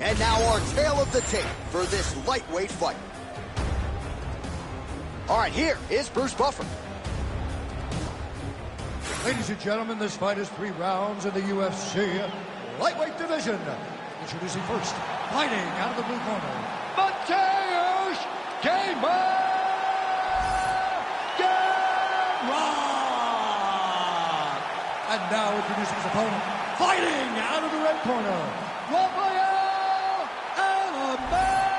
And now our tale of the tape for this lightweight fight. All right, here is Bruce Buffer. Ladies and gentlemen, this fight is 3 rounds in the UFC lightweight division. Introducing first, fighting out of the blue corner, Mateusz Gamrot. And now introducing his opponent, fighting out of the red corner, Rafael Alamadzian.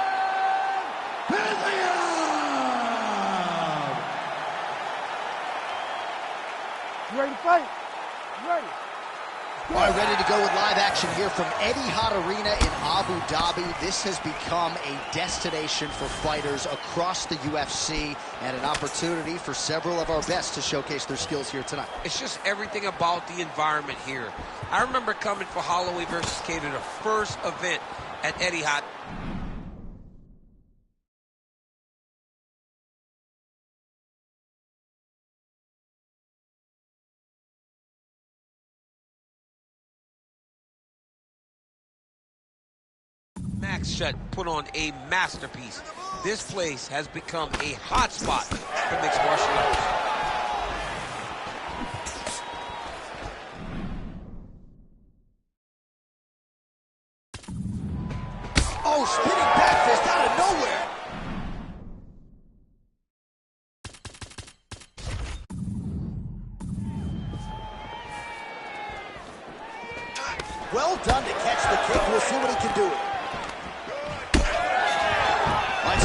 You ready to fight? You ready? All right, ready to go with live action here from Etihad Arena in Abu Dhabi. This has become a destination for fighters across the UFC and an opportunity for several of our best to showcase their skills here tonight. It's just everything about the environment here. I remember coming for Holloway versus Cater, the first event at Etihad. Max Shutt put on a masterpiece. This place has become a hotspot for mixed martial arts. Oh, spinning back fist out of nowhere. Well done to catch the kick. We'll see what he can do with it.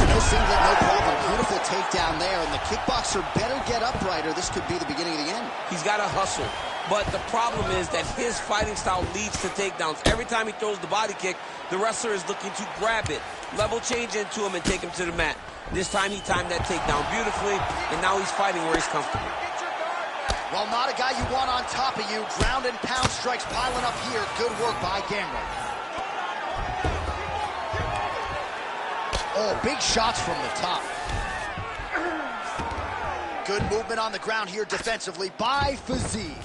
No singlet, no problem. Beautiful takedown there, and the kickboxer better get upright or this could be the beginning of the end. He's got to hustle, but the problem is that his fighting style leads to takedowns. Every time he throws the body kick, the wrestler is looking to grab it, level change into him, and take him to the mat. This time he timed that takedown beautifully, and now he's fighting where he's comfortable. Well, not a guy you want on top of you. Ground and pound strikes piling up here. Good work by Gamrot. Oh, big shots from the top. Good movement on the ground here defensively by Fiziev.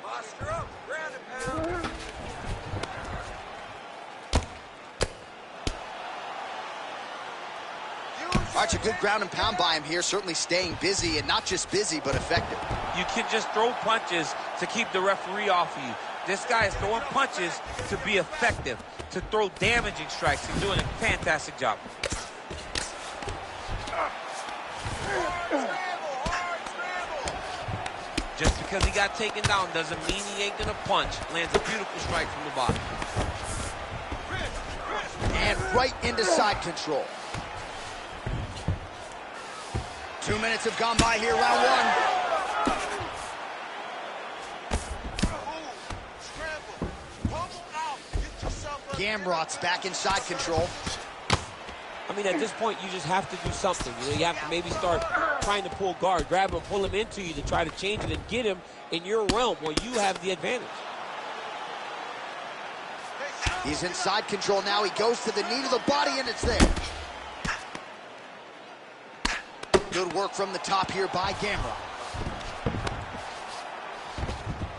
Posture up, ground and pound. All right, a good ground and pound by him here, certainly staying busy, and not just busy, but effective. You can just throw punches to keep the referee off of you. This guy is throwing punches to be effective, to throw damaging strikes. He's doing a fantastic job. Just because he got taken down doesn't mean he ain't gonna punch. Lands a beautiful strike from the bottom. And right into side control. 2 minutes have gone by here, round one. Gamrot's back in side control. I mean, at this point, you just have to do something. You know, you have to maybe start trying to pull guard, grab him, pull him into you to try to change it and get him in your realm where you have the advantage. He's in side control now. He goes to the knee to the body, and it's there. Good work from the top here by Gamrot.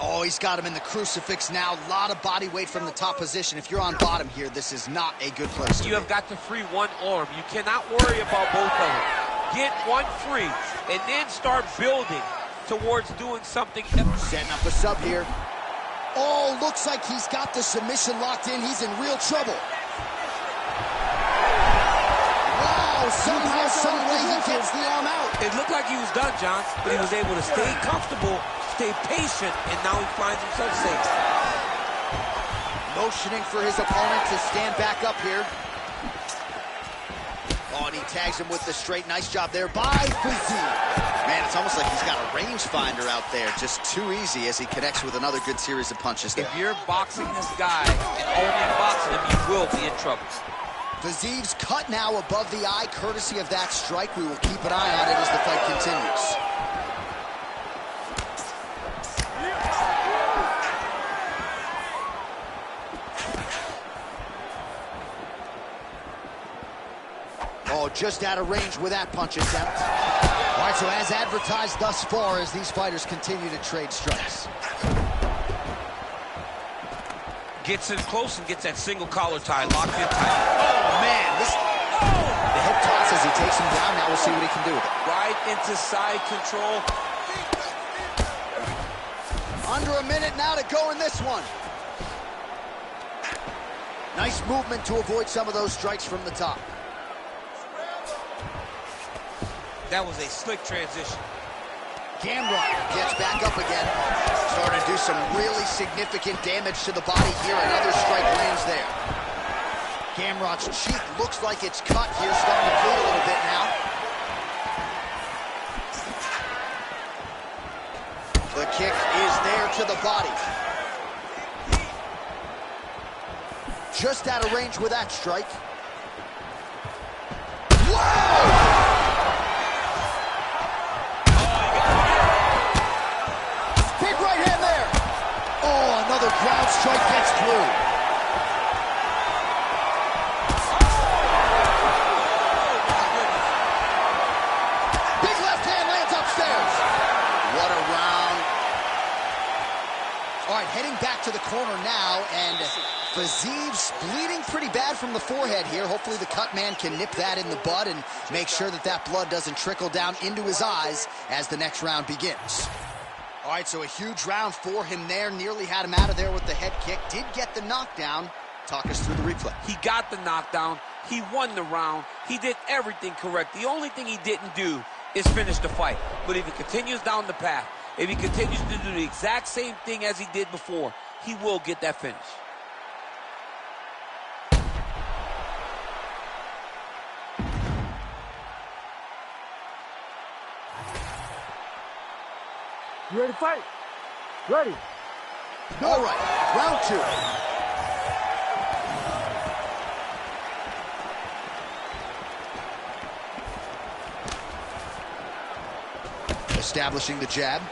Oh, he's got him in the crucifix now. A lot of body weight from the top position. If you're on bottom here, this is not a good place to be. You have got to free one arm. You cannot worry about both of them. Get one free, and then start building towards doing something else. Setting up a sub here. Oh, looks like he's got the submission locked in. He's in real trouble. Wow, somehow, some way he gets the arm out. It looked like he was done, John, but he was able to stay comfortable, stay patient, and now he finds himself safe. Motioning for his opponent to stand back up here. Oh, and he tags him with the straight. Nice job there by Fiziev. Man, it's almost like he's got a rangefinder out there. Just too easy as he connects with another good series of punches there. If you're boxing this guy and only boxing him, you will be in trouble. Fiziev's cut now above the eye, courtesy of that strike. We will keep an eye on it as the fight continues. Oh, just out of range with that punch attempt. All right, so as advertised thus far, as these fighters continue to trade strikes. Gets in close and gets that single collar tie, locked in tight. Oh, man. The hip toss as he takes him down. Now we'll see what he can do with it. Right into side control. Under a minute now to go in this one. Nice movement to avoid some of those strikes from the top. That was a slick transition. Gamrot gets back up again. Starting to do some really significant damage to the body here. Another strike lands there. Gamrot's cheek looks like it's cut here, starting to bleed a little bit now. The kick is there to the body. Just out of range with that strike. Whoa! Another ground strike gets through. Big left hand lands upstairs. What a round. All right, heading back to the corner now, and Fiziv's bleeding pretty bad from the forehead here. Hopefully the cut man can nip that in the bud and make sure that that blood doesn't trickle down into his eyes as the next round begins. All right, so a huge round for him there. Nearly had him out of there with the head kick. Did get the knockdown. Talk us through the replay. He got the knockdown. He won the round. He did everything correct. The only thing he didn't do is finish the fight. But if he continues down the path, if he continues to do the exact same thing as he did before, he will get that finish. You ready to fight? Ready. All right, round two. Establishing the jab.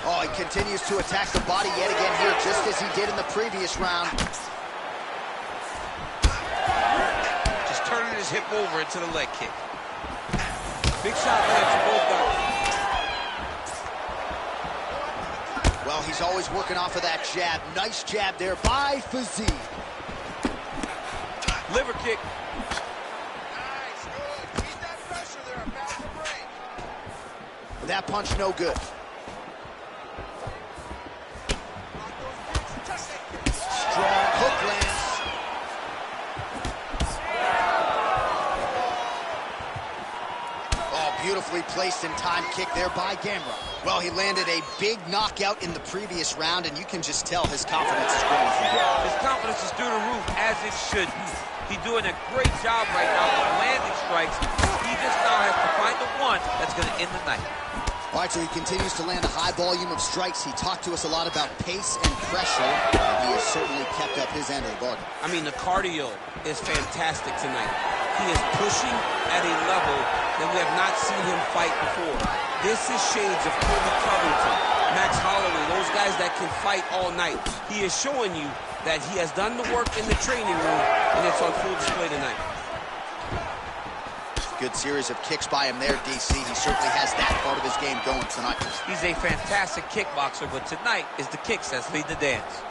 Oh, he continues to attack the body yet again here, just as he did in the previous round. Turning his hip over into the leg kick. Big shot there for both guys. Well, he's always working off of that jab. Nice jab there by Fiziv. Liver kick. Nice, good. Keep that pressure there. Pass the break. That punch no good. Strong hook lands. Beautifully placed in time kick there by Gamrot. Well, he landed a big knockout in the previous round, and you can just tell his confidence is growing from here. His confidence is through the roof, as it should be. He's doing a great job right now of landing strikes. He just now has to find the one that's going to end the night. All right, so he continues to land a high volume of strikes. He talked to us a lot about pace and pressure, and he has certainly kept up his end of the bargain. I mean, the cardio is fantastic tonight. He is pushing at a level that we have not seen him fight before. This is shades of Kobe Covington, Max Holloway, those guys that can fight all night. He is showing you that he has done the work in the training room, and it's on full display tonight. Good series of kicks by him there, DC. He certainly has that part of his game going tonight. He's a fantastic kickboxer, but tonight is the kicks that lead the dance.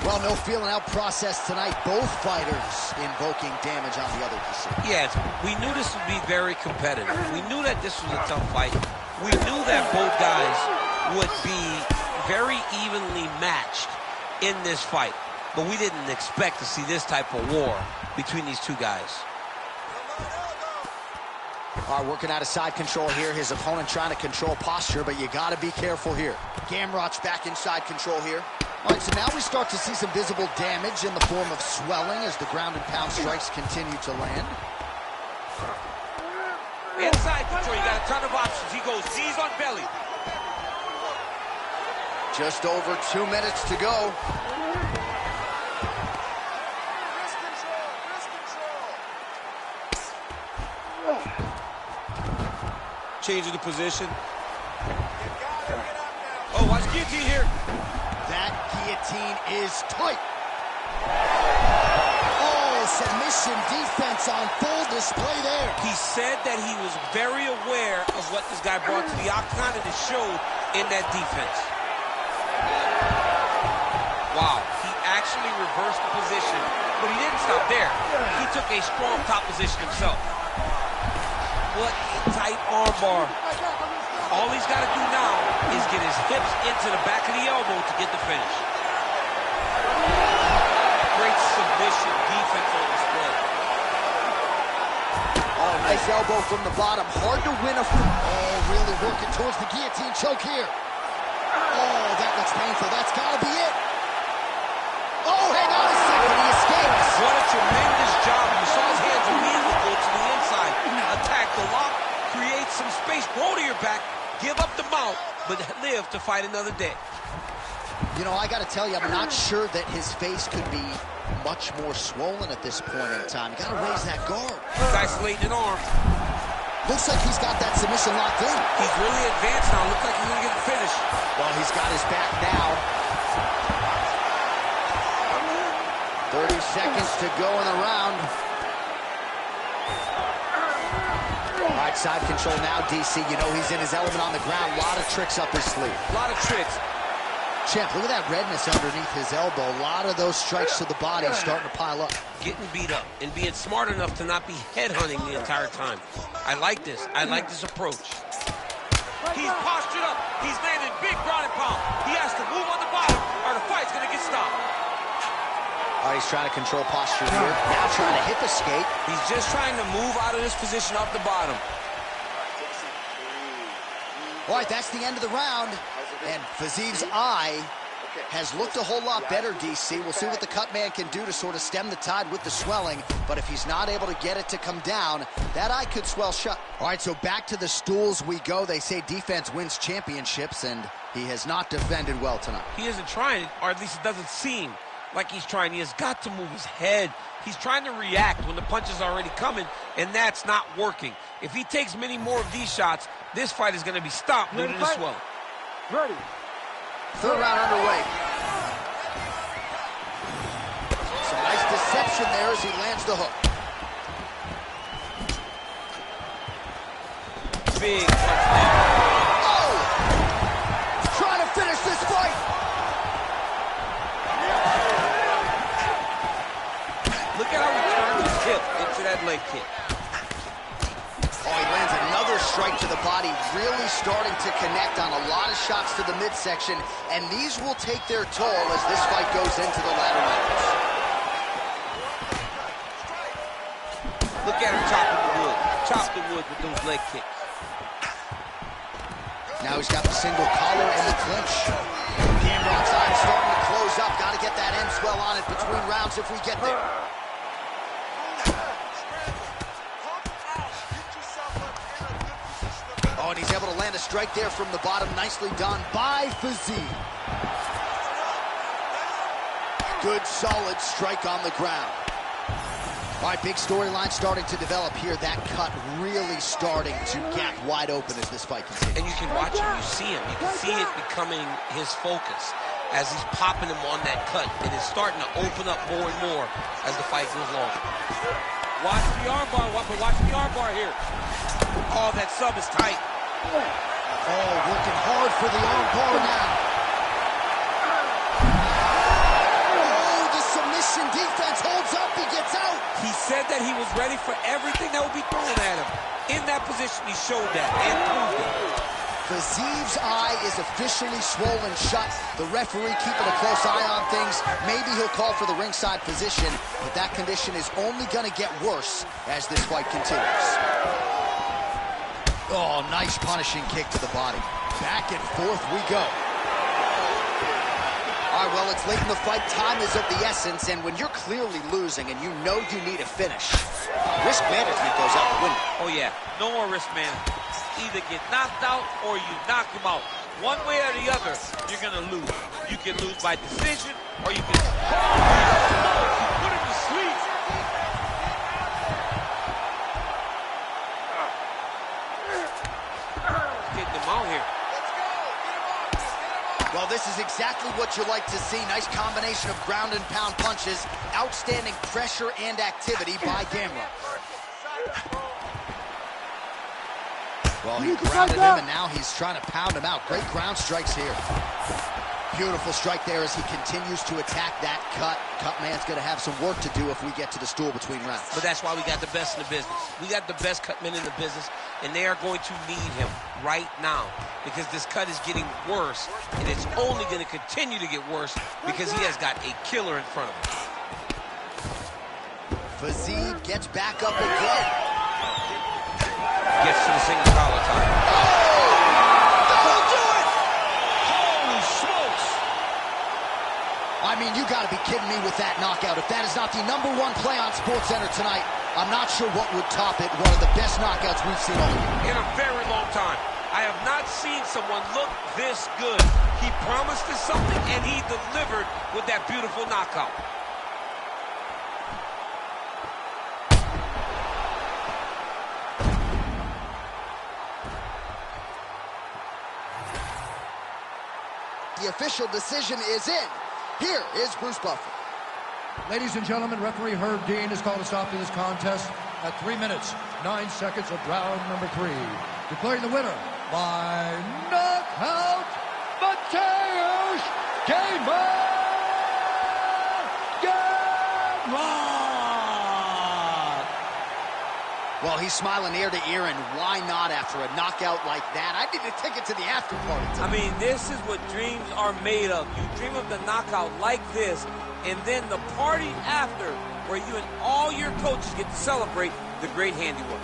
Well, no feeling out process tonight. Both fighters invoking damage on the other decision. Yes, we knew this would be very competitive. We knew that this was a tough fight. We knew that both guys would be very evenly matched in this fight. But we didn't expect to see this type of war between these two guys. All right, working out of side control here. His opponent trying to control posture, but you got to be careful here. Gamrot's back inside control here. All right, so now we start to see some visible damage in the form of swelling as the ground and pound strikes continue to land. Inside control, you got a ton of options. He goes knees on belly. Just over 2 minutes to go. Wrist control, wrist control. changing the position. Oh, watch guillotine here. That guillotine is tight. Oh, submission defense on full display there. He said that he was very aware of what this guy brought to the octagon, and it showed in that defense. Wow, he actually reversed the position, but he didn't stop there. He took a strong top position himself. What a tight armbar. All he's got to do now is get his hips into the back of the elbow to get the finish. Great submission defense on display. Oh, nice elbow from the bottom. Hard to win a... Oh, really working towards the guillotine choke here. Oh, that looks painful. That's got to be it. Oh, hang on a second. He escapes. What a tremendous job. You saw his hands immediately go to the inside. Attack the lock, create some space, roll to your back, give up the mount, but live to fight another day. You know, I got to tell you, I'm not sure that his face could be much more swollen at this point in time. You got to raise that guard. He's isolating an arm. Looks like he's got that submission locked in. He's really advanced now. Looks like he's going to get the finish. Well, he's got his back now. 30 seconds to go in the round. All right, side control now, DC. You know he's in his element on the ground. A lot of tricks up his sleeve. A lot of tricks. Champ, look at that redness underneath his elbow. A lot of those strikes to the body starting to pile up. Getting beat up and being smart enough to not be headhunting the entire time. I like this. I like this approach. He's postured up. He's landing big ground and pound. He has to move on the bottom or the fight's going to get stopped. All right, he's trying to control posture here. Now trying to hip escape. He's just trying to move out of this position off the bottom. All right, that's the end of the round. And Fiziv's eye has looked a whole lot better, DC. We'll see what the cut man can do to sort of stem the tide with the swelling. But if he's not able to get it to come down, that eye could swell shut. All right, so back to the stools we go. They say defense wins championships, and he has not defended well tonight. He isn't trying, or at least it doesn't seem like he's trying. He has got to move his head. He's trying to react when the punch is already coming, and that's not working. If he takes many more of these shots, this fight is going to be stopped due to the swelling. Ready. Third round underway. Some nice deception there as he lands the hook. Big touchdown. Oh! Trying to finish this fight. Look at how he turned his hip into that leg kick. Oh, he lands another strike to the body, really starting to connect on a lot of shots to the midsection, and these will take their toll as this fight goes into the latter rounds. Look at him chopping the wood. Chop the wood with those leg kicks. Now he's got the single collar and the clinch. Camera time starting to close up. Got to get that end swell on it between rounds if we get there. Oh, and he's able to land a strike there from the bottom. Nicely done by Fiziv. Good, solid strike on the ground. All right, big storyline starting to develop here. That cut really starting to gap wide open as this fight continues. And you can watch him, you see him. You can see it becoming his focus as he's popping him on that cut. It is starting to open up more and more as the fight goes along. Watch the armbar, watch the armbar here. Oh, that sub is tight. Oh, working hard for the armbar now. Oh, the submission defense holds up. He gets out. He said that he was ready for everything that would be thrown at him. In that position, he showed that and proved it. Fiziv's eye is officially swollen shut. The referee keeping a close eye on things. Maybe he'll call for the ringside position, but that condition is only going to get worse as this fight continues. Oh, nice punishing kick to the body. Back and forth we go. All right, well, it's late in the fight. Time is of the essence, and when you're clearly losing and you know you need a finish, risk management goes out the window. Oh, yeah. No more risk management. Either get knocked out or you knock him out. One way or the other, you're going to lose. You can lose by decision, or you can put him to sleep. getting him out here. Let's go. Get him off. Just get him off. Well, this is exactly what you like to see. Nice combination of ground and pound punches. Outstanding pressure and activity by Gamrot. Well, he grounded him, and now he's trying to pound him out. Great ground strikes here. Beautiful strike there as he continues to attack that cut. Cut man's going to have some work to do if we get to the stool between rounds. But that's why we got the best in the business. We got the best cut men in the business, and they are going to need him right now because this cut is getting worse, and it's only going to continue to get worse because he has got a killer in front of him. Fazid gets back up again. Gets to the single collar tie. Don't do it! Holy smokes! I mean, you gotta be kidding me with that knockout. If that is not the #1 play on SportsCenter tonight, I'm not sure what would top it. One of the best knockouts we've seen all year. In a very long time. I have not seen someone look this good. He promised us something, and he delivered with that beautiful knockout. The official decision is in. Here is Bruce Buffer. Ladies and gentlemen, referee Herb Dean has called a stop to this contest at 3 minutes, 9 seconds of round number 3. Declaring the winner by knockout, Mateusz Gamrot! Well, he's smiling ear to ear, and why not after a knockout like that? I need a ticket to the after party tonight. I mean, this is what dreams are made of. You dream of the knockout like this, and then the party after, where you and all your coaches get to celebrate the great handiwork.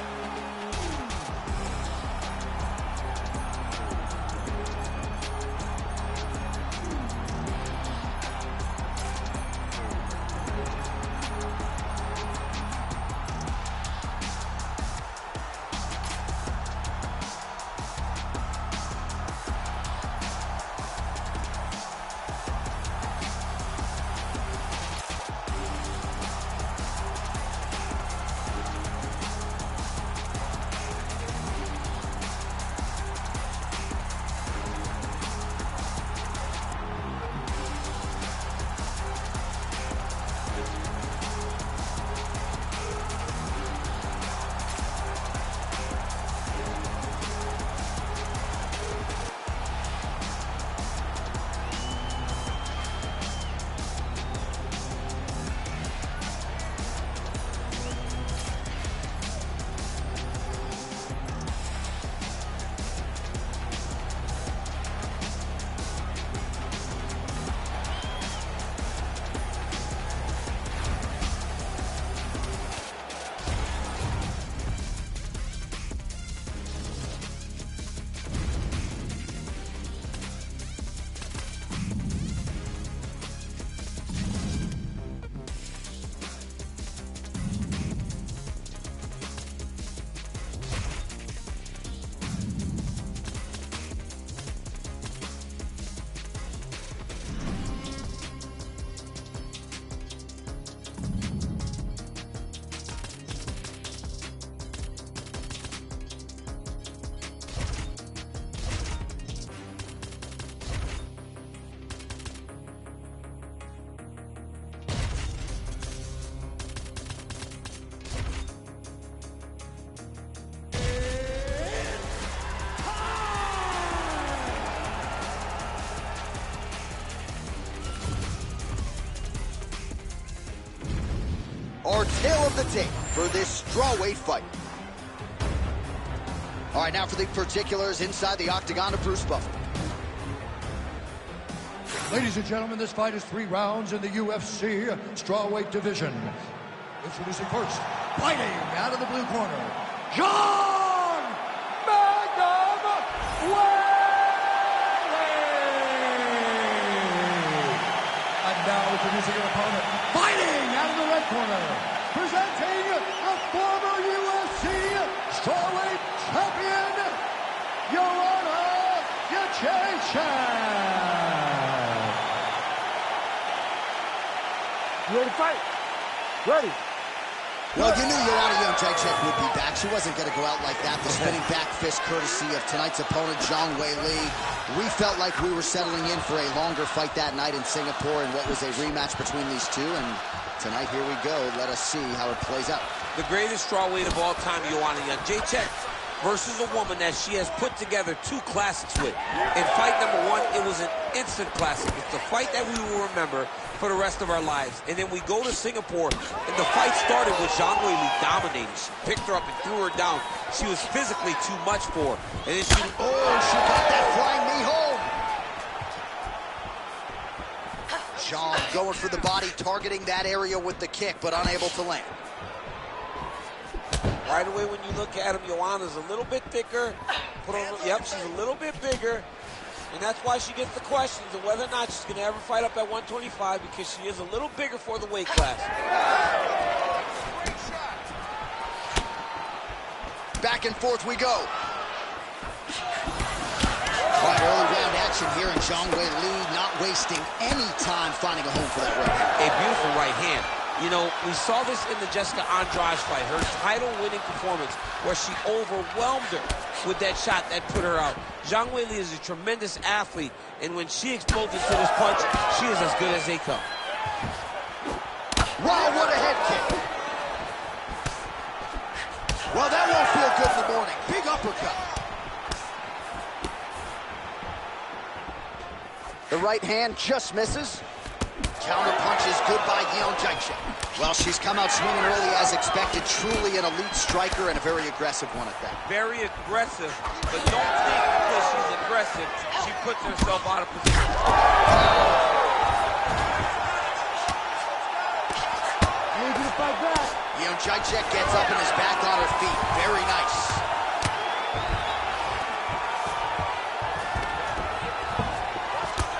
Our tale of the tape for this strawweight fight. All right, now for the particulars inside the octagon of Bruce Buffer. Ladies and gentlemen, this fight is 3 rounds in the UFC strawweight division. Introducing first, fighting out of the blue corner, John Magnum And now introducing an opponent, fighting out of the red corner, presenting the former UFC strawweight champion, Joanna Jacek. You ready to fight? Ready. Well, you knew Joanna Jędrzejczyk would be back. She wasn't going to go out like that. The spinning back fist courtesy of tonight's opponent, Zhang Weili. We felt like we were settling in for a longer fight that night in Singapore in what was a rematch between these two. And tonight, here we go. Let us see how it plays out. The greatest strawweight of all time, Joanna Jędrzejczyk, versus a woman that she has put together 2 classics with. In fight number 1, it was an instant classic. It's the fight that we will remember for the rest of our lives. And then we go to Singapore, and the fight started with Zhang Weili dominating. She picked her up and threw her down. She was physically too much for her. And then she got that flying knee home. Zhang going for the body, targeting that area with the kick, but unable to land. Right away when you look at him, Joanna's a little bit thicker. Yep, she's a little bit bigger. And that's why she gets the questions of whether or not she's going to ever fight up at 125, because she is a little bigger for the weight class. Back and forth we go. Quite early round action here, and Zhang Weili not wasting any time finding a home for that right hand. A beautiful right hand. You know, we saw this in the Jessica Andrade fight, her title-winning performance, where she overwhelmed her with that shot that put her out. Zhang Weili is a tremendous athlete, and when she explodes into this punch, she is as good as they come. Wow, what a head kick. Well, that won't feel good in the morning. Big uppercut. The right hand just misses. Counter punch is good by Jędrzejczyk. Well, she's come out swinging early as expected. Truly an elite striker and a very aggressive one at that. Very aggressive, but don't think because she's aggressive, she puts herself out of position. I need you to fight back. Jędrzejczyk gets up and is back on her feet. Very nice.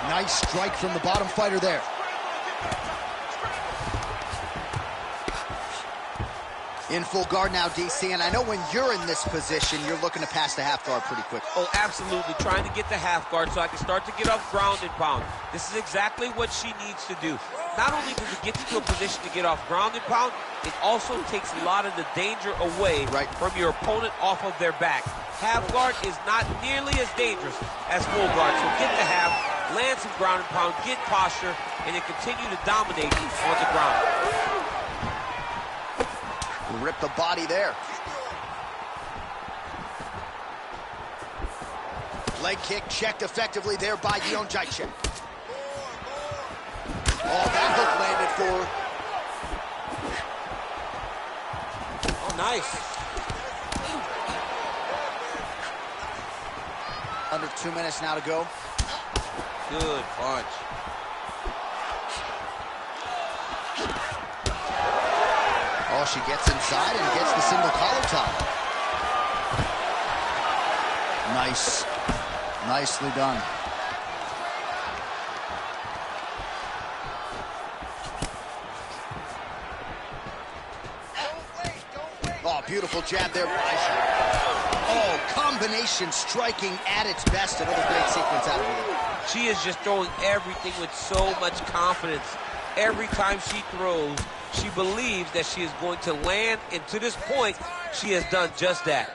Nice strike from the bottom fighter there. In full guard now, DC, and I know when you're in this position, you're looking to pass the half guard pretty quick. Oh, absolutely. Trying to get the half guard so I can start to get off ground and pound. This is exactly what she needs to do. Not only does it get you to a position to get off ground and pound, it also takes a lot of the danger away from your opponent off of their back. Half guard is not nearly as dangerous as full guard, so get the half, land some ground and pound, get posture, and then continue to dominate on the ground. Rip the body there. Leg kick checked effectively there by Jędrzejczyk. Oh, that hook landed for her. Oh, nice. Under 2 minutes now to go. Good punch. Oh, she gets inside and gets the single collar tie. Nice. Nicely done. Oh, beautiful jab there by Zhang. Oh, combination striking at its best. Another great sequence out of her. She is just throwing everything with so much confidence. Every time she throws, she believes that she is going to land, and to this point, she has done just that.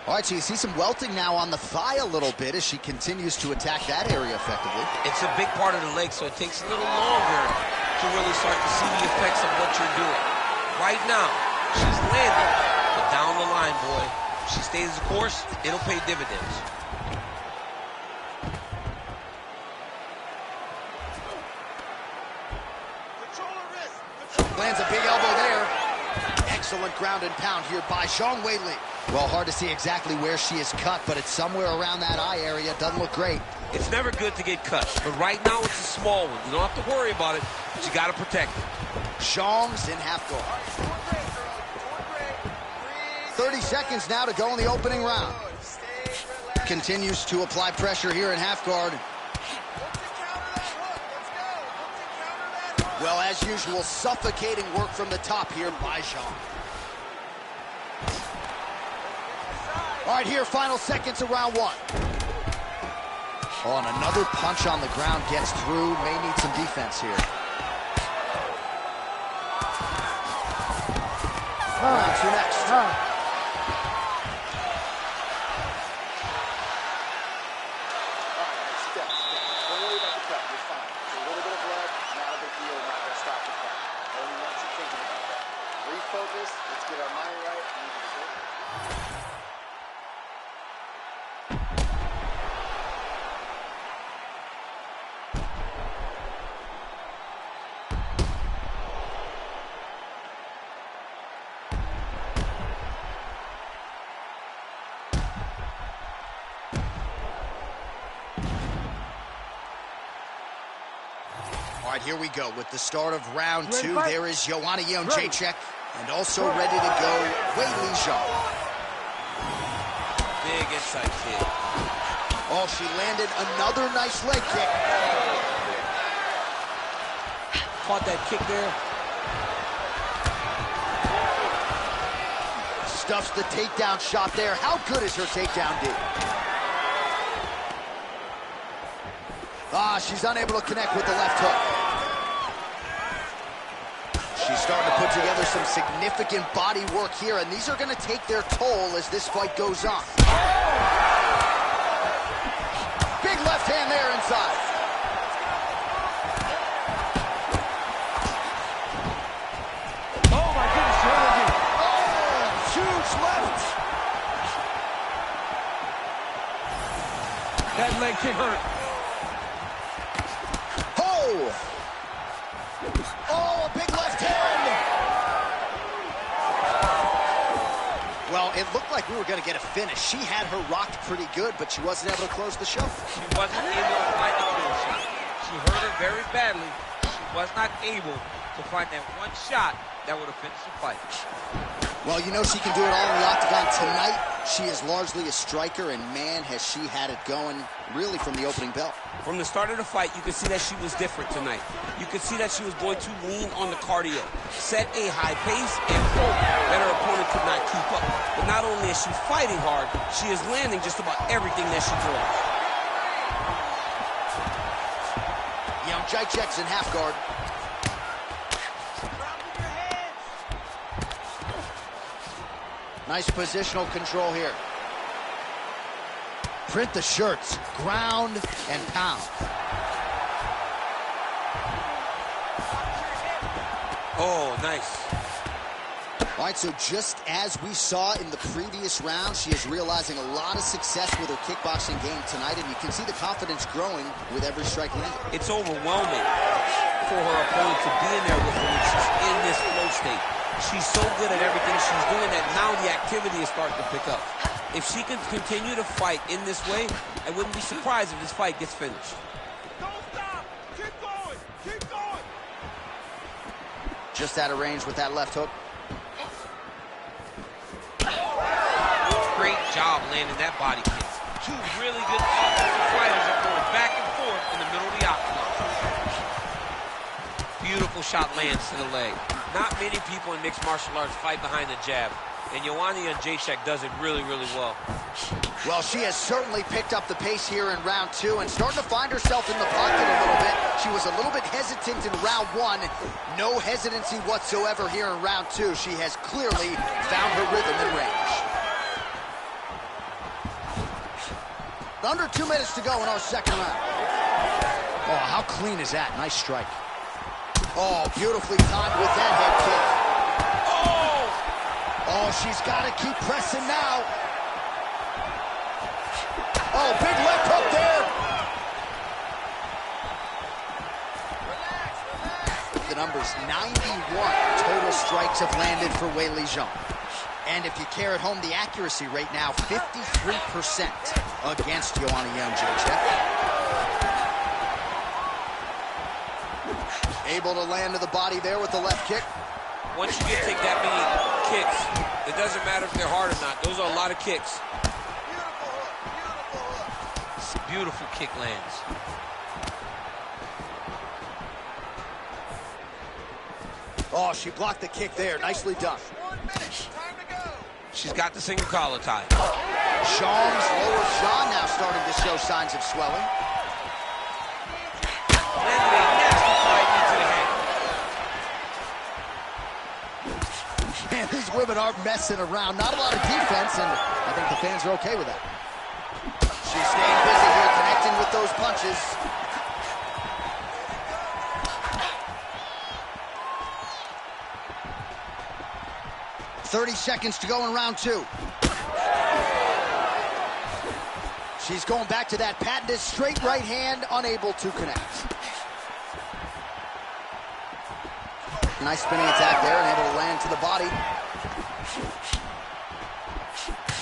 All right, so you see some welting now on the thigh a little bit as she continues to attack that area effectively. It's a big part of the leg, so it takes a little longer to really start to see the effects of what you're doing. Right now, she's landing, but down the line, boy, if she stays the course, it'll pay dividends. Lands a big elbow there. Excellent ground and pound here by Zhang Weili. Well, hard to see exactly where she is cut, but it's somewhere around that eye area. Doesn't look great. It's never good to get cut, but right now it's a small one. You don't have to worry about it, but you got to protect it. Zhang's in half guard. 30 seconds now to go in the opening round. Continues to apply pressure here in half guard. Well, as usual, suffocating work from the top here by Zhang. All right, here, final seconds of round one. Oh, and another punch on the ground gets through. May need some defense here. Round 2 next. Refocus. Let's get our mind right. All right, here we go with the start of round 2. There is Joanna Jędrzejczyk, and also ready to go, Weili Zhang. Big inside kick. Oh, she landed another nice leg kick. Caught that kick there. Stuffs the takedown shot there. How good is her takedown, D? Ah, she's unable to connect with the left hook. She's starting to put together some significant body work here, and these are going to take their toll as this fight goes on. Big left hand there inside. Oh my goodness, she hurt again. Oh, huge left. That leg kick hurt. Oh, a big left hand. Well, it looked like we were going to get a finish. She had her rocked pretty good, but she wasn't able to close the show. She wasn't able to find the kill shot. She hurt her very badly. She was not able to find that one shot that would have finished the fight. Well, you know she can do it all in the octagon tonight. She is largely a striker, and man, has she had it going really from the opening bell. From the start of the fight, you could see that she was different tonight. You could see that she was going to lean on the cardio, set a high pace, and hope that her opponent could not keep up. But not only is she fighting hard, she is landing just about everything that she throws. Jędrzejczyk's in half guard. Nice positional control here. Print the shirts, ground and pound. Oh, nice. All right, so just as we saw in the previous round, she is realizing a lot of success with her kickboxing game tonight, and you can see the confidence growing with every strike landed. It's overwhelming for her opponent to be in there with her when she's in this flow state. She's so good at everything she's doing that now the activity is starting to pick up. If she can continue to fight in this way, I wouldn't be surprised if this fight gets finished. Don't stop. Keep going. Keep going. Just out of range with that left hook. Great job landing that body kick. Two really good offensive fighters are going back and forth in the middle of the octagon. Beautiful shot lands to the leg. Not many people in mixed martial arts fight behind the jab, and Joanna Jędrzejczyk does it really, really well. Well, she has certainly picked up the pace here in round 2 and starting to find herself in the pocket a little bit. She was a little bit hesitant in round 1. No hesitancy whatsoever here in round 2. She has clearly found her rhythm and range. Under 2 minutes to go in our second round. Oh, how clean is that? Nice strike. Oh, beautifully timed with that head kick. Oh, she's got to keep pressing now. Oh, big left hook there. The number's 91 total strikes have landed for Weili Zhang. And if you care at home, the accuracy rate now 53% against Joanna Jędrzejczyk. Able to land to the body there with the left kick. Once you take that many kicks, it doesn't matter if they're hard or not. Those are a lot of kicks. Beautiful kick lands. Oh, she blocked the kick there. Nicely done. 1 minute. Time to go. She's got the single collar tie. Zhang's lower jaw now starting to show signs of swelling. Landed a nasty flying knee to the head. Man, These women aren't messing around. Not a lot of defense, and I think the fans are okay with that. She's staying busy here, connecting with those punches. $30 to go in round 2. She's going back to that patented straight right hand, unable to connect. Nice spinning attack there, and able to land to the body.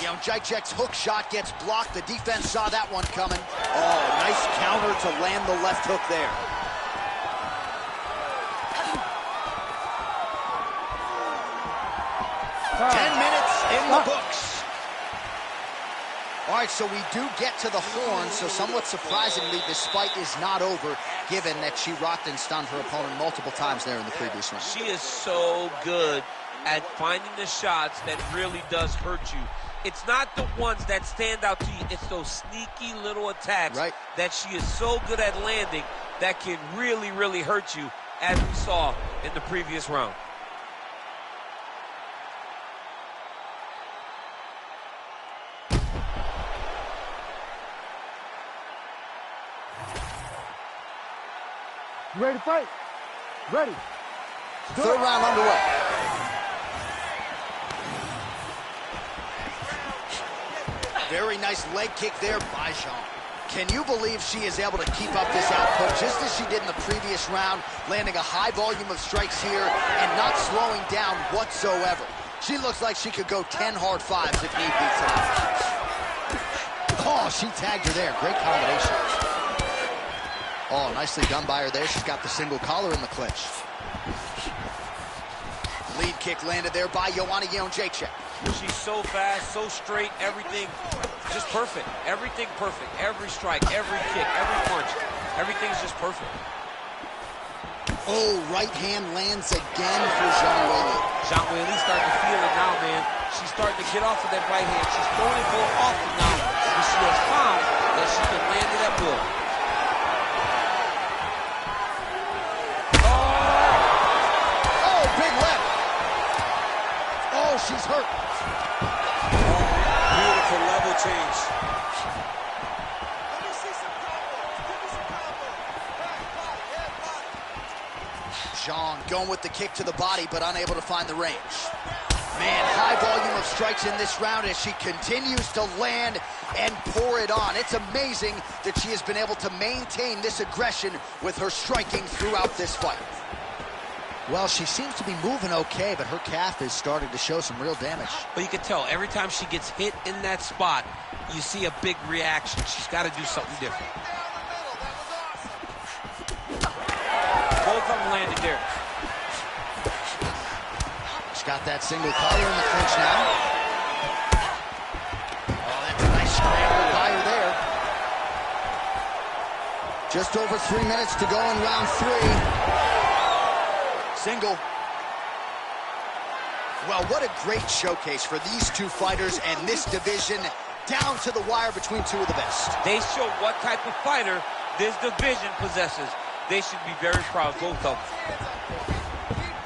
Whittaker's hook shot gets blocked. The defense saw that one coming. Oh, nice counter to land the left hook there. Oh. 10 minutes in the books. All right, so we do get to the horn, so somewhat surprisingly, this fight is not over, given that she rocked and stunned her opponent multiple times there in the previous round. She is so good at finding the shots that really does hurt you. It's not the ones that stand out to you. It's those sneaky little attacks that she is so good at landing that can really, really hurt you, as we saw in the previous round. You ready to fight? Ready. Third round underway. Very nice leg kick there by Jean. Can you believe she is able to keep up this output just as she did in the previous round, landing a high volume of strikes here and not slowing down whatsoever? She looks like she could go 10 hard fives if need be tonight. Oh, she tagged her there. Great combination. Oh, nicely done by her there. She's got the single collar in the clinch. Lead kick landed there by Whittaker. She's so fast, so straight, everything just perfect. Everything perfect. Every strike, every kick, every punch. Everything's just perfect. Oh, right hand lands again for Jean Whittaker. Jean Whittaker's starting to feel it now, man. She's starting to get off of that right hand. She's throwing it more often now. And she has found that she can land it at will. She's hurt. Beautiful level change. Let me see some combos. Give me some combos. Jean going with the kick to the body, but unable to find the range. Man, high volume of strikes in this round as she continues to land and pour it on. It's amazing that she has been able to maintain this aggression with her striking throughout this fight. Well, she seems to be moving okay, but her calf is starting to show some real damage. But you can tell every time she gets hit in that spot, you see a big reaction. She's got to do something different. Both of them landed there. She's got that single collar in the clinch now. Oh, that's a nice scramble by her there. Just over 3 minutes to go in round 3. Single. Well, what a great showcase for these two fighters and this division, down to the wire between two of the best. They show what type of fighter this division possesses. They should be very proud, both of them.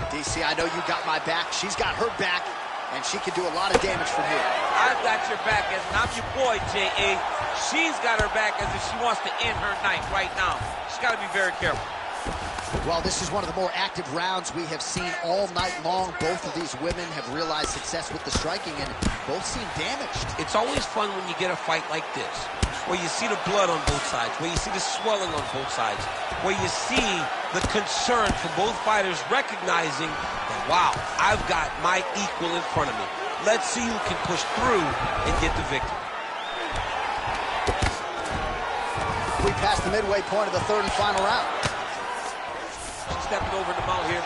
DC, I know you got my back. She's got her back, and she can do a lot of damage from here. I've got your back, as I'm your boy, J.A. She's got her back as if she wants to end her night right now. She's got to be very careful. Well, this is one of the more active rounds we have seen all night long. Both of these women have realized success with the striking, and both seem damaged. It's always fun when you get a fight like this, where you see the blood on both sides, where you see the swelling on both sides, where you see the concern from both fighters recognizing that, wow, I've got my equal in front of me. Let's see who can push through and get the victory. We passed the midway point of the third and final round. Stepping over the mount here.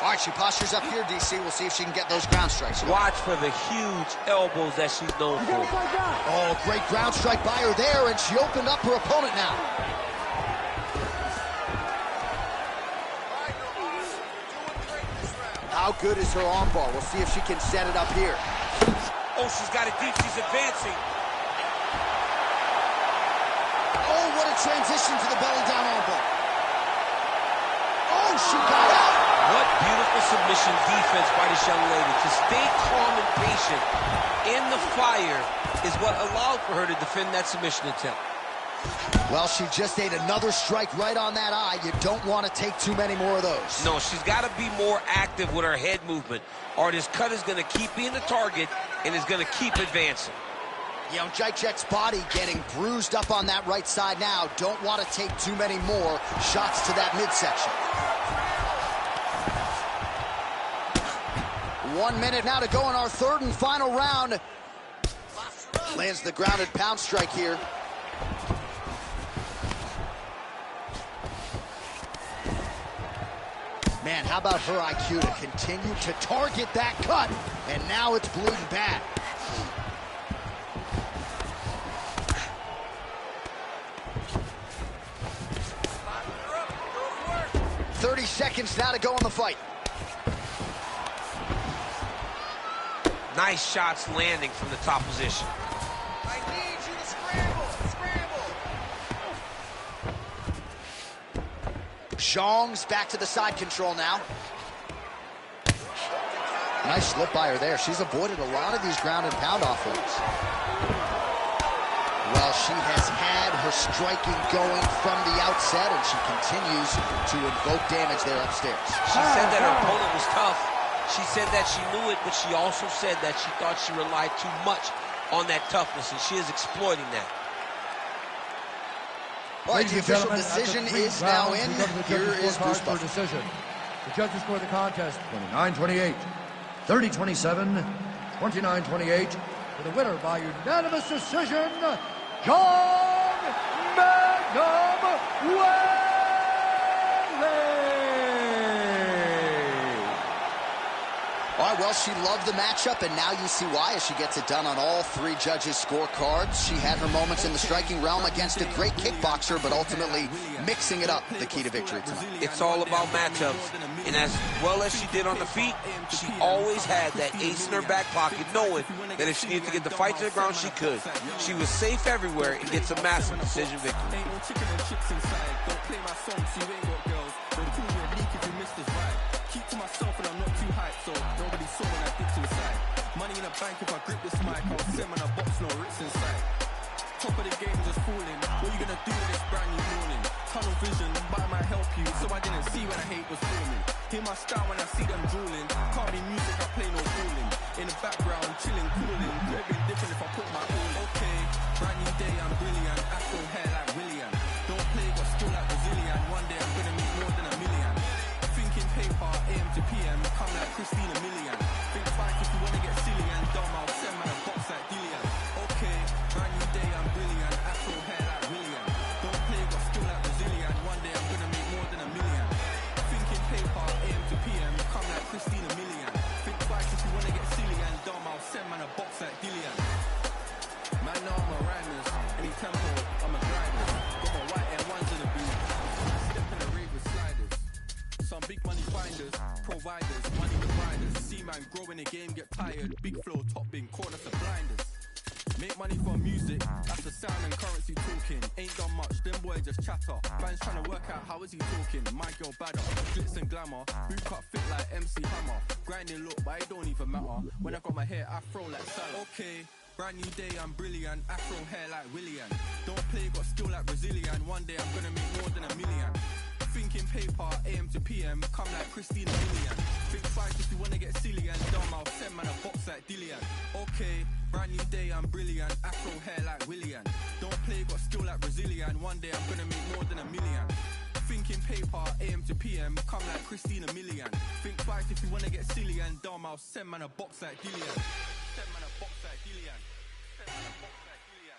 All right, she postures up here, DC. We'll see if she can get those ground strikes. Watch for the huge elbows that she's known for. Oh, great ground strike by her there, and she opened up her opponent now. How good is her armbar? We'll see if she can set it up here. Oh, she's got it deep. She's advancing. Oh, what a transition to the belly down armbar. Oh, she got out. What beautiful submission defense by this young lady. To stay calm and patient in the fire is what allowed for her to defend that submission attempt. Well, she just ate another strike right on that eye. You don't want to take too many more of those. No, she's got to be more active with her head movement, or this cut is going to keep being the target and is going to keep advancing. You know, Jacek's body getting bruised up on that right side now. Don't want to take too many more shots to that midsection. 1 minute now to go in our third and final round. Lands the grounded pound strike here. Man, how about her IQ to continue to target that cut? And now it's bleeding bad. "30 seconds now to go in the fight." Nice shots landing from the top position. I need you to scramble. Zhang's back to the side control now. Nice slip by her there. She's avoided a lot of these ground and pound offerings. Well, she has had her striking going from the outset, and she continues to invoke damage there upstairs. She said that her opponent was tough. She said that she knew it, but she also said that she thought she relied too much on that toughness, and she is exploiting that. All right, the official decision is now in. Here is Bruce Buffer. Decision. The judges score the contest 29-28, 30-27, 29-28. For the winner by unanimous decision, John Magnum Whaley. All right, well, she loved the matchup, and now you see why as she gets it done on all three judges' scorecards. She had her moments in the striking realm against a great kickboxer, but ultimately mixing it up, the key to victory tonight. It's all about matchups, and as well as she did on the feet, she always had that ace in her back pocket, knowing that if she needed to get the fight to the ground, she could. She was safe everywhere and gets a massive decision victory. Keep to myself and I'm not too hyped, so nobody saw when I dipped inside. Money in the bank, if I grip this mic, I'll send man a box, no rips inside. Top of the game just falling. What you gonna do with this brand new morning? Tunnel vision, but I might help you, so I didn't see when the hate was forming. Hear my style when I see them drooling. Can't be music, I play no fooling. In the background, chilling, cooling. Could have been different if I put my all in. Okay, brand new day, I'm brilliant. Afro hair like William. Don't play, got skill like Brazilian. One day I'm gonna make more than a million. Thinking paper, AM to PM, come like Christina Milian. Think twice if you wanna get silly and dumb, I'll send man a box like Dillian. Okay, brand new day, I'm brilliant. Afro hair like William. Don't play, got skill like Brazilian. One day I'm gonna make more than a million. Thinking paper, AM to PM, come like Christina Milian. Think twice if you wanna get silly and dumb, I'll send man a box like Dillian. Man, now I'm a rhymers. Any tempo, I'm a grinder. Got my white M1s in the booth. Step in the rave with sliders. Some big money finders, providers, money dividers. See man grow in the game, get tired. Big flow, top bin, corner to blinders. Make money from music, that's the sound and currency talking. Ain't done much, them boys just chatter. Fans trying to work out how is he talking. My girl badder, glitz and glamour. Boot cut fit like MC Hammer. Grinding look, but it don't even matter. When I got my hair afro like Salah. Okay, brand new day, I'm brilliant. Afro hair like William. Don't play, got skill like Brazilian. One day I'm gonna make more than a million. Thinking paper, AM to PM, come like Christina Milian. Think twice if you wanna get silly and dumb, I'll send man a box like Dillian. Okay, brand new day, I'm brilliant. Afro hair like William. Don't play, got skill like Brazilian. One day I'm gonna make more than a million. Thinking paper, AM to PM, come like Christina Milian. Think twice if you wanna get silly and dumb, I'll send man a box like Dillian. Send man a box like Dillian. Send man a box like Dillian.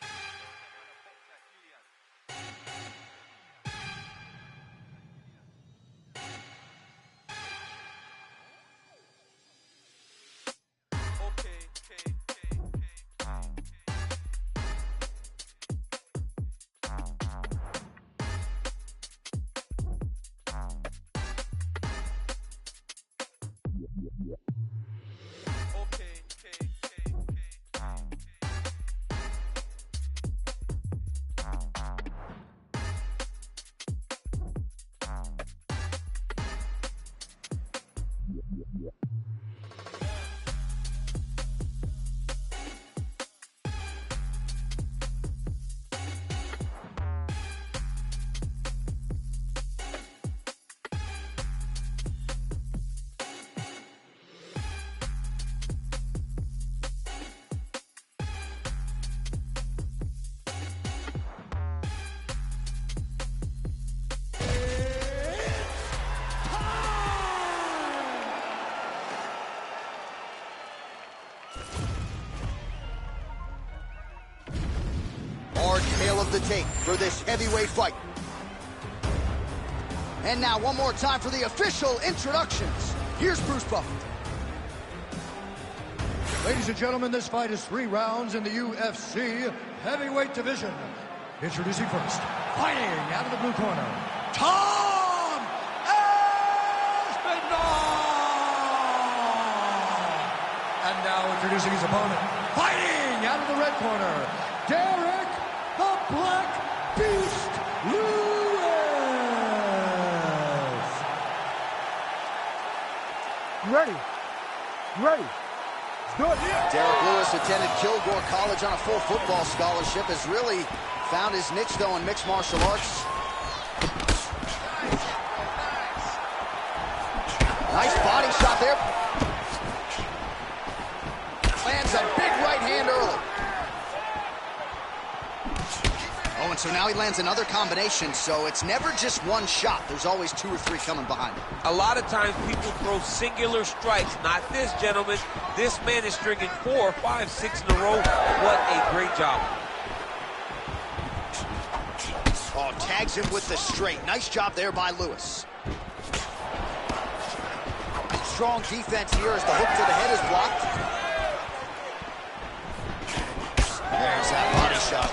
Okay. hard tale of the tape for this heavyweight fight. And now one more time for the official introductions. Here's Bruce Buffer. Ladies and gentlemen, this fight is 3 rounds in the UFC heavyweight division. Introducing first, fighting out of the blue corner, Tom Aspinall! And now introducing his opponent, fighting out of the red corner, Derek the Black Beast Lewis! Ready. Derek Lewis attended Kilgore College on a full football scholarship, has really found his niche, though, in mixed martial arts. Nice body shot there. Lands a big right hand early. Oh, and so now he lands another combination, so it's never just one shot. There's always 2 or 3 coming behind him. A lot of times people throw singular strikes. Not this, gentlemen. This man is stringing 4, 5, 6 in a row. What a great job. Oh, tags him with the straight. Nice job there by Lewis. Strong defense here as the hook to the head is blocked. There's that body shot.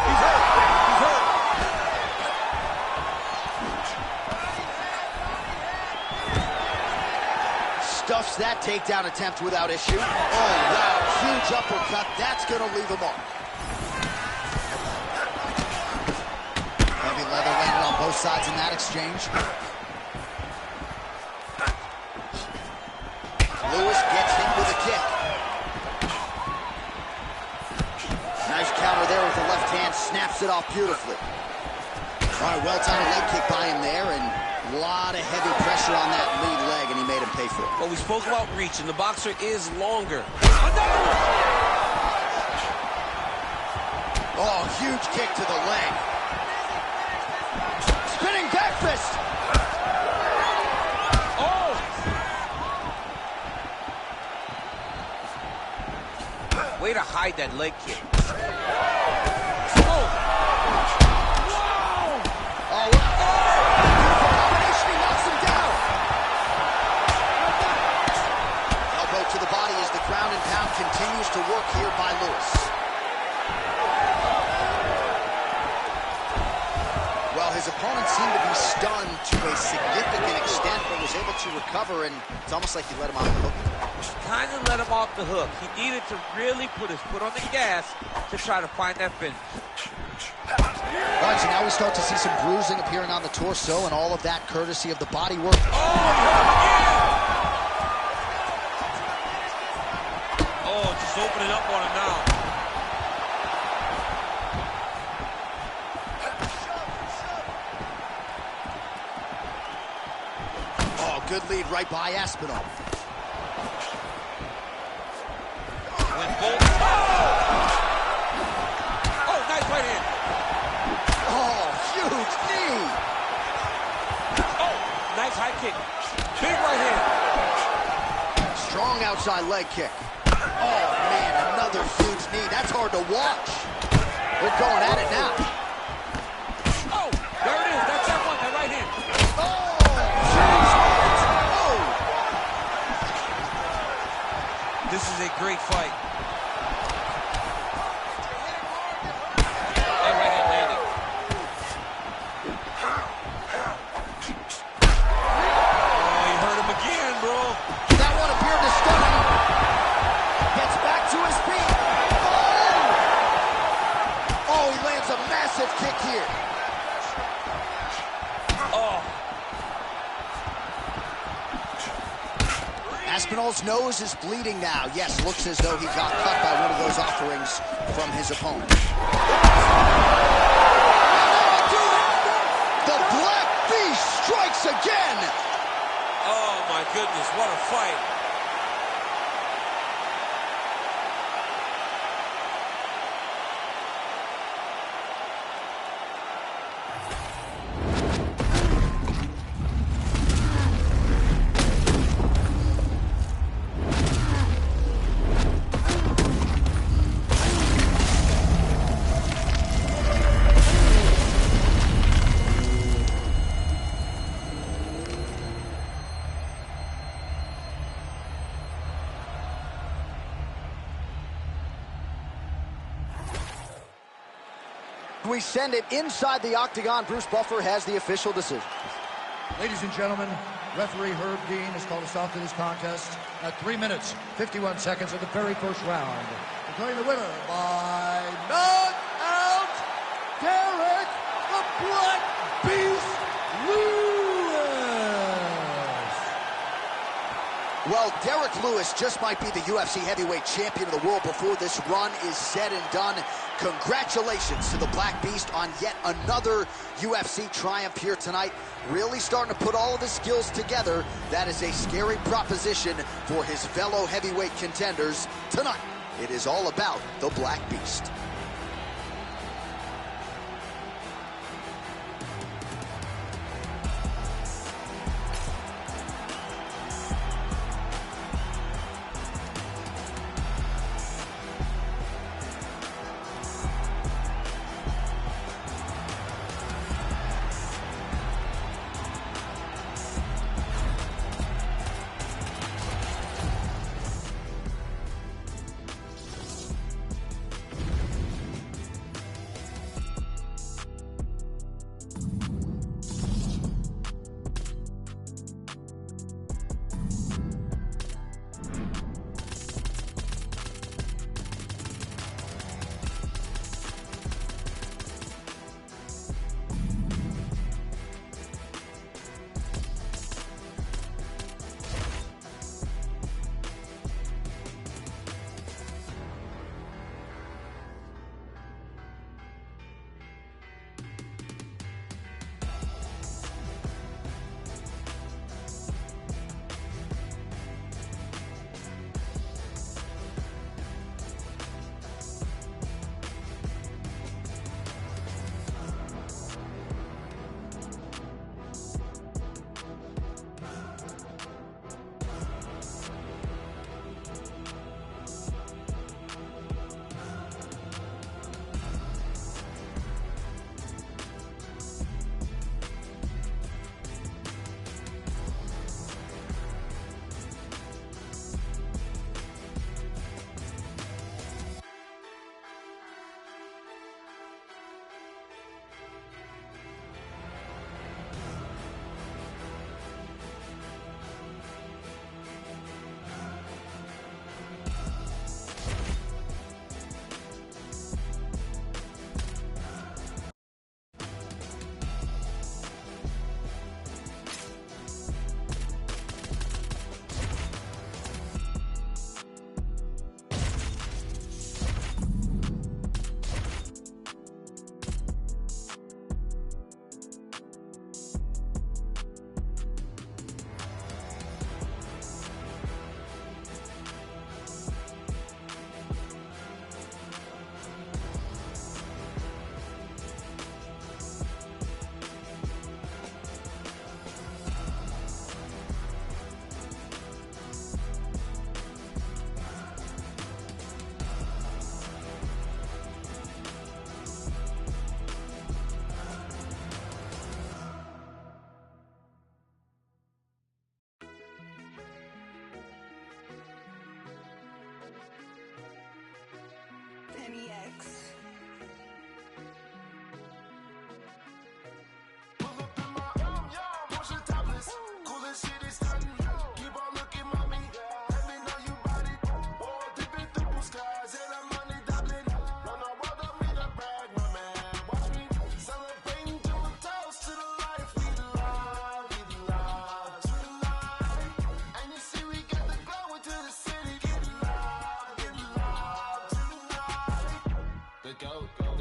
He's hurt. Stuffs that takedown attempt without issue. Oh, wow. Huge uppercut. That's going to leave him off. Heavy leather landed on both sides in that exchange. Lewis gets hit with a kick. Nice counter there with the left hand, snaps it off beautifully. All right, well-timed leg kick by him there, and a lot of heavy pressure on that lead leg, and he made him pay for it. Well, we spoke about reach, and the boxer is longer. Another one! Oh, huge kick to the leg. Spinning back fist. Oh! Way to hide that leg kick. Oh! Oh, beautiful combination. He knocks him down. Elbow to the body as the ground and pound continues to work here by Lewis. Well, his opponent seemed to be stunned to a significant extent, but was able to recover, and it's almost like he let him off the hook. Kind of let him off the hook. He needed to really put his foot on the gas to try to find that finish. All right, so now we start to see some bruising appearing on the torso, and all of that courtesy of the body work. Oh, just opening up on him now. Oh, good lead right by Aspinall. Oh, nice right hand. Oh, huge knee. Oh, nice high kick. Big right hand. Strong outside leg kick. Oh, man, another huge knee. That's hard to watch. They're going at it now. Oh, there it is. That's that one, that right hand. Oh, jeez. Oh. This is a great fight. Kick here. Oh. Aspinall's nose is bleeding now. Yes, looks as though he got cut by one of those offerings from his opponent. The Black Beast strikes again. Oh my goodness, what a fight. We send it inside the octagon. Bruce Buffer has the official decision. Ladies and gentlemen, referee Herb Dean has called a stop to this contest at 3 minutes, 51 seconds of the very first round. Declaring the winner by knockout, Derek the Black Beast Lewis. Well, Derek Lewis just might be the UFC heavyweight champion of the world before this run is said and done. Congratulations to the Black Beast on yet another UFC triumph here tonight. Really starting to put all of his skills together. That is a scary proposition for his fellow heavyweight contenders. Tonight, it is all about the Black Beast.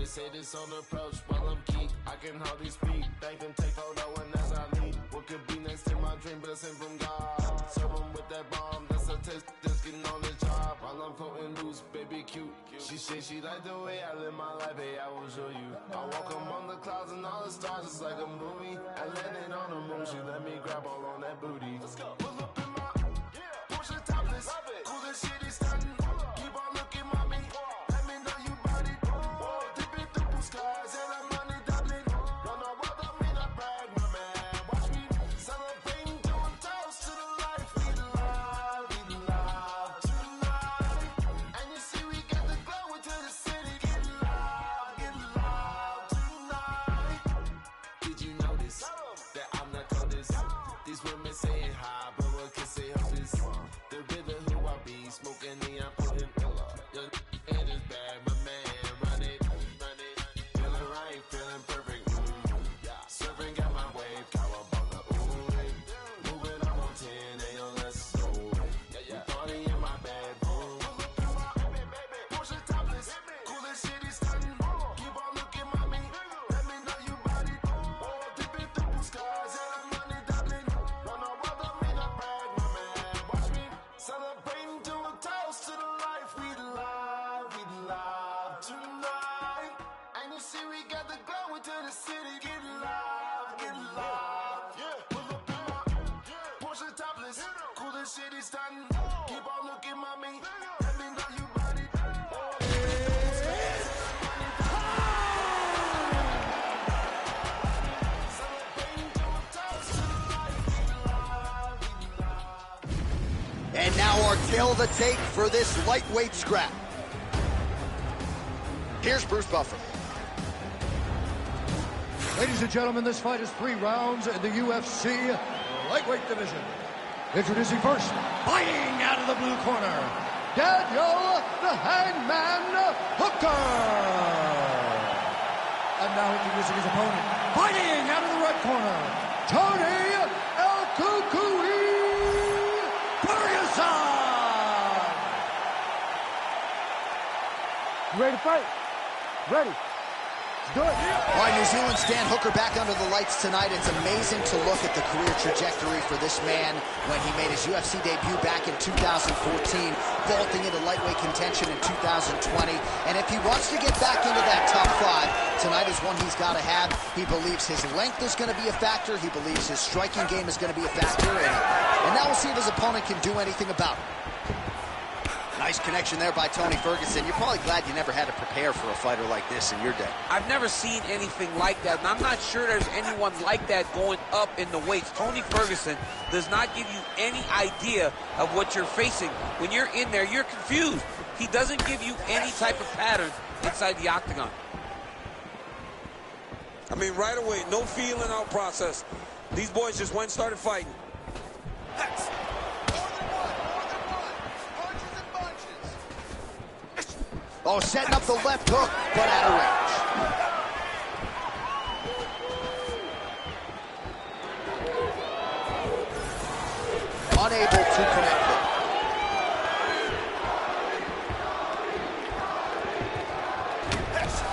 Say this on the approach while I'm geek. I can hardly speak. Thank them, take photo and as I leave. What could be next to my dream, blessing from God. Serve 'em with that bomb, that's a test. Just getting on the job while I'm floating loose, baby cute. She say she like the way I live my life, hey, I will show you. I walk among the clouds and all the stars, it's like a movie. I landed on the moon, she let me grab all on that booty. Let's go. Pull up in my Porsche topless, cool as shit is stunning. Keep on looking, mommy. Let me know you bought it. Skies and I'm money doubling. No, no, what I mean, I brag, my man. Watch me celebrating, doing toast to the life. We love tonight. And you see, we get the glow into the city. Get loud tonight. I'm putting your head is bad, my man. Run it. Feeling right, feeling perfect. Surfing got my wave, cowabunga. Ooh, moving up on 10, ain't no less. We party in my bedroom. Push it topless, cool as shit is stunning. Keep on looking, mommy. Let me know you body. Dipping through the skies, and I'm money doubling. Run no other me not brag, my man. Watch me celebrating to a toast to the life we love tonight. And you see we got the glow into the city. Get live. Yeah, pull up in my Porsche topless, cool as shit is stunning. Keep on looking, mommy. Let me know you body. And now our tail of the tape for this lightweight scrap. Here's Bruce Buffer. Ladies and gentlemen, this fight is 3 rounds in the UFC lightweight division. Introducing first, fighting out of the blue corner, Daniel the Hangman Hooker. And now introducing his opponent, fighting out of the red corner, Tony El Cucuy Ferguson. You ready to fight? Ready. Let's do it. All right, New Zealand's Dan Hooker back under the lights tonight. It's amazing to look at the career trajectory for this man when he made his UFC debut back in 2014, vaulting into lightweight contention in 2020. And if he wants to get back into that top 5, tonight is one he's got to have. He believes his length is going to be a factor. He believes his striking game is going to be a factor. And now we'll see if his opponent can do anything about it. Nice connection there by Tony Ferguson. You're probably glad you never had to prepare for a fighter like this in your day. I've never seen anything like that, and I'm not sure there's anyone like that going up in the weights. Tony Ferguson does not give you any idea of what you're facing. When you're in there, you're confused. He doesn't give you any type of pattern inside the octagon. I mean, right away, no feeling out process. These boys just went and started fighting. That's more than one. Punches and bunches. Oh, setting up the left hook, but out of range. Unable to connect it.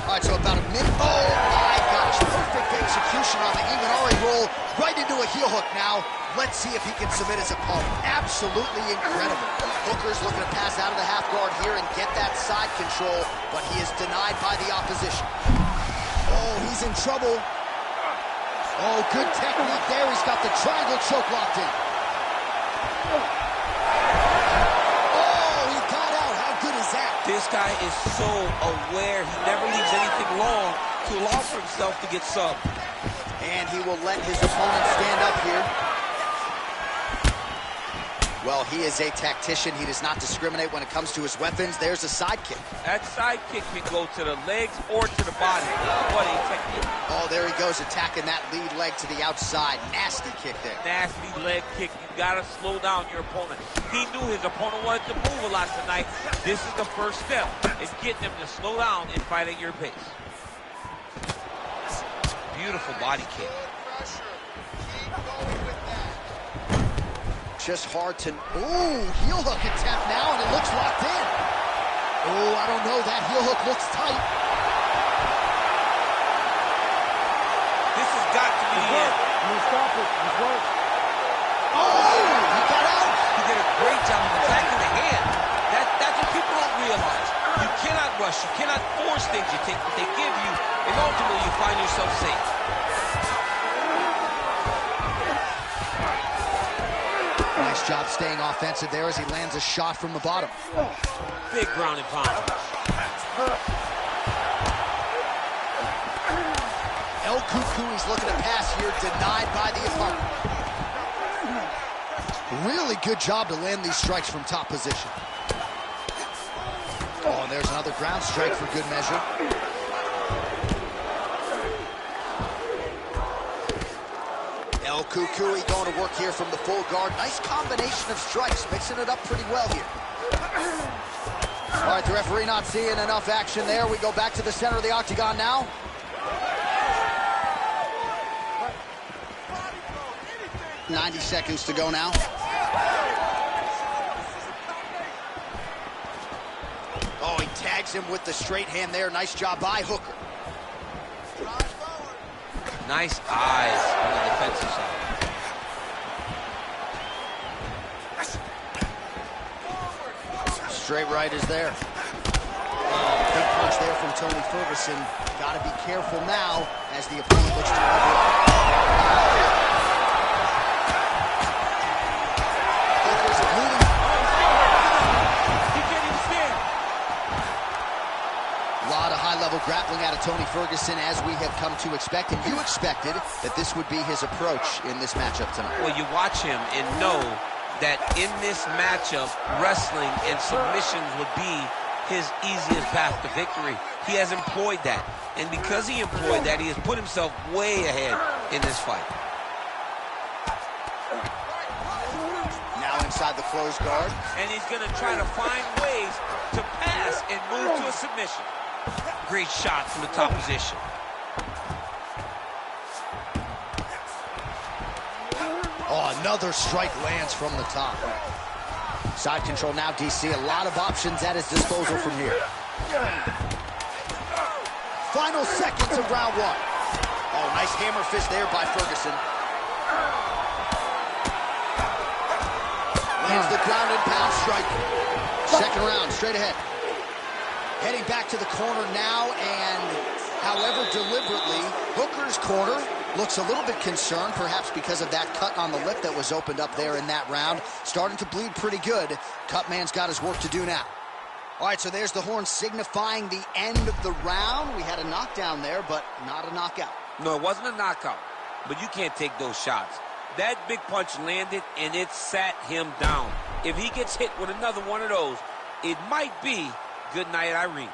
All right, so about a minute. Oh, my gosh. Perfect execution on the Imanari roll. Right into a heel hook now. Let's see if he can submit his opponent. Absolutely incredible. Hooker's looking to pass out of the half guard here and get that side control, but he is denied by the opposition. Oh, he's in trouble. Oh, good technique there. He's got the triangle choke locked in. Oh, he got out. How good is that? This guy is so aware. He never leaves anything long to allow for himself to get subbed. And he will let his opponent stand up here. Well, he is a tactician. He does not discriminate when it comes to his weapons. There's a side kick. That side kick can go to the legs or to the body. What a technique. Oh, there he goes, attacking that lead leg to the outside. Nasty kick there. Nasty leg kick. You gotta slow down your opponent. He knew his opponent wanted to move a lot tonight. This is the first step in getting him to slow down and fight at your pace. Beautiful body kick. Pressure. Keep going with that. Just hard to... Ooh, heel hook attempt now, and it looks locked in. Oh, I don't know. That heel hook looks tight. This has got to be the end. You stop it. It's work. Oh, he got out. He did a great job of attacking the hand. That's what people don't realize. You cannot rush. You cannot force things. You take what they give you, and ultimately you find yourself safe. Nice job staying offensive there as he lands a shot from the bottom. Big ground and pound. El Cucuy's looking to pass here, denied by the opponent. Really good job to land these strikes from top position. Oh, and there's another ground strike for good measure. El Cucuy going to work here from the full guard. Nice combination of strikes, mixing it up pretty well here. All right, the referee not seeing enough action there. We go back to the center of the octagon now. Anything. 90 seconds to go now. Oh, he tags him with the straight hand there. Nice job by Hooker. Nice eyes on the defensive side. Straight right is there. Big punch there from Tony Ferguson. Got to be careful now as the opponent looks to cover up. Hooker's leading. He can't even stand. A lot of high-level grappling out of Tony Ferguson, as we have come to expect, and you expected that this would be his approach in this matchup tonight. Well, you watch him and know that in this matchup, wrestling and submissions would be his easiest path to victory. He has employed that, and because he employed that, he has put himself way ahead in this fight. Now inside the closed guard. And he's going to try to find ways to pass and move to a submission. Great shot from the top position. Oh, another strike lands from the top. Side control now, DC. A lot of options at his disposal from here. Final seconds of round one. Oh, nice hammer fist there by Ferguson. Lands the ground and pound strike. Second round, straight ahead. Heading back to the corner now, and however deliberately, Hooker's corner looks a little bit concerned, perhaps because of that cut on the lip that was opened up there in that round. Starting to bleed pretty good. Cutman's got his work to do now. All right, so there's the horn signifying the end of the round. We had a knockdown there, but not a knockout. No, it wasn't a knockout, but you can't take those shots. That big punch landed, and it sat him down. If he gets hit with another one of those, it might be good night, Irene.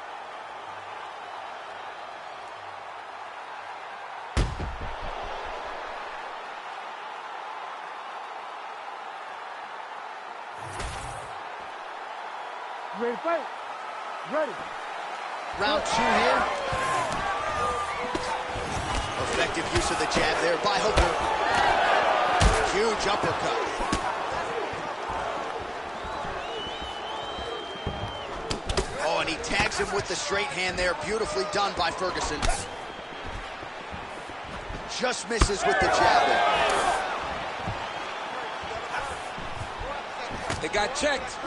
Ready to fight? Ready. Round two here. Effective use of the jab there by Hooker. Huge uppercut. Oh, and he tags him with the straight hand there. Beautifully done by Ferguson. Just misses with the jab there. It got checked.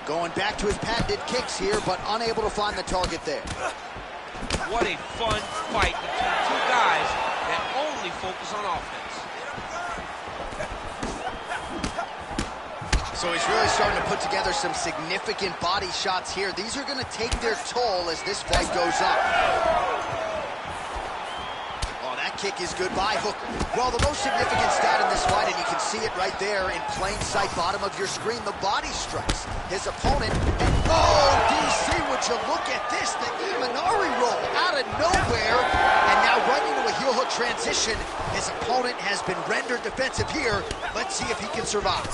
Going back to his patented kicks here, but unable to find the target there. What a fun fight between two guys that only focus on offense. So he's really starting to put together some significant body shots here. These are going to take their toll as this fight goes up. Oh, that kick is good by Hooker. Well, the most significant stat in this fight, and you can see it right there in plain sight, bottom of your screen, the body strikes. His opponent, and oh, DC, would you look at this? The Imanari roll out of nowhere, and now right into a heel hook transition. His opponent has been rendered defensive here. Let's see if he can survive.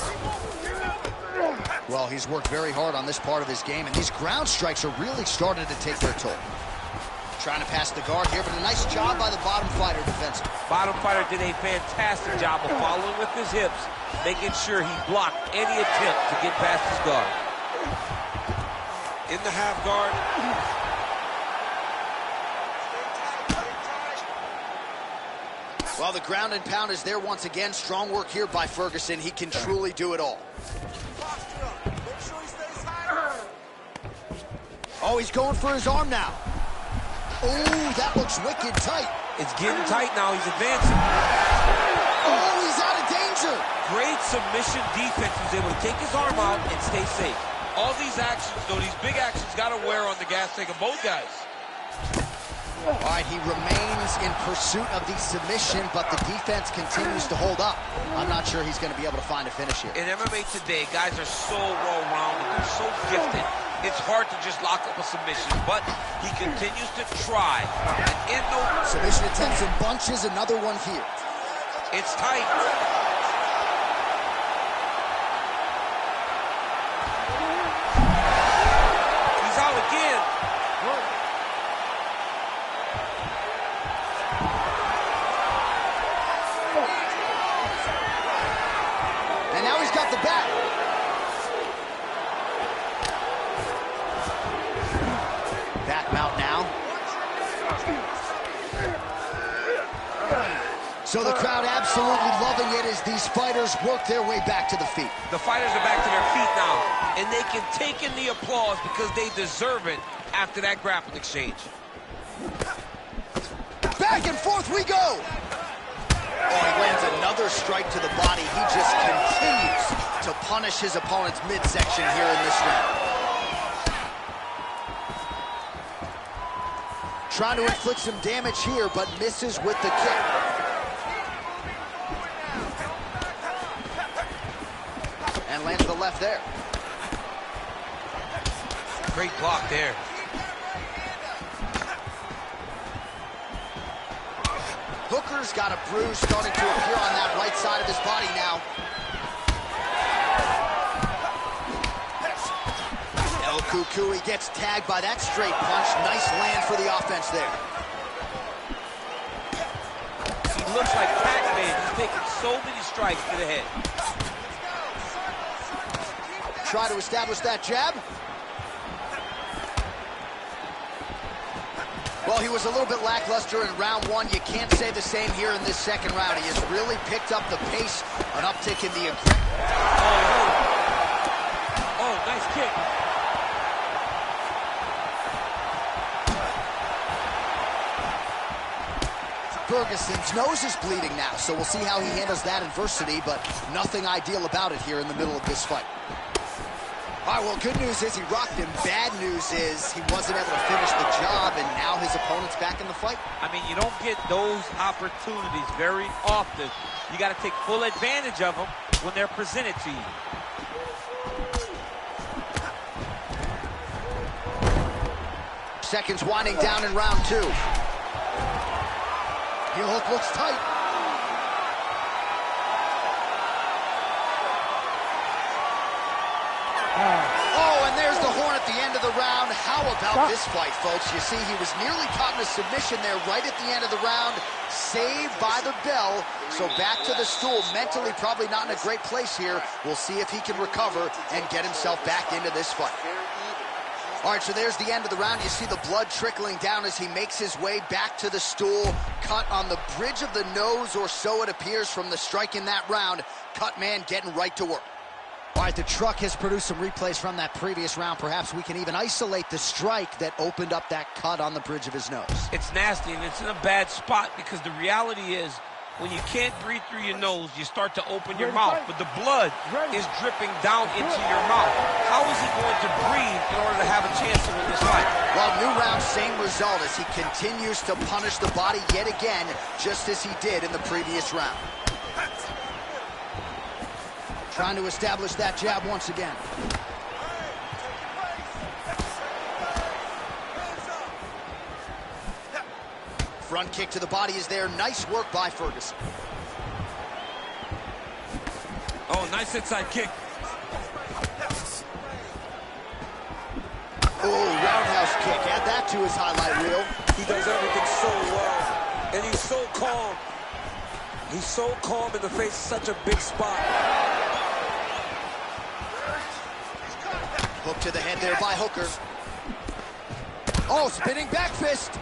Well, he's worked very hard on this part of his game, and these ground strikes are really starting to take their toll. Trying to pass the guard here, but a nice job by the bottom fighter defensively. Bottom fighter did a fantastic job of following with his hips, making sure he blocked any attempt to get past his guard. In the half guard. Well, the ground and pound is there once again. Strong work here by Ferguson. He can truly do it all. Oh, he's going for his arm now. Oh, that looks wicked tight. It's getting tight now. He's advancing. Oh, he's out of danger. Great submission defense. He was able to take his arm out and stay safe. All these actions, though, these big actions, got to wear on the gas tank of both guys. All right, he remains in pursuit of the submission, but the defense continues to hold up. I'm not sure he's going to be able to find a finish here. In MMA today, guys are so well-rounded. They're so gifted. It's hard to just lock up a submission, but he continues to try. And in the submission attempts in bunches, another one here. It's tight. And now he's got the bat. Back mount now. So the crowd absolutely loving it as these fighters work their way back to the feet. The fighters are back to their feet now, and they can take in the applause because they deserve it after that grappling exchange. Back and forth we go. Oh, he lands another strike to the body. He just continues to punish his opponent's midsection here in this round. Trying to inflict some damage here, but misses with the kick. And lands the left there. Great block there. Hooker's got a bruise starting to appear on that right side of his body now. El Cucuy gets tagged by that straight punch. Nice land for the offense there. He looks like Pac-Man. He's taking so many strikes to the head. Try to establish that jab. Well, he was a little bit lackluster in round one. You can't say the same here in this second round. He has really picked up the pace, an uptick in the aggression. Oh, nice kick. Ferguson's nose is bleeding now, so we'll see how he handles that adversity, but nothing ideal about it here in the middle of this fight. All right, well, good news is he rocked him. Bad news is he wasn't able to finish the job, and now his opponent's back in the fight. I mean, you don't get those opportunities very often. You got to take full advantage of them when they're presented to you. Seconds winding down in round two. Heel hook looks tight. Oh, and there's the horn at the end of the round. How about this fight, folks? You see, he was nearly caught in a submission there right at the end of the round. Saved by the bell. So back to the stool. Mentally probably not in a great place here. We'll see if he can recover and get himself back into this fight. All right, so there's the end of the round. You see the blood trickling down as he makes his way back to the stool. Cut on the bridge of the nose, or so it appears from the strike in that round. Cut man getting right to work. All right, the truck has produced some replays from that previous round. Perhaps we can even isolate the strike that opened up that cut on the bridge of his nose. It's nasty, and it's in a bad spot because the reality is when you can't breathe through your nose, you start to open your mouth, but the blood is dripping down into your mouth. How is he going to breathe in order to have a chance to win this fight? Well, new round, same result as he continues to punish the body yet again, just as he did in the previous round. Trying to establish that jab once again. Front kick to the body is there. Nice work by Ferguson. Oh, nice inside kick. Oh, roundhouse kick. Add that to his highlight reel. He does everything so well, and he's so calm. He's so calm in the face of such a big spot. Hook to the head there by Hooker. Oh, spinning back fist.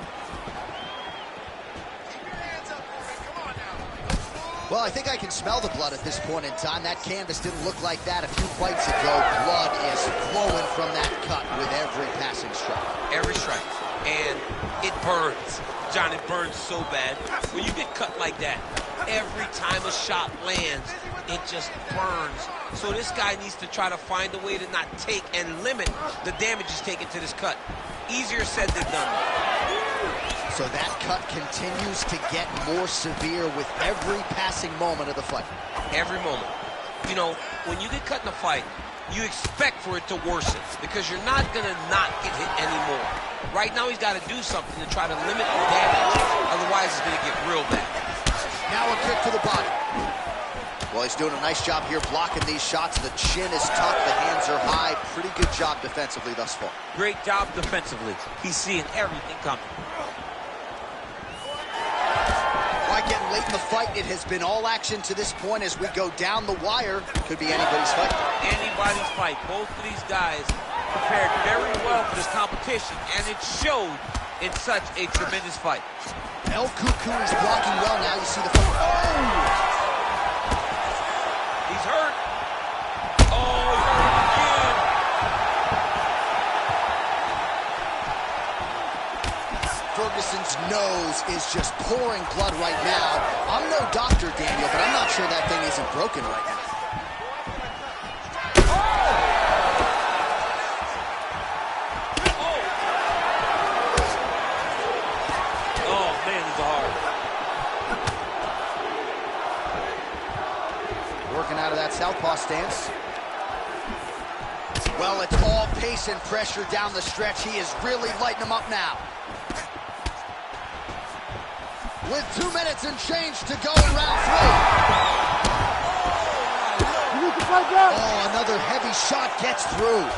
Well, I think I can smell the blood at this point in time. That canvas didn't look like that a few fights ago. Blood is flowing from that cut with every passing strike. Every strike. And it burns. John, it burns so bad. When you get cut like that, every time a shot lands, it just burns. So this guy needs to try to find a way to not take and limit the damage he's taken to this cut. Easier said than done. So that cut continues to get more severe with every passing moment of the fight. Every moment. You know, when you get cut in a fight, you expect for it to worsen because you're not going to not get hit anymore. Right now, he's got to do something to try to limit the damage. Otherwise, it's going to get real bad. Now a kick to the body. Well, he's doing a nice job here blocking these shots. The chin is tucked, the hands are high. Pretty good job defensively thus far. Great job defensively. He's seeing everything coming. All right, getting late in the fight. It has been all action to this point as we go down the wire. Could be anybody's fight. Anybody's fight. Both of these guys prepared very well for this competition, and it showed in such a tremendous fight. El Cuckoo is blocking well now. You see the fight. Oh! He's hurt. Oh, he's hurt again. Ferguson's nose is just pouring blood right now. I'm no doctor, Daniel, but I'm not sure that thing isn't broken right now. Out of that southpaw stance. Well, it's all pace and pressure down the stretch. He is really lighting him up now. With 2 minutes and change to go in round 3. Oh, another heavy shot gets through.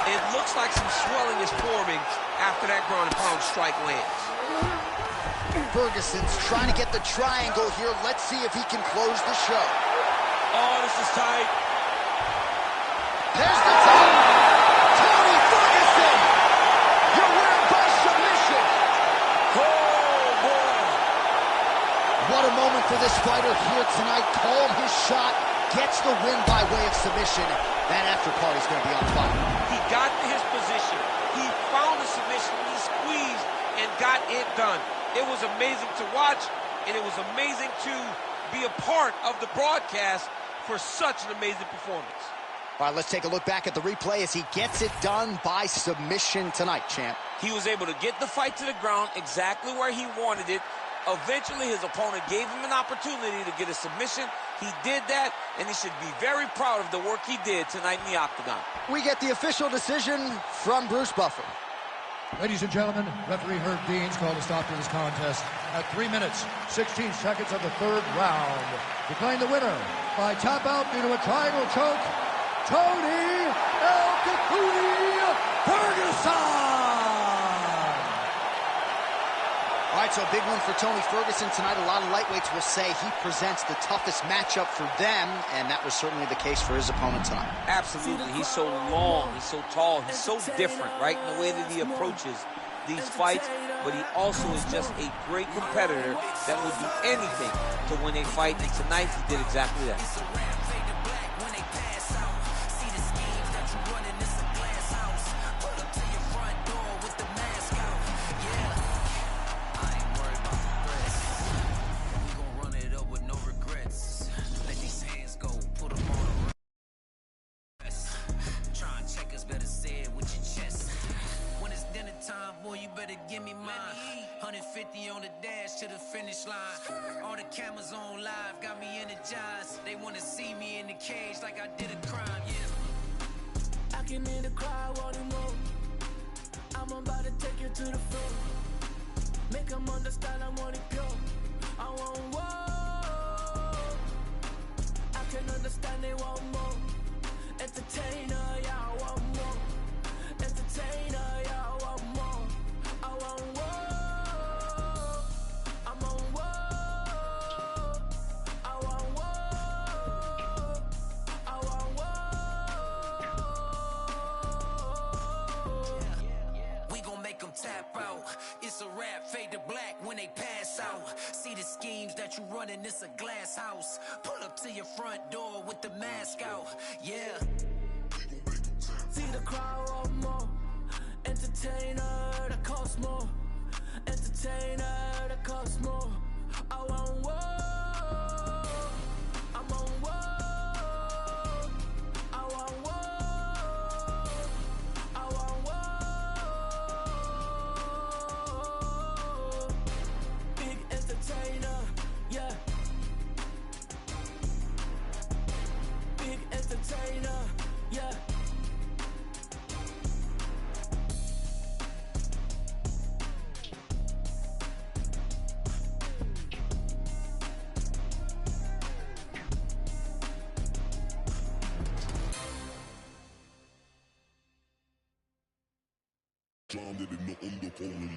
It looks like some swelling is forming after that ground and pound strike lands. Ferguson's trying to get the triangle here. Let's see if he can close the show. Oh, this is tight. There's the time. Tony Ferguson! Your winner by submission. Oh, boy. What a moment for this fighter here tonight. Called his shot, gets the win by way of submission. That after party's going to be on fire. He got to his position. He found the submission. He squeezed and got it done. It was amazing to watch, and it was amazing to be a part of the broadcast for such an amazing performance. All right, let's take a look back at the replay as he gets it done by submission tonight, champ. He was able to get the fight to the ground exactly where he wanted it. Eventually, his opponent gave him an opportunity to get a submission. He did that, and he should be very proud of the work he did tonight in the octagon. We get the official decision from Bruce Buffer. Ladies and gentlemen, referee Herb Dean's called a stop to this contest at 3 minutes, 16 seconds of the third round. Declaring the winner by tap out due to a triangle choke, Tony El Cuckoo Ferguson! All right, so a big one for Tony Ferguson tonight. A lot of lightweights will say he presents the toughest matchup for them, and that was certainly the case for his opponent tonight. Absolutely. He's so long, he's so tall, he's so different, right, in the way that he approaches these fights, but he also is just a great competitor that will do anything to win a fight, and tonight he did exactly that. Give me mine. 150 on the dash to the finish line. All the cameras on live got me energized. They wanna see me in the cage like I did a crime, yeah. I can hear the crowd wanting more. I'm about to take you to the floor. Make them understand I want it pure. I want more. I can understand they want more. Entertainer, yeah, I want more. Entertainer, yeah, I want more. I want more. I'm on war. I want war. I want war. We gon' make them tap out. It's a rap, fade to black when they pass out. See the schemes that you running, it's a glass house. Pull up to your front door with the mask out. Yeah. See the crowd want more. Entertainer that costs more. Entertainer that costs more. I want war. I'm on war. I want war. I want war. Big entertainer, yeah. Big entertainer, yeah. Drowned in the undercurrent.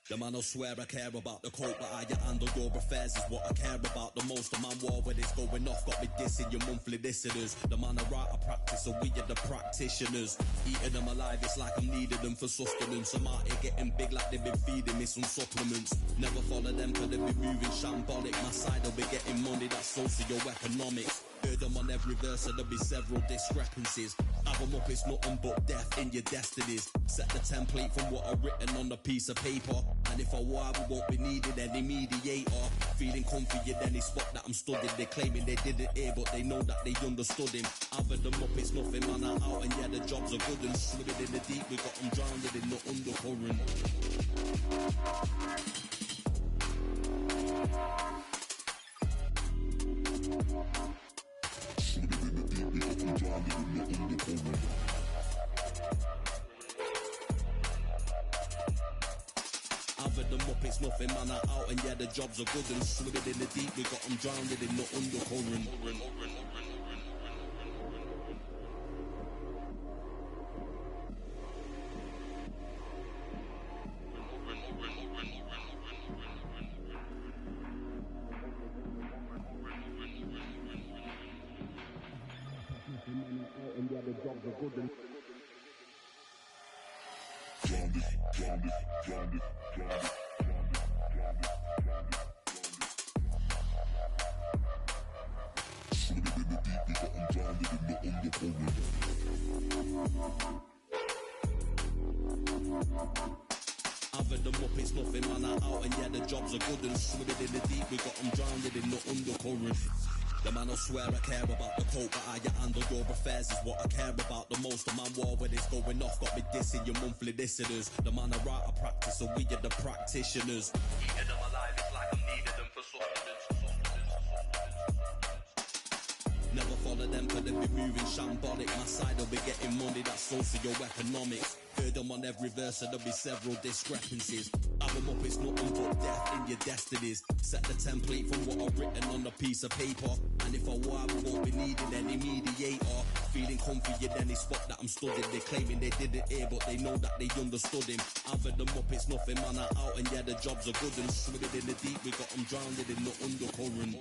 The man will swear I care about the coat, but I handle your affairs is what I care about the most. The man war when it's going off, got me dissing your monthly listeners. The man I write, I practice, so we are the practitioners. Eating them alive, it's like I'm needing them for sustenance. I'm out here getting big like they've been feeding me some supplements. Never follow them cause they be moving shambolic. My side will be getting money, that's socio-economics. Heard them on every verse, so there'll be several discrepancies. Have them up, it's nothing but death in your destinies. Set the template from what I've written on a piece of paper. And if I war, we won't be needing any mediator. Feeling comfy in any spot that I'm studying. They claiming they didn't hear, but they know that they understood him. Having them up, it's nothing, man, I'm out. And yeah, the jobs are good and swimming in the deep. We got them drowned in the undercurrent. Having them up, it's nothing, man, I'm out. And yeah, the jobs are good and swimming in the deep. We got them drowned in the undercurrent. And yeah, the jobs are good and having them up, it's nothing, man, I'm out. And yeah, the jobs are good and swimming in the deep. We got them drowned in the undercurrent. The man will swear I care about the coat, but I handle your affairs is what I care about the most. The man war when it's going off, got me dissing your monthly listeners. The man I write, I practice, so we are the practitioners. Eating them alive, it's like I'm needing them for sustenance. Never follow them cause they be moving shambolic. My side will be getting money, that's socio-economics. Heard them on every verse, so there'll be several discrepancies. Have them up, it's nothing but death in your destinies. Set the template from what I've written on a piece of paper. And if I war, we won't be needing any mediator. Feeling comfy in any spot that I'm studying. They claiming they didn't hear, but they know that they understood him. Having them up, it's nothing, man, I'm out. And yeah, the jobs are good and swimming in the deep. We got them drowned in the undercurrent.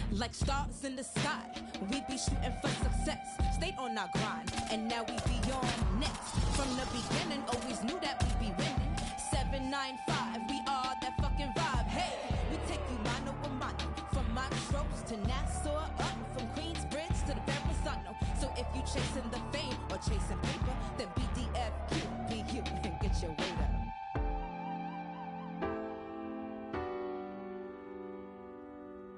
Like stars in the sky, we be shooting for success. Stayed on our grind, and now we be on next. From the beginning, always knew that we be winning. 795, we are that fucking vibe. Hey, we take you mano a mano, from Montrose to Nassau, up from Queensbridge to the Verrazano. So if you chasing the fame or chasing paper, then BDFQ, be you, and get your weight up. Yo, 795,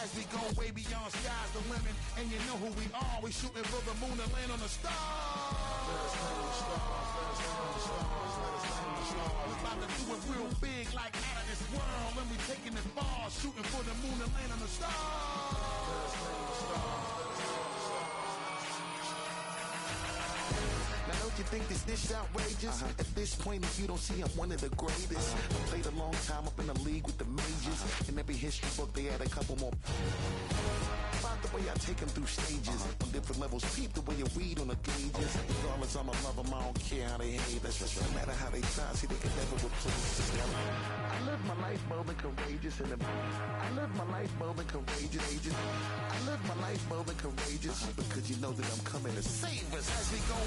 as we go way beyond sky's the limit. And you know who we are, we shooting for the moon and land on the stars. Let us land on the stars, let us land on the stars, let us land on the stars. We're about to do it real big like out of this world. And we taking it far, shooting for the moon and land on the stars. Let us land on the stars, let us land on the stars. Now don't you think this outrageous? At this point, if you don't see I'm one of the greatest. I played a long time up in the league with the majors. In every history book, they had a couple more. About the way I take them through stages on different levels. Peep the way you read on the gauges. Regardless, I'ma love them, I don't care how they hate. That's just no matter how they try, see they can never replace us. I live my life bold and courageous. I live my life bold and courageous. I live my life bold and courageous. Because you know that I'm coming to save us as we go.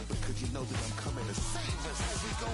Because you know that I'm coming to save us as we go.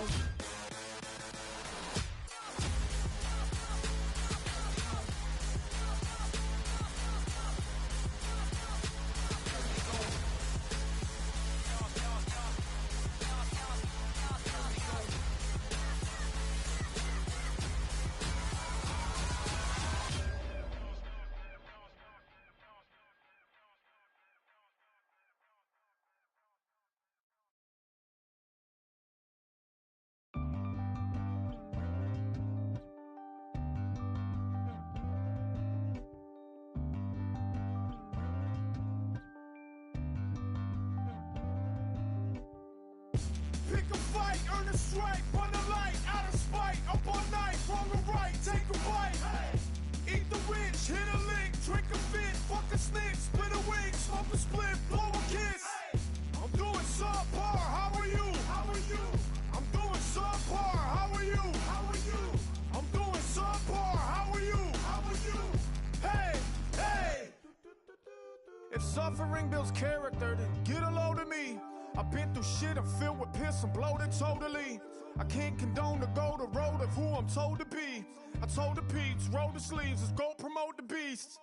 If suffering builds character, then get a load of me. I've been through shit, I'm filled with piss, I'm bloated totally. I can't condone to go the road of who I'm told to be. I told the Pete's, roll the sleeves, let's go promote the beast.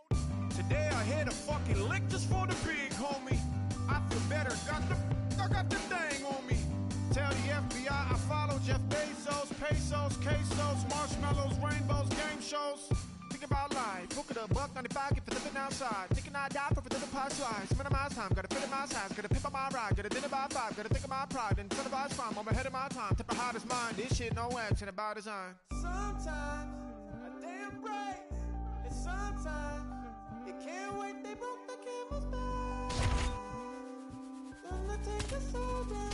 Today I hit a fucking lick just for the big homie. I feel better, I got the thing on me. Tell the FBI I follow Jeff Bezos, pesos, quesos, marshmallows, rainbows, game shows. Think about life, book it up, $1.95, get for living outside. Thinking I die for the pie slice. Minimize time, gotta fit in my size, gotta pimp on my ride, gotta dinner by 5, gotta think of my pride, incentivize crime, I'm ahead of my time. Tip of hot is mine, this shit no action by design. Sometimes I damn right, and sometimes you can't wait, they broke the camel's back. Gonna take us all down.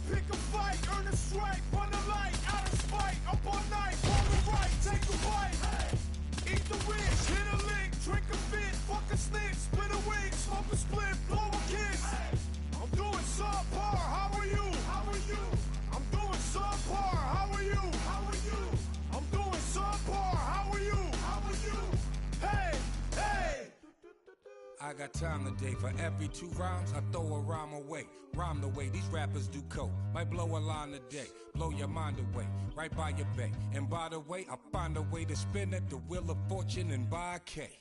Pick a fight, earn a strike, run a light, out of spite, up all night, on the right, take a bite. Eat the rich, hit a lick, drink a fit, fuck a snitch, split a wig, smoke a split, blow a kiss. I'm doing subpar, how are you? How are you? I'm doing subpar, how are you? How are you? I'm doing subpar, how are you? How are you? Hey, hey! I got time today. For every 2 rhymes, I throw a rhyme away. Rhyme the way these rappers do coke. Might blow a line today, blow your mind away, right by your bay. And by the way, I find a way to spin at the wheel of fortune and buy a K.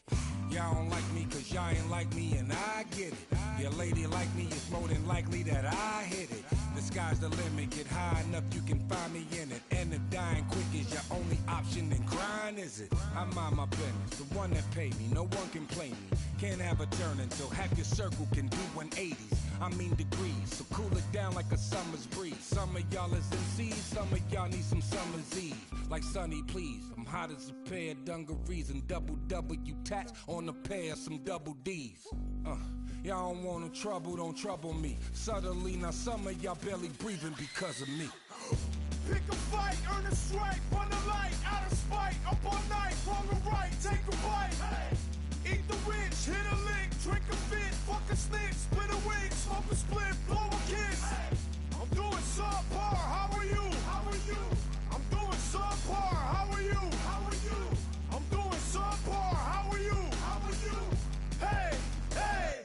Y'all don't like me cause y'all ain't like me and I get it. Your lady like me, it's more than likely that I hit it. The sky's the limit, get high enough you can find me in it. And if dying quick is your only option, then crying is it? I mind my business, the one that paid me, no one can play me. Can't have a turn until half your circle can do 180s. I mean degrees, so cool it down like a summer's breeze. Some of y'all is MCs, some of y'all need some summer's eve. Like Sonny, please, I'm hot as a pair of dungarees and double W tats on a pair of some double D's. Y'all don't want no trouble, don't trouble me. Suddenly, now some of y'all barely breathing because of me. Pick a fight, earn a strike, run a light, out of spite, up all night, wrong or right, take a bite. Hey. Eat the rich, hit a lick, drink a fit, fuck a snitch, split a wig, smoke a split, blow a kiss. Hey. I'm doing subpar, how are you? How are you? I'm doing subpar, how are you? How are you? I'm doing subpar, how are you? How are you? Hey, hey!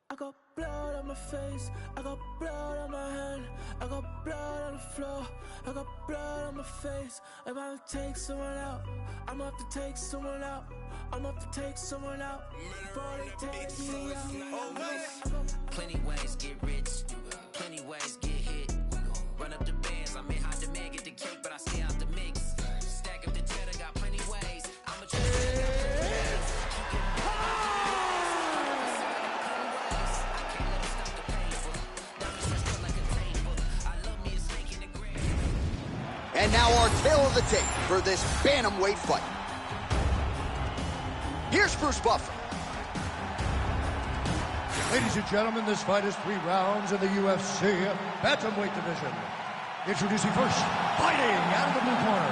I got blood on my face, I got blood on my hand, I got blood on the floor, I got blood on my face. I'm about to take someone out, I'm about to take someone out, I'm about to take someone out. Before they take me out. Plenty ways get rich, plenty ways get hit. Run up the bands, I'm in high demand, get the cake, but I stay out the mix. Stack up the cheddar, got plenty ways. I'm a And now our tale of the tape for this bantamweight fight. Here's Bruce Buffer. Ladies and gentlemen, this fight is 3 rounds in the UFC bantamweight division. Introducing first, fighting out of the blue corner,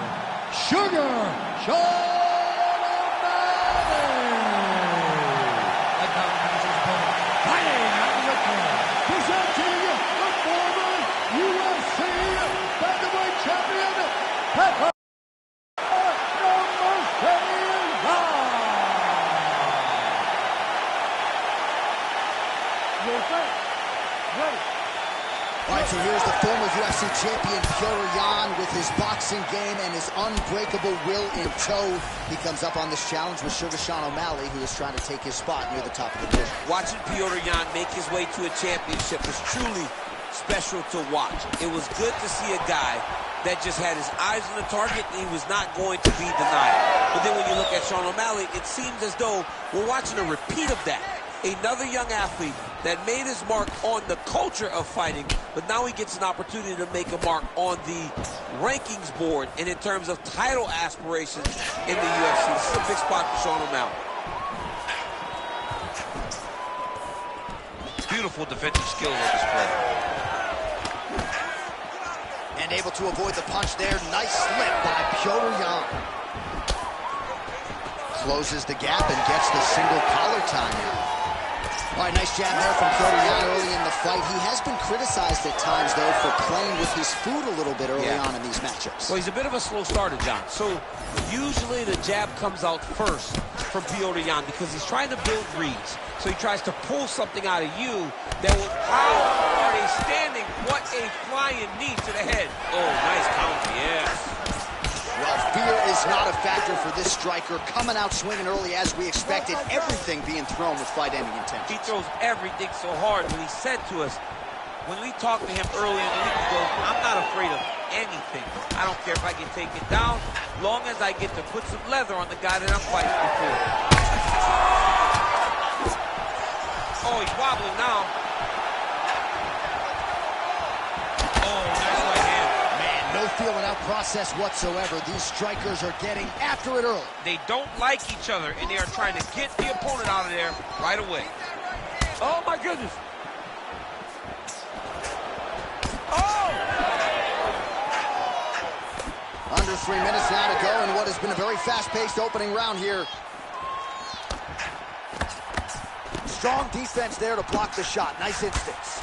Sugar Sean O'Malley. And now introducing his opponent, fighting out of the red corner, presenting the former UFC bantamweight champion, Pepper. All right, so here's the former UFC champion, Petr Yan, with his boxing game and his unbreakable will in tow. He comes up on this challenge with Sugar Sean O'Malley, who is trying to take his spot near the top of the division. Watching Petr Yan make his way to a championship was truly special to watch. It was good to see a guy that just had his eyes on the target and he was not going to be denied. But then when you look at Sean O'Malley, it seems as though we're watching a repeat of that. Another young athlete that made his mark on the culture of fighting, but now he gets an opportunity to make a mark on the rankings board and in terms of title aspirations in the UFC. This is a big spot for Sean O'Malley. Beautiful defensive skills on display. And able to avoid the punch there. Nice slip by Petr Yan. Closes the gap and gets the single collar tie now. All right, nice jab there from Petr Yan early in the fight. He has been criticized at times, though, for playing with his food a little bit early on in these matchups. Well, he's a bit of a slow starter, John. So usually the jab comes out first from Petr Yan because he's trying to build reads. So he tries to pull something out of you that will, how are they standing? What a flying knee to the head. Oh, nice counter, yes. Well, fear is not a factor for this striker. Coming out swinging early as we expected. Everything being thrown with fight-ending intent. He throws everything so hard. When he said to us, when we talked to him earlier in the week, he goes, I'm not afraid of anything. I don't care if I get taken down, long as I get to put some leather on the guy that I'm fighting before. Oh, he's wobbling now. No feeling out process whatsoever. These strikers are getting after it early. They don't like each other, and they are trying to get the opponent out of there right away. Oh, my goodness. Oh! Under 3 minutes now to go in what has been a very fast-paced opening round here. Strong defense there to block the shot. Nice instincts.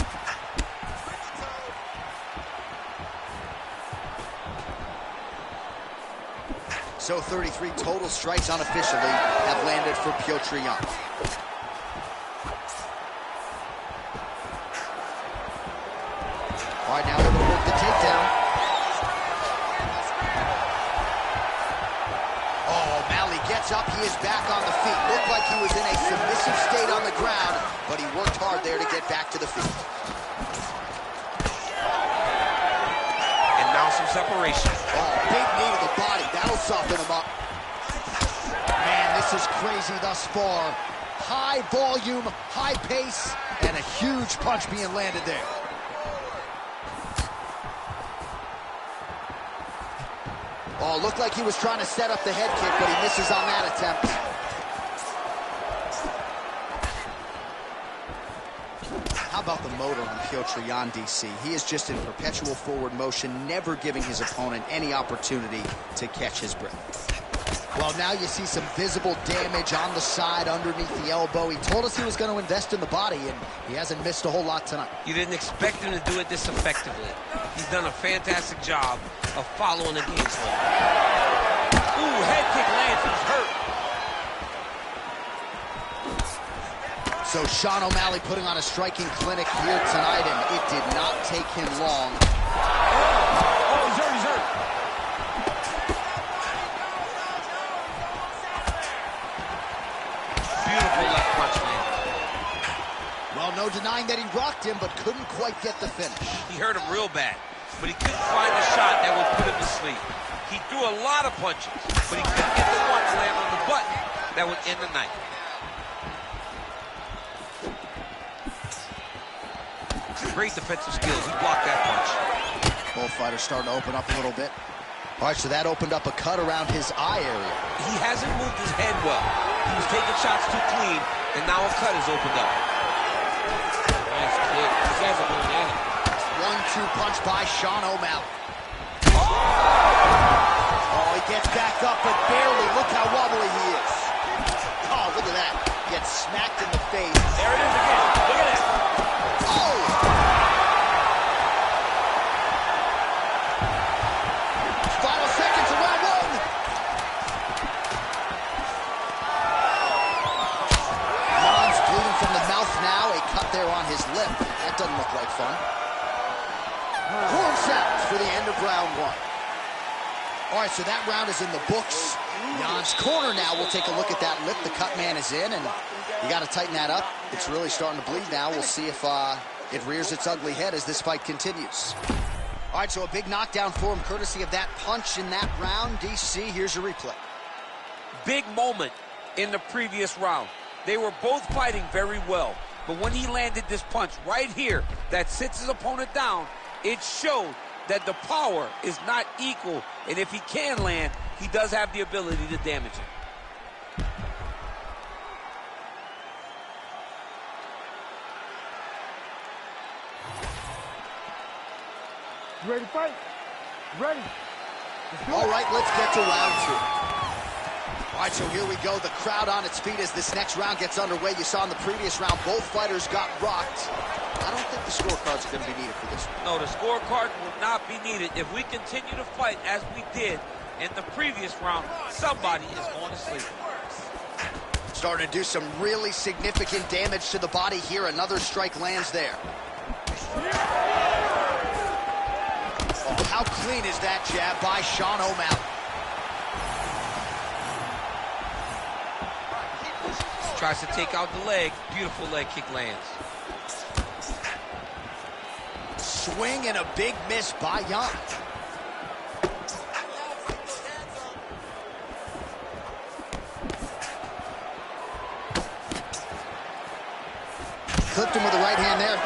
So 33 total strikes unofficially have landed for Petr Yan. All right, now we're going to work the takedown. Oh, O'Malley gets up. He is back on the feet. Looked like he was in a submissive state on the ground, but he worked hard there to get back to the feet. And now some separation. Oh, big knee to the body. That'll soften him up. Man, this is crazy thus far. High volume, high pace, and a huge punch being landed there. Oh, looked like he was trying to set up the head kick, but he misses on that attempt. How about the motor on Petr Yan, DC? He is just in perpetual forward motion, never giving his opponent any opportunity to catch his breath. Well, now you see some visible damage on the side underneath the elbow. He told us he was going to invest in the body, and he hasn't missed a whole lot tonight. You didn't expect him to do it this effectively. He's done a fantastic job of following the game plan. Ooh, head kick lands, he's hurt. So Sean O'Malley putting on a striking clinic here tonight, and it did not take him long. Oh, he's hurt, he's hurt. Beautiful left punch, man. Well, no denying that he rocked him, but couldn't quite get the finish. He hurt him real bad, but he couldn't find a shot that would put him to sleep. He threw a lot of punches, but he couldn't get the one to land on the button that would end the night. Great defensive skills. He blocked that punch. Both fighters starting to open up a little bit. All right, so that opened up a cut around his eye area. He hasn't moved his head well. He was taking shots too clean, and now a cut is opened up. Nice kick. These guys are going at it. 1-2 punch by Sean O'Malley. Oh, he gets back up, but barely. Look how wobbly he is. Oh, look at that. Gets smacked in the face. There it is again. Look at that. Oh! Final seconds of round one. Jan's bleeding from the mouth now. A cut there on his lip. That doesn't look like fun. Horn sounds for the end of round one. All right, so that round is in the books. Jan's corner now. We'll take a look at that lip. The cut man is in, and you got to tighten that up. It's really starting to bleed now. We'll see if it rears its ugly head as this fight continues. All right, so a big knockdown for him, courtesy of that punch in that round. DC, here's your replay. Big moment in the previous round. They were both fighting very well, but when he landed this punch right here that sits his opponent down, it showed that the power is not equal, and if he can land, he does have the ability to damage it. You ready to fight? Ready. All right, let's get to round two. All right, so here we go. The crowd on its feet as this next round gets underway. You saw in the previous round, both fighters got rocked. I don't think the scorecards are going to be needed for this one. No, the scorecard will not be needed. If we continue to fight as we did in the previous round, somebody is going to sleep. Starting to do some really significant damage to the body here. Another strike lands there. Oh, how clean is that jab by Sean O'Malley? Tries to take out the leg. Beautiful leg kick lands. Swing and a big miss by Jan. Clipped him with the right hand there.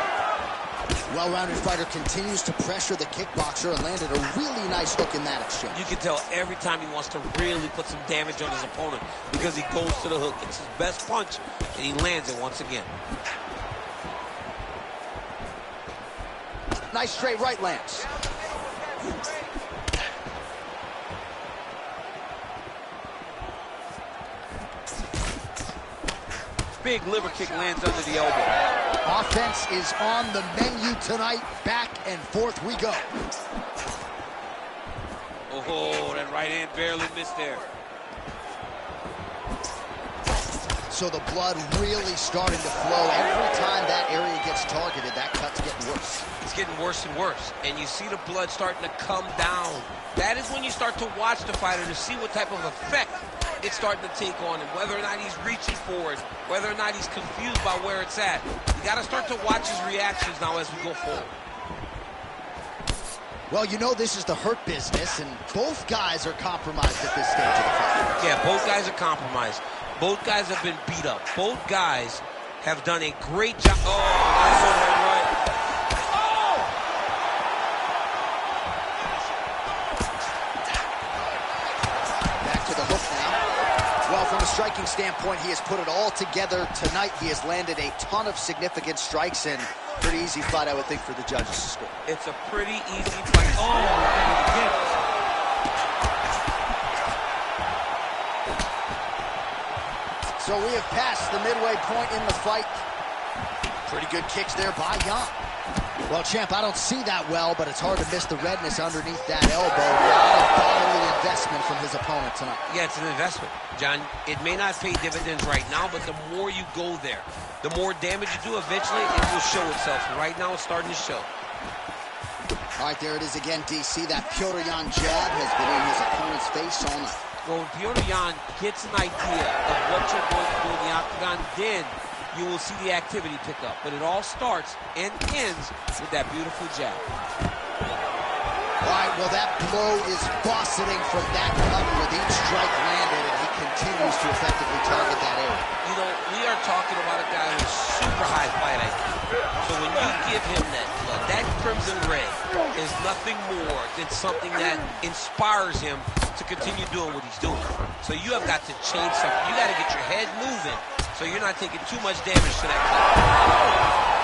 Well-rounded fighter continues to pressure the kickboxer and landed a really nice hook in that exchange. You can tell every time he wants to really put some damage on his opponent because he goes to the hook. It's his best punch, and he lands it once again. Nice straight right lands. Big liver kick lands under the elbow. Offense is on the menu tonight. Back and forth we go. Oh, that right hand barely missed there. So the blood really starting to flow. Every time that area gets targeted, that cut's getting worse. It's getting worse and worse. And you see the blood starting to come down. That is when you start to watch the fighter to see what type of effect it's starting to take on him, whether or not he's reaching for it, whether or not he's confused by where it's at. You got to start to watch his reactions now as we go forward. Well, you know this is the hurt business, and both guys are compromised at this stage of the fight. Yeah, both guys are compromised. Both guys have been beat up. Both guys have done a great job. Oh, nice overhand right. Oh! Back to the hook now. Well, from a striking standpoint, he has put it all together tonight. He has landed a ton of significant strikes, and pretty easy fight, I would think, for the judges to score. It's a pretty easy fight. Oh, yes. So we have passed the midway point in the fight. Pretty good kicks there by Jan. Well, champ, I don't see that well, but it's hard to miss the redness underneath that elbow. A lot of bodily investment from his opponent tonight. Yeah, it's an investment, John. It may not pay dividends right now, but the more you go there, the more damage you do, eventually it will show itself. Right now, it's starting to show. All right, there it is again, DC. That Petr Yan jab has been in his opponent's face all night. Well, when Petr Yan gets an idea of what you're going to do in the octagon, then you will see the activity pick up. But it all starts and ends with that beautiful jab. All right, well, that blow is bossing from that cut with each strike landed, and he continues to effectively target that area. You know, we are talking about a guy with super high fight IQ. So when you give him that blood, that crimson red is nothing more than something that inspires him to continue doing what he's doing. So you have got to change something. You got to get your head moving so you're not taking too much damage to that cut.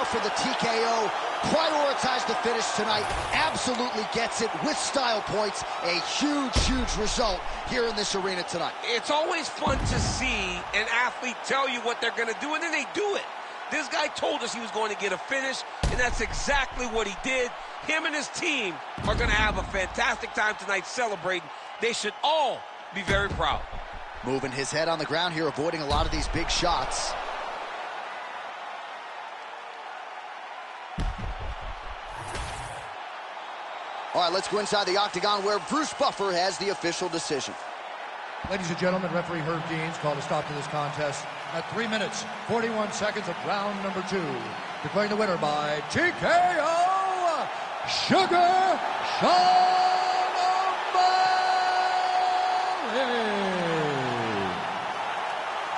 there for the TKO. Prioritized the finish tonight. Absolutely gets it with style points. A huge, huge result here in this arena tonight. It's always fun to see an athlete tell you what they're going to do, and then they do it. This guy told us he was going to get a finish, and that's exactly what he did. Him and his team are going to have a fantastic time tonight celebrating. They should all be very proud. Moving his head on the ground here, avoiding a lot of these big shots. All right, let's go inside the octagon where Bruce Buffer has the official decision. Ladies and gentlemen, referee Herb Dean's called a stop to this contest at 3 minutes, 41 seconds of round number 2. Declaring the winner by TKO, Sugar Sean O'Malley.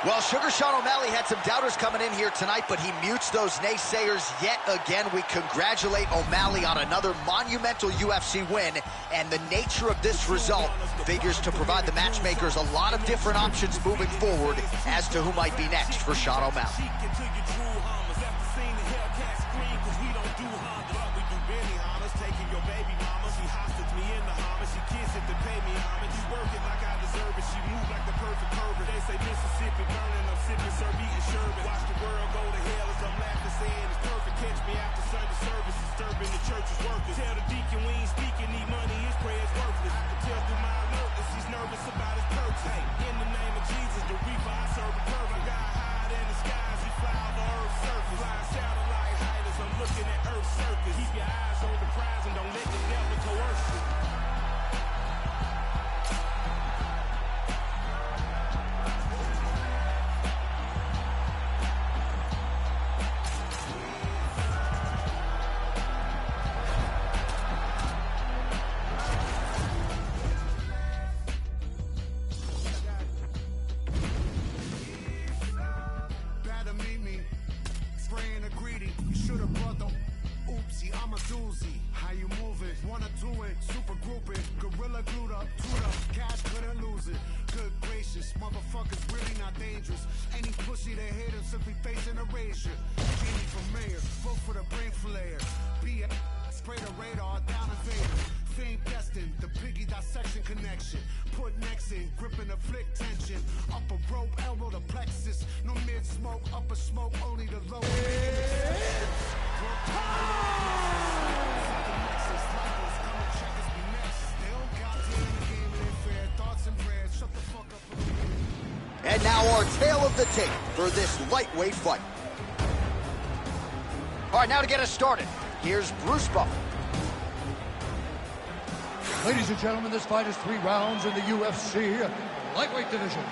Well, Sugar Sean O'Malley had some doubters coming in here tonight, but he mutes those naysayers yet again. We congratulate O'Malley on another monumental UFC win, and the nature of this result figures to provide the matchmakers a lot of different options moving forward as to who might be next for Sean O'Malley. How you moving? Wanna do it? Super grouping, gorilla glued up, cash couldn't lose it. Good gracious, motherfuckers really not dangerous. Any pussy that hit him simply facing erasure. Genie for mayor, vote for the brain flayer. Be a spray the radar down a Vader. Fame destined, the piggy dissection connection. Put necks in, gripping the flick tension. Upper rope, elbow the plexus. No mid smoke, upper smoke, only the low. And now our tale of the tape for this lightweight fight. All right, now to get us started, here's Bruce Buffer. Ladies and gentlemen, this fight is 3 rounds in the UFC lightweight division.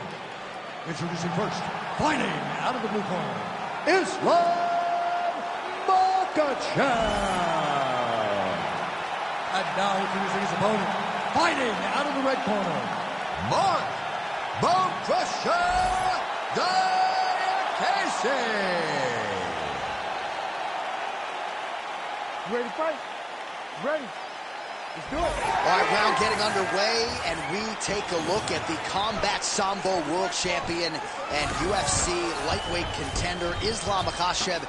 Introducing first, fighting out of the blue corner, Islam Makhachev. And now introducing his opponent, fighting out of the red corner, Mark Bone Crusher Casey. You ready to fight? Ready? Let's do it. All right, round getting underway, and we take a look at the Combat Sambo World Champion and UFC lightweight contender, Islam Makhachev.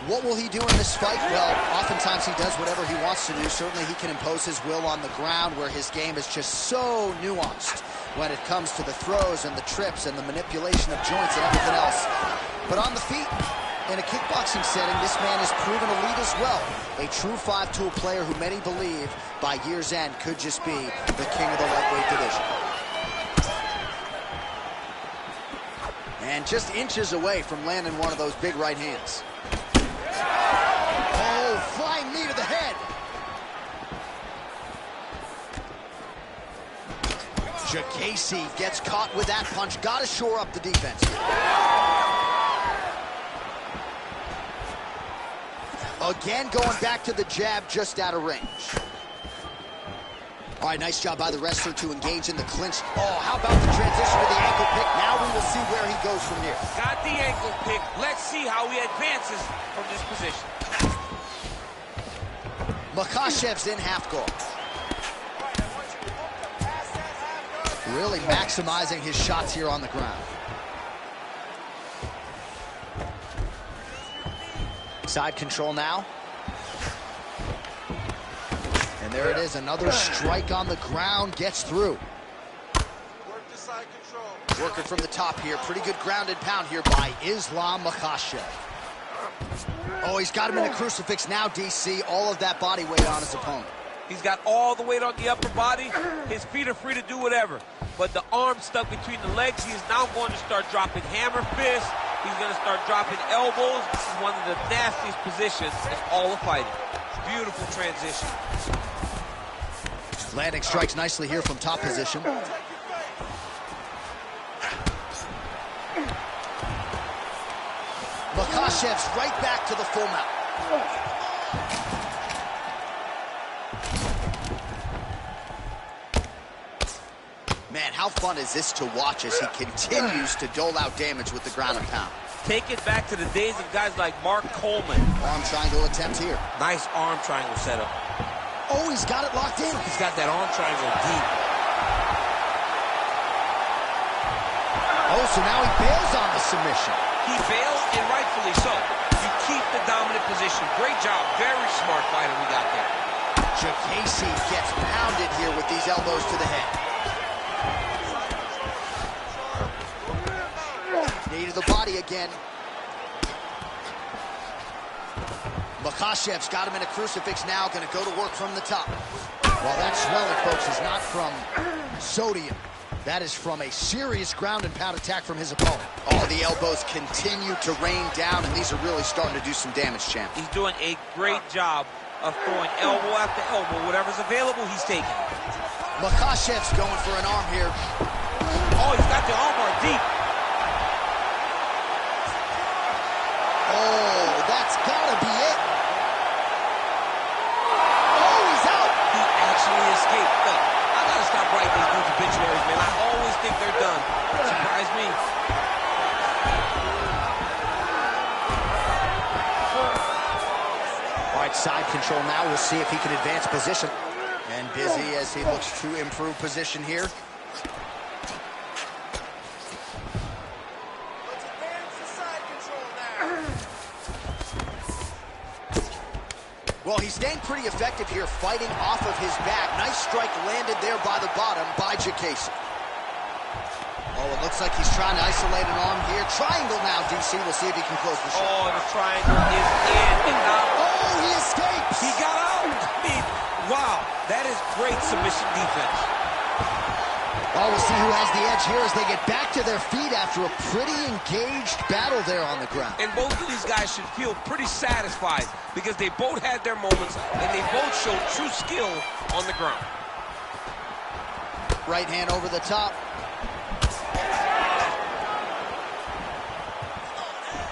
What will he do in this fight? Well, oftentimes he does whatever he wants to do. Certainly he can impose his will on the ground, where his game is just so nuanced when it comes to the throws and the trips and the manipulation of joints and everything else. But on the feet, in a kickboxing setting, this man has proven elite as well. A true 5-tool player who many believe by year's end could just be the king of the lightweight division. And just inches away from landing one of those big right hands. Oh, flying knee to the head. Casey gets caught with that punch. Got to shore up the defense. Again, going back to the jab, just out of range. All right, nice job by the wrestler to engage in the clinch. Oh, how about the transition to the ankle pick? Now we will see where he goes from here. Got the ankle pick. Let's see how he advances from this position. Makhachev's in half guard. Really maximizing his shots here on the ground. Side control now. And there it is, another strike on the ground, gets through. Work the side control. Working from the top here. Pretty good grounded pound here by Islam Makhachev. Oh, he's got him in a crucifix now, DC. All of that body weight on his opponent. He's got all the weight on the upper body. His feet are free to do whatever. But the arm stuck between the legs, he is now going to start dropping hammer fists. He's going to start dropping elbows. This is one of the nastiest positions in all of fighting. Beautiful transition. Landing strikes nicely here from top position. Makhachev's right back to the full mount. Man, how fun is this to watch as he continues to dole out damage with the ground and pound. Take it back to the days of guys like Mark Coleman. Arm triangle attempt here. Nice arm triangle setup. Oh, he's got it locked in. He's got that arm triangle deep. Oh, so now he bails on the submission. He bails, and rightfully so. You keep the dominant position. Great job. Very smart fighter we got there. Jacasey gets pounded here with these elbows to the head. Knee to the body again. Makhachev's got him in a crucifix now, going to go to work from the top. Well, that swelling, folks, is not from sodium. That is from a serious ground and pound attack from his opponent. Oh, the elbows continue to rain down, and these are really starting to do some damage, champ. He's doing a great job of throwing elbow after elbow. Whatever's available, he's taking. Makhachev's going for an arm here. Oh, he's got the armbar deep. Oh, that's gotta be it. Oh, he's out. He actually escaped. Look, I gotta stop writing these dudes obituaries, man. I always think they're done. Surprise me. All right, side control now. We'll see if he can advance position. And busy as he looks to improve position here. Well, he's staying pretty effective here, fighting off of his back. Nice strike landed there by the bottom by Jacasey. Oh, it looks like he's trying to isolate an arm here. Triangle now, DC. We'll see if he can close the shot. Oh, the triangle is in and out. Oh, he escapes. He got out. I mean, wow, that is great submission defense. Oh, we'll see who has the edge here as they get back to their feet after a pretty engaged battle there on the ground. And both of these guys should feel pretty satisfied because they both had their moments and they both showed true skill on the ground. Right hand over the top.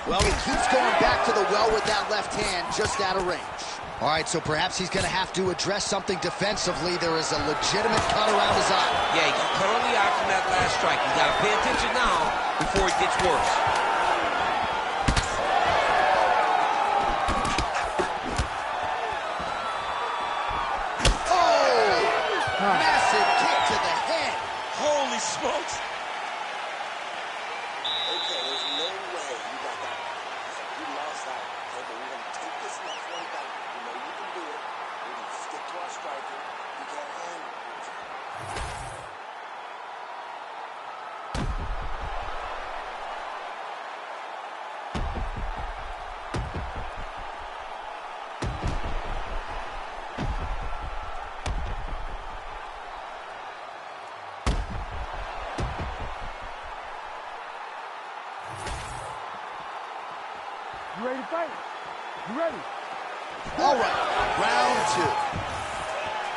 Well, he keeps going back to the well with that left hand, just out of range. All right, so perhaps he's going to have to address something defensively. There is a legitimate cut around his eye. Yeah, he cut on the eye from that last strike. You got to pay attention now before it gets worse. Oh! Massive kick to the head. Holy smokes. Okay, there's no way you got that. You lost out. Okay, but we're going to take this next one back. You know you can do it. We're going to stick to our striking. You can't handle it. You ready to fight? You ready? All right, round two.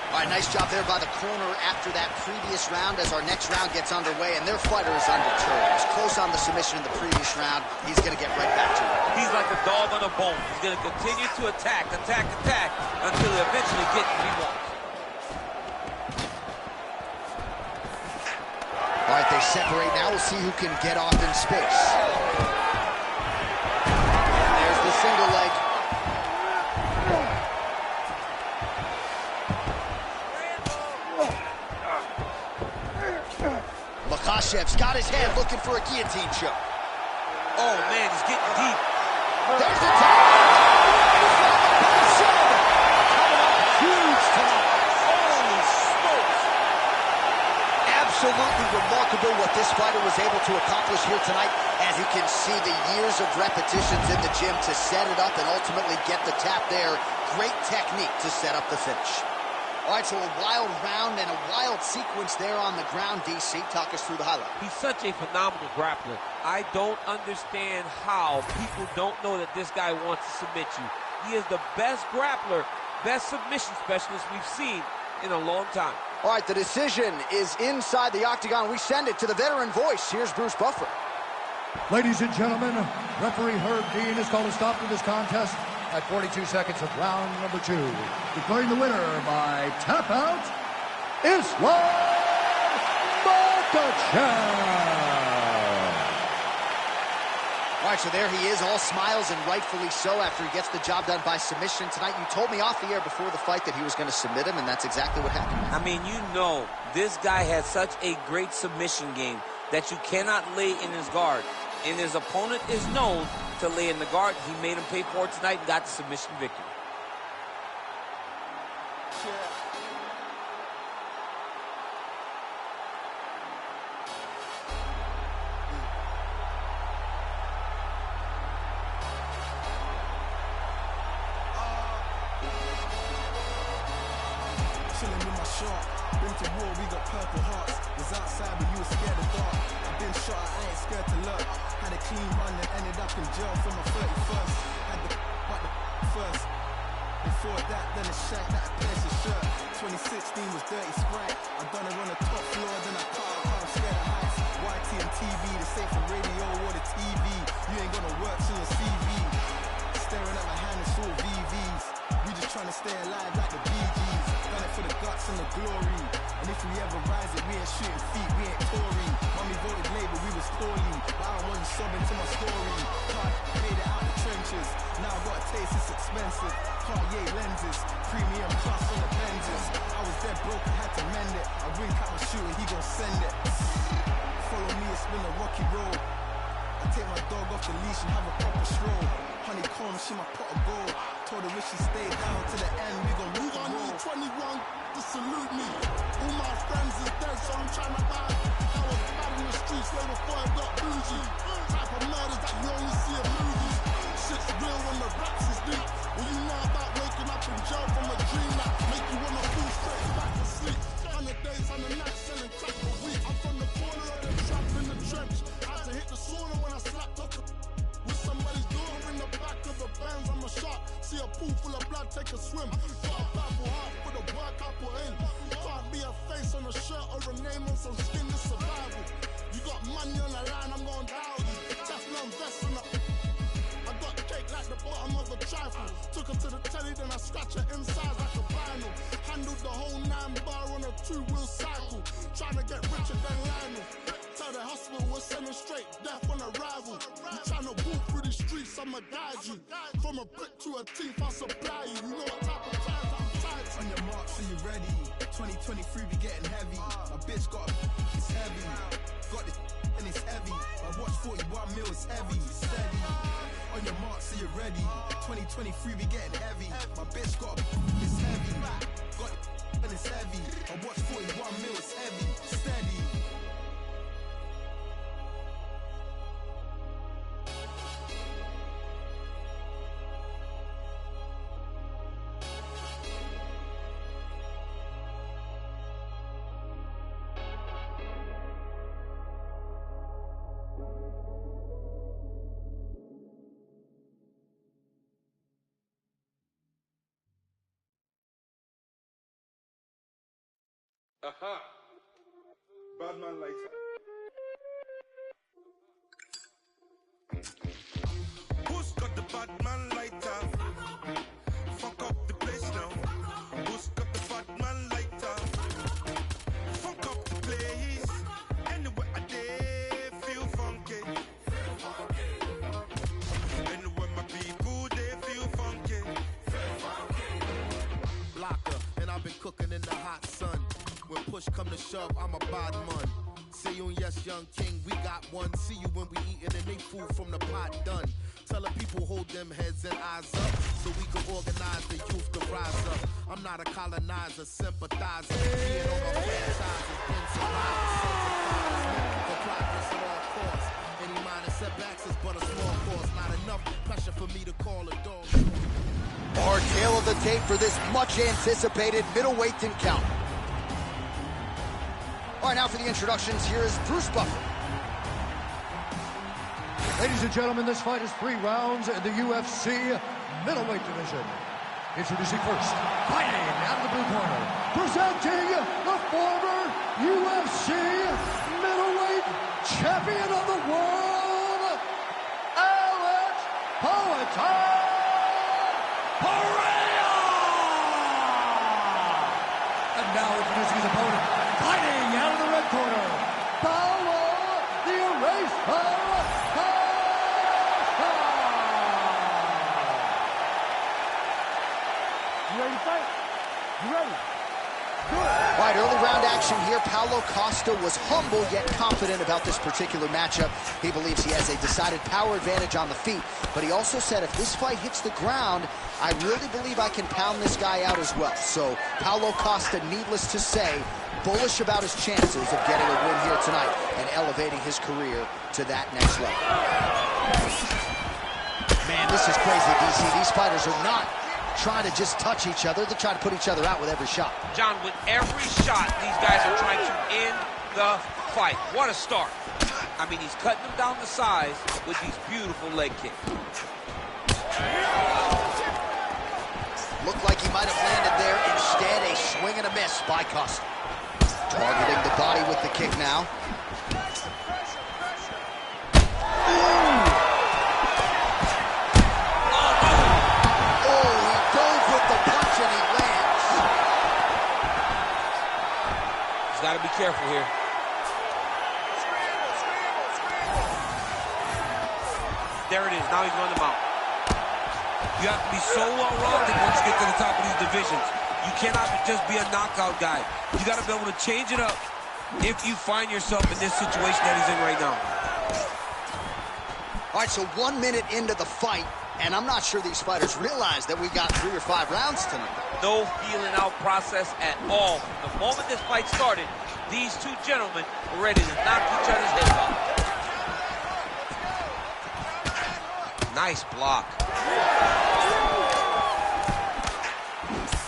All right, nice job there by the corner after that previous round as our next round gets underway, and their fighter is undeterred. He was close on the submission in the previous round. He's going to get right back to it. He's like a dog on a bone. He's going to continue to attack until he eventually gets what he wants. All right, they separate now. We'll see who can get off in space. And there's the single leg. Makhachev's got his head looking for a guillotine choke. Oh, man, he's getting deep. There's the tap. this fighter was able to accomplish here tonight. As you can see, the years of repetitions in the gym to set it up and ultimately get the tap there. Great technique to set up the finish. All right, so a wild round and a wild sequence there on the ground. DC, talk us through the highlight. He's such a phenomenal grappler. I don't understand how people don't know that this guy wants to submit you. He is the best grappler, best submission specialist we've seen in a long time. All right, the decision is inside the octagon. We send it to the veteran voice. Here's Bruce Buffer. Ladies and gentlemen, referee Herb Dean has called a stop to this contest at 42 seconds of round number 2. Declaring the winner by tap out, Islam Makhachev. All right, so there he is, all smiles, and rightfully so after he gets the job done by submission tonight. You told me off the air before the fight that he was going to submit him, and that's exactly what happened. I mean, you know, this guy has such a great submission game that you cannot lay in his guard. And his opponent is known to lay in the guard. He made him pay for it tonight and got the submission victory. Chilling with my shot. Been to war, we got purple hearts. Was outside, but you were scared of dark. I've been shot, I ain't scared to look. Had a clean run and ended up in jail for my 31st. Had the first. Before that, then a shack that I pierced his shirt. 2016 was dirty sprite. I done it on the top floor, then I car, I'm scared of heights. YT and TV, the same for radio or the TV. You ain't gonna work till your CV. Staring at my hand, it's all VVs. We just trying to stay alive like the Bee Gees. Done it for the guts and the glory. And if we ever rise it, we ain't shooting feet, we ain't Tory. Mommy voted Labour, we was Tory. But I don't want you sobbing to my story. Card made it out the trenches. Now I got a taste, it's expensive. Cartier lenses, premium plus on the Benzes. I was dead broke, I had to mend it. I wink at my shooter, he gon' send it. Follow me, it's been a rocky road. I take my dog off the leash and have a proper stroll. Honeycomb, she my pot of gold. Told her if she stay down to the end, we gon' lose the road. 21 to salute me. All my friends is dead, so I'm trying to buy. I was bad in the streets way before I got bougie. Type of murders that you only see in movies. Shit's real when the raps is deep. Well, you know about waking up in jail from a dream that make you wanna fall straight back to sleep. 100 days, 100 nights, selling crack a week. I'm from the corner of the trap in the trench. Had to hit the sauna when I slapped up with somebody's daughter in the back of the Benz. I'm a shot. See a pool full of blood, take a swim. Got a battle heart for the work I put in. Can't be a face on a shirt or a name on some skin. This survival. You got money on the line, I'm gonna dial you. Teflon vest on the. I got cake like the bottom of a trifle. Took her to the telly, then I scratch her inside like a vinyl. Handled the whole 9-bar on a 2-wheel cycle. Trying to get richer than Lionel. Tell the hospital we're sending straight death on arrival. You trying to walk through the streets, I'ma guide you. From a brick to a teeth, I'll supply you. You know what type of times I'm tight. On your mark, so you ready. 2023 be getting heavy. My bitch got it's heavy. Got it and it's heavy. My watch 41 mil is heavy. Steady. On your mark, so you're ready. 2023 be getting heavy. My bitch got it's heavy. Got it and it's heavy. My watch 41 mil is heavy. Steady. Aha! Bad man lighter. Who's got the bad man lighter? Fuck up the place now. Who's got the bad man lighter? Fuck up the place. Anywhere I dare feel funky. Anywhere my people they feel funky. Blocker, and I've been cooking in the hot sun. When push come to shove, I'm a bad man. Say you yes, young king, we got one. See you when we eatin' and they food from the pot done. Tell the people hold them heads and eyes up, so we can organize the youth to rise up. I'm not a colonizer, sympathizer. Being on my franchise has been survivors, sons of fathers, looking for success at all costs. Any minor setbacks is but a small cost. Not enough pressure for me to call a dog. Our tail of the tape for this much-anticipated middleweight encounter. All right, now for the introductions, here is Bruce Buffer. Ladies and gentlemen, this fight is 3 rounds in the UFC middleweight division. Introducing first, fighting out of the blue corner, presenting the former UFC middleweight champion of the world, Alex Whittaker. And now introducing his opponent, fighting out of the red corner, Paulo the Eraser. You ready to fight? You ready? Do it. All right, early round action here. Paulo Costa was humble yet confident about this particular matchup. He believes he has a decided power advantage on the feet, but he also said if this fight hits the ground, I really believe I can pound this guy out as well. So Paulo Costa, needless to say, bullish about his chances of getting a win here tonight and elevating his career to that next level. Man, this is crazy, DC. These fighters are not trying to just touch each other. They're trying to put each other out with every shot. John, with every shot, these guys are trying to end the fight. What a start. I mean, he's cutting them down to size with these beautiful leg kicks. Looked like he might have landed there. Instead, a swing and a miss by Costa. Targeting the body with the kick now. Got to be careful here. There it is. Now he's running them out. You have to be so well-rounded once you get to the top of these divisions. You cannot just be a knockout guy. You got to be able to change it up if you find yourself in this situation that he's in right now. All right, so 1 minute into the fight, and I'm not sure these fighters realize that we got 3 or 5 rounds tonight. No feeling out process at all. The moment this fight started, these two gentlemen were ready to knock each other's heads off. Nice block.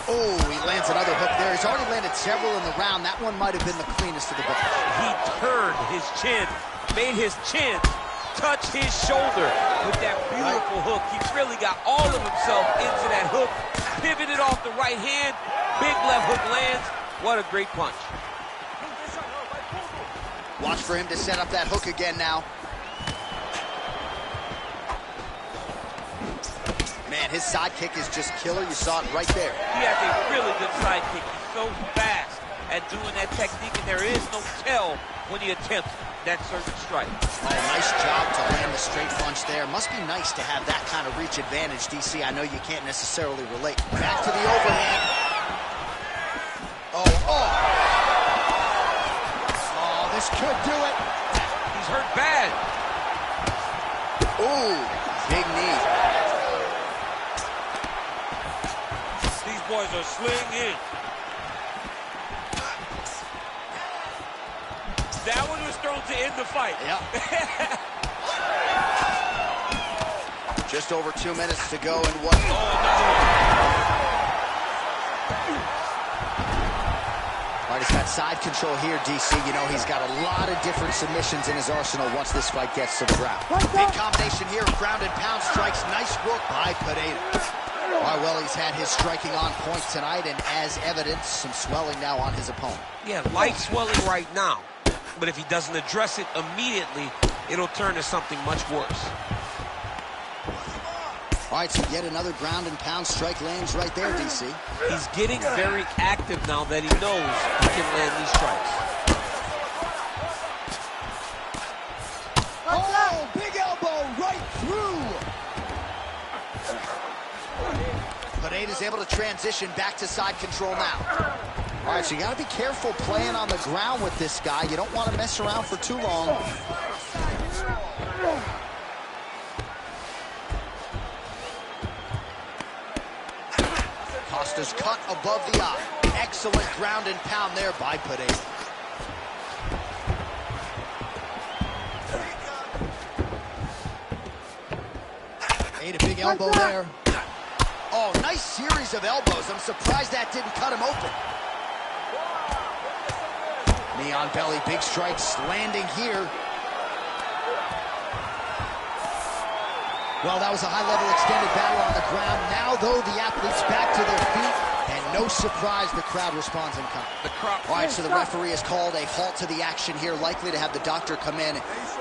Oh, he lands another hook there. He's already landed several in the round. That one might have been the cleanest of the bunch. He turned his chin, made his chin touch his shoulder with that beautiful hook. He really got all of himself into that hook, pivoted off the right hand, big left hook lands. What a great punch. Watch for him to set up that hook again now. Man, his sidekick is just killer. You saw it right there. He has a really good sidekick. He's so fast at doing that technique, and there is no tell when he attempts that certain strike. Oh, nice job to land the straight punch there. Must be nice to have that kind of reach advantage, DC. I know you can't necessarily relate. Back to the overhand. Oh, this could do it. He's hurt bad. Ooh, big knee. These boys are slinging. That one was thrown to end the fight. Yeah. Just over 2 minutes to go and what? Oh, no. All right, he's got side control here, DC. You know, he's got a lot of different submissions in his arsenal once this fight gets to the ground. Big combination here, ground and pound strikes. Nice work by Whittaker. All right, well, he's had his striking on point tonight, and as evidence, some swelling now on his opponent. Yeah, light swelling right now. But if he doesn't address it immediately, it'll turn to something much worse. All right, so yet another ground and pound strike lands right there, DC. He's getting very active now that he knows he can land these strikes. Oh, big elbow right through. Pineda's able to transition back to side control now. All right, so you got to be careful playing on the ground with this guy. You don't want to mess around for too long. Costa's cut above the eye. Excellent ground and pound there by Whittaker. Big elbow there. Oh, nice series of elbows. I'm surprised that didn't cut him open. Knee on belly, big strikes landing here. Well, that was a high-level extended battle on the ground. Now, though, the athletes back to their feet, and no surprise, the crowd responds in kind. All right, so the referee has called a halt to the action here, likely to have the doctor come in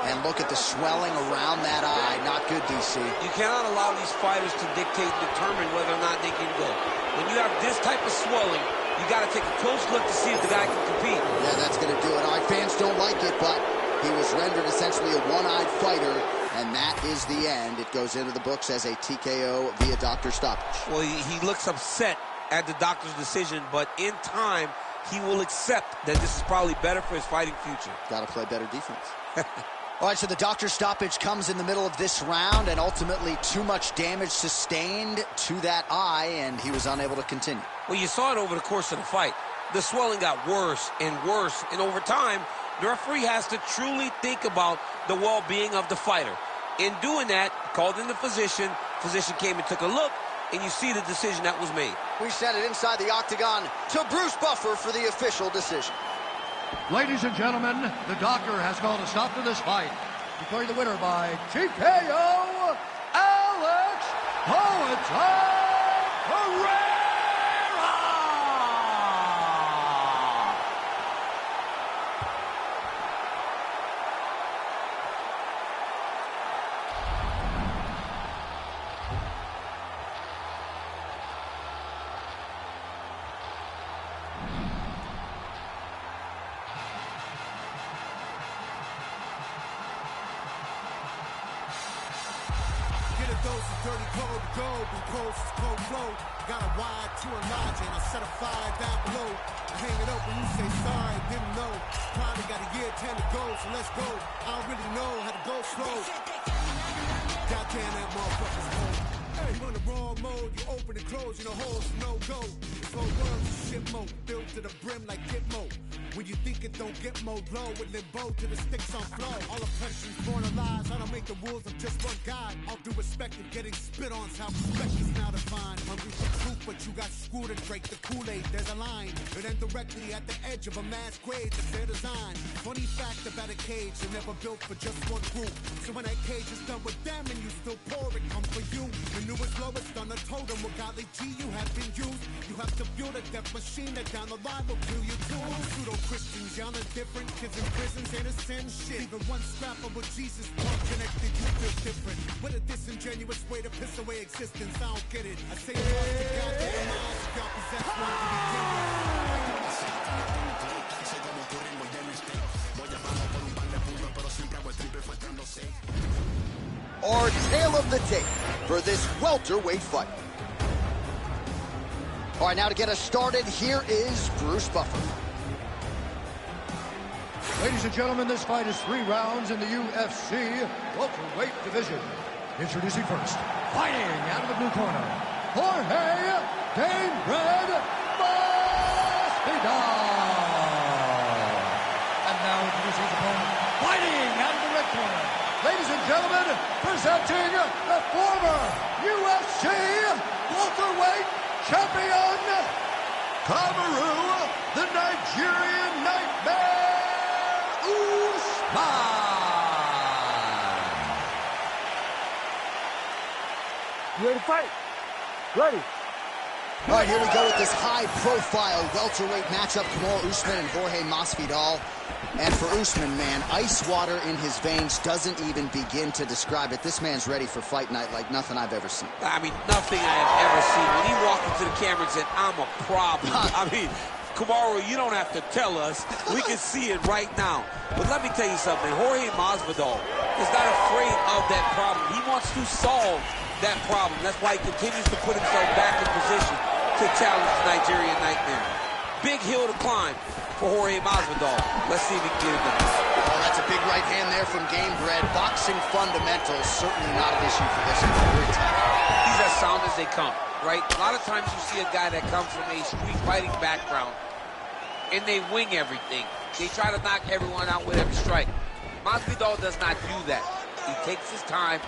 and look at the swelling around that eye. Not good, DC. You cannot allow these fighters to dictate and determine whether or not they can go. When you have this type of swelling, you got to take a close look to see if the guy can compete. Yeah, that's going to do it. All right, fans don't like it, but he was rendered essentially a one-eyed fighter. And that is the end. It goes into the books as a TKO via doctor stoppage. Well, he looks upset at the doctor's decision, but in time, he will accept that this is probably better for his fighting future. Got to play better defense. All right, so the doctor stoppage comes in the middle of this round, and ultimately too much damage sustained to that eye, and he was unable to continue. Well, you saw it over the course of the fight. The swelling got worse and worse, and over time, the referee has to truly think about the well-being of the fighter. In doing that, called in the physician. Physician came and took a look, and you see the decision that was made. We sent it inside the octagon to Bruce Buffer for the official decision. Ladies and gentlemen, the doctor has called a stop to this fight, declaring the winner by TKO, Alex Hermanson. Dirty cold gold, and coast is cold flow. Got a wide to a large and I set a fire down below. I hang it up when you say sorry, didn't know. Probably got a year 10 to go, so let's go. I don't really know how to go slow. Goddamn, that motherfucker's cold. Hey, you in the wrong mode, you open and close, you know holes, no go. This whole world's shit mode, built to the brim like Gitmo. When you think it don't get more low, with limbo to the sticks on flow. All oppression's born of lies, I don't make the rules, I'm just one guy. All due respect and getting spit on's how respect is now defined. Hungry for truth, but you got screwed and drank the Kool-Aid, there's a line. It ends directly at the edge of a mass grave, that's their design. Funny fact about a cage, they're never built for just one group. So when that cage is done with them and you still pour it, come for you. The newest, lowest on the totem, with golly G you have been used. You have to build a death machine that down the line will kill you too. Pseudo-Christians, y'all are different. Kids in prisons ain't a sin shit. Even one scrap of what Jesus brought connected, you feel different. What a disingenuous way to piss away existence, I don't get it. I say it all to God that the minds of y'all possess one to begin with. Our tale of the tape for this welterweight fight. All right, now to get us started, here is Bruce Buffer. Ladies and gentlemen, this fight is 3 rounds in the UFC welterweight division. Introducing first, fighting out of the blue corner, Jorge Gamebred Masvidal. And now introducing his opponent, fighting out of the red corner, ladies and gentlemen, presenting the former UFC welterweight champion, Kamaru, the Nigerian Nightmare, Usman. You ready to fight? Ready. All right, here we go with this high-profile welterweight matchup, Kamaru Usman and Jorge Masvidal. And for Usman, man, ice water in his veins doesn't even begin to describe it. This man's ready for fight night like nothing I've ever seen. I mean, nothing I have ever seen. When he walked into the camera and said, I'm a problem. I mean, Kamaru, you don't have to tell us. We can see it right now. But let me tell you something. Jorge Masvidal is not afraid of that problem. He wants to solve that problem. That's why he continues to put himself back in position to challenge the Nigerian Nightmare. Big hill to climb for Jorge Masvidal. Let's see if he can get it done. Oh, that's a big right hand there from Gamebred. Boxing fundamentals, certainly not an issue for this one. He's as sound as they come, right? A lot of times you see a guy that comes from a street fighting background and they wing everything. They try to knock everyone out with every strike. Masvidal does not do that. He takes his time,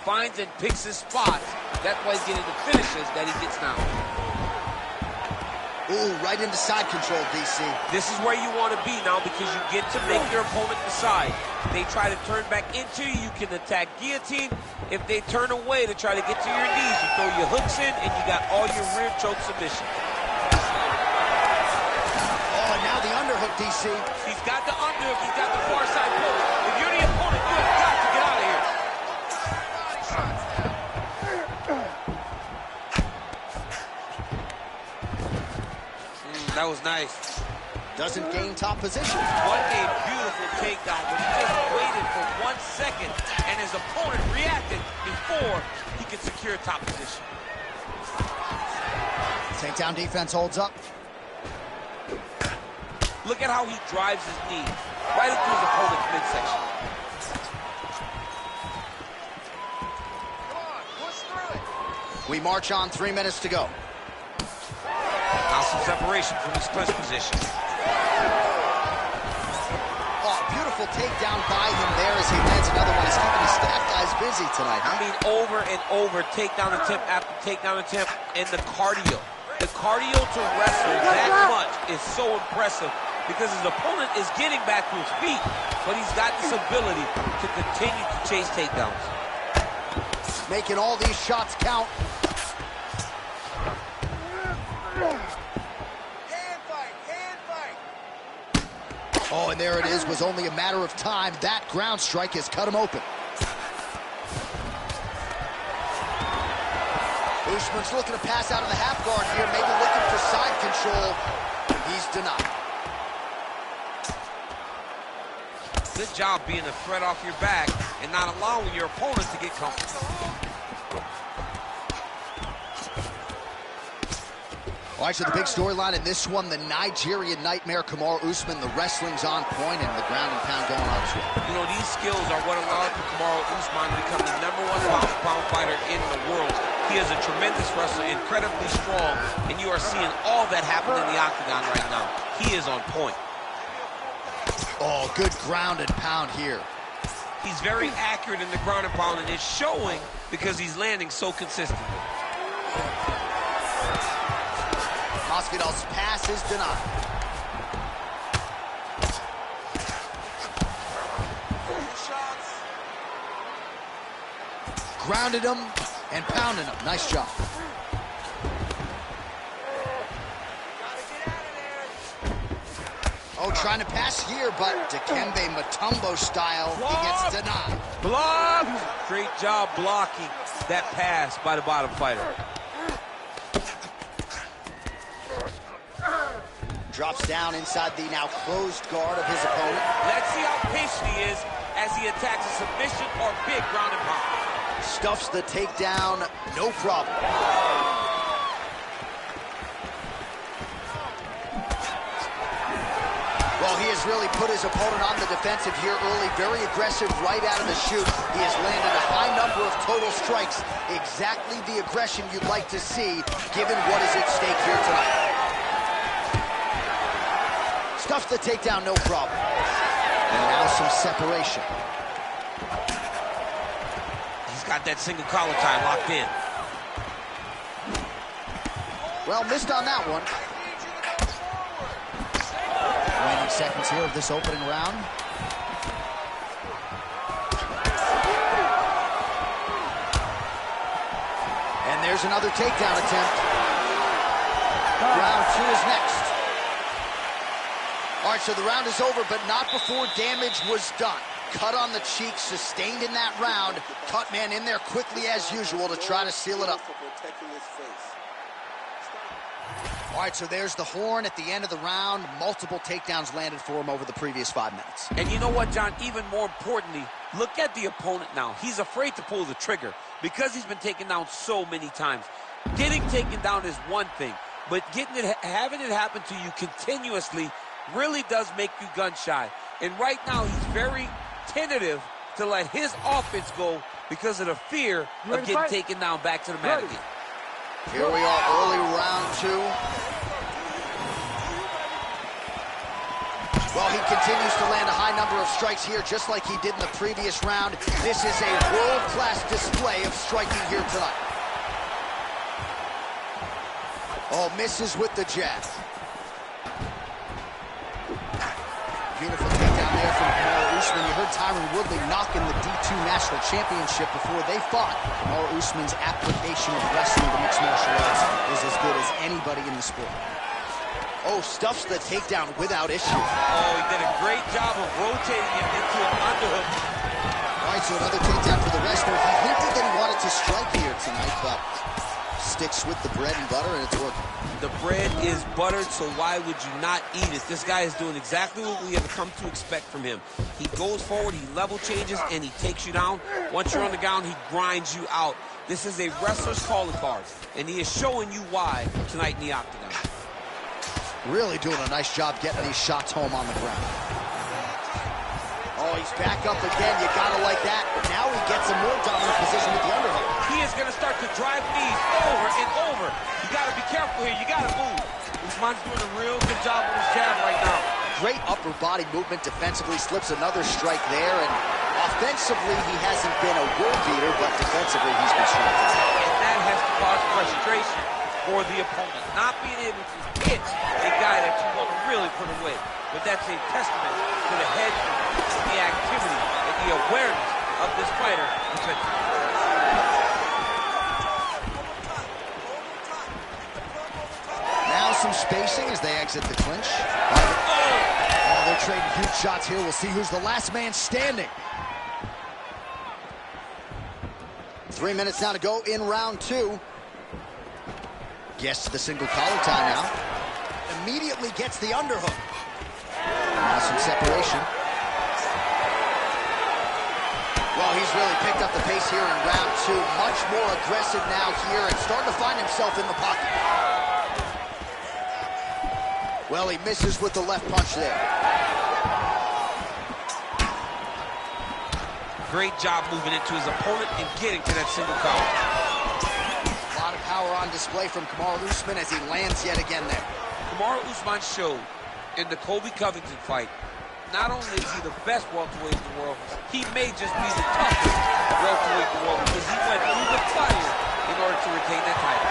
finds and picks his spots, That's why he's getting the finishes that he gets now. Ooh, right into side control, DC. This is where you want to be now because you get to make your opponent decide. They try to turn back into you, you can attack guillotine. If they turn away to try to get to your knees, you throw your hooks in and you got all your rear choke submission. Oh, and now the underhook, DC. He's got the underhook, he's got the far side poke. If you're the opponent, you have got to get out of here. That was nice. Doesn't gain top position. What a beautiful takedown, but he just waited for 1 second, and his opponent reacted before he could secure top position. Takedown defense holds up. Look at how he drives his knee right into his opponent's midsection. Come on, push through it. We march on, 3 minutes to go. Now some separation from his clinch position. Oh, beautiful takedown by him there as he lands another one. He's keeping his staff guys busy tonight. I mean, over and over, takedown attempt after takedown attempt, and the cardio. The cardio to wrestle that much is so impressive because his opponent is getting back to his feet, but he's got this ability to continue to chase takedowns. Making all these shots count. Oh, and there it is. Was only a matter of time. That ground strike has cut him open. Usman's looking to pass out of the half guard here, maybe looking for side control. He's denied. Good job being a threat off your back and not allowing your opponent to get comfortable. All right, so the big storyline in this one, the Nigerian Nightmare, Kamaru Usman, the wrestling's on point and the ground and pound going on as well. You know, these skills are what allowed Kamaru Usman to become the #1 pound-for-pound fighter in the world. He is a tremendous wrestler, incredibly strong, and you are seeing all that happen in the octagon right now. He is on point. Oh, good ground and pound here. He's very accurate in the ground and pound, and it's showing because he's landing so consistently. Masvidal's pass is denied. Grounded him and pounded him. Nice job. Oh, trying to pass here, but Dikembe Mutombo style, he gets denied. Block! Great job blocking that pass by the bottom fighter. Drops down inside the now closed guard of his opponent. Let's see how patient he is as he attacks a submission or big ground and pound. Stuffs the takedown, no problem. Well, he has really put his opponent on the defensive here early. Very aggressive right out of the chute. He has landed a high number of total strikes. Exactly the aggression you'd like to see, given what is at stake here tonight. Stuffs the takedown, no problem. And now some separation. He's got that single collar tie locked in. Well, missed on that one. Remaining seconds here of this opening round. And there's another takedown attempt. Round 2 is next. All right, so the round is over, but not before damage was done. Cut on the cheek, sustained in that round. Cut man in there quickly as usual to try to seal it up. All right, so there's the horn at the end of the round. Multiple takedowns landed for him over the previous 5 minutes. And you know what, John? Even more importantly, look at the opponent now. He's afraid to pull the trigger because he's been taken down so many times. Getting taken down is one thing, but having it happen to you continuously really does make you gun shy. And right now, he's very tentative to let his offense go because of the fear of getting taken down back to the mat again. Here we are, early round 2. Well, he continues to land a high number of strikes here, just like he did in the previous round. This is a world-class display of striking here tonight. Oh, misses with the jab. Beautiful takedown there from Kamaru Usman. You heard Tyron Woodley knocking the D2 National Championship before they fought. Kamaru Usman's application of wrestling to mixed martial arts is as good as anybody in the sport. Oh, stuffs the takedown without issue. Oh, he did a great job of rotating him into an underhook. All right, so another takedown for the wrestler. He hinted that he wanted to strike here tonight, but sticks with the bread and butter, and it's working. The bread is buttered, so why would you not eat it? This guy is doing exactly what we have come to expect from him. He goes forward, he level changes, and he takes you down. Once you're on the ground, he grinds you out. This is a wrestler's calling card, and he is showing you why tonight in the octagon. Really doing a nice job getting these shots home on the ground. Oh, he's back up again. You gotta like that. Now he gets a more dominant position with the underhook. He is going to start to drive knees over and over. You got to be careful here. You got to move. Usman's doing a real good job with his jab right now. Great upper body movement defensively. Slips another strike there. And offensively, he hasn't been a world beater, but defensively, he's been strong. And that has to cause frustration for the opponent. Not being able to hit a guy that you want to really put away. But that's a testament to the head, the activity, and the awareness of this fighter. Now some spacing as they exit the clinch. Oh, they're trading huge shots here. We'll see who's the last man standing. 3 minutes now to go in round 2. Gets the single collar tie now. Immediately gets the underhook. Now some separation. Well, he's really picked up the pace here in round 2. Much more aggressive now here and starting to find himself in the pocket. Well, he misses with the left punch there. Great job moving into his opponent and getting to that single collar. A lot of power on display from Kamaru Usman as he lands yet again there. Kamaru Usman showed in the Colby Covington fight, not only is he the best welterweight in the world, he may just be the toughest welterweight in the world because he went through the fire in order to retain that title.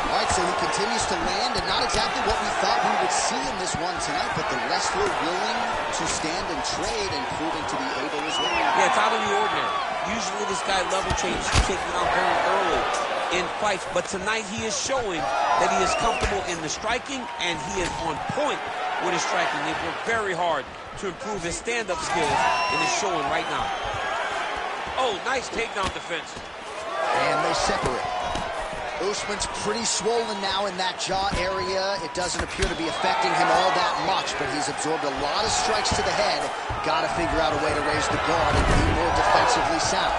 All right, so he continues to land, and not exactly what we thought we would see in this one tonight, but the wrestler willing to stand and trade and proving to be able as well. Yeah, it's out of the ordinary. Usually this guy level changes, taking out very early in fights, but tonight he is showing that he is comfortable in the striking, and he is on point with his striking. They've worked very hard to improve his stand-up skills, and it's showing right now. Oh, nice takedown defense. And they separate. Usman's pretty swollen now in that jaw area. It doesn't appear to be affecting him all that much, but he's absorbed a lot of strikes to the head. Got to figure out a way to raise the guard and be more defensively sound.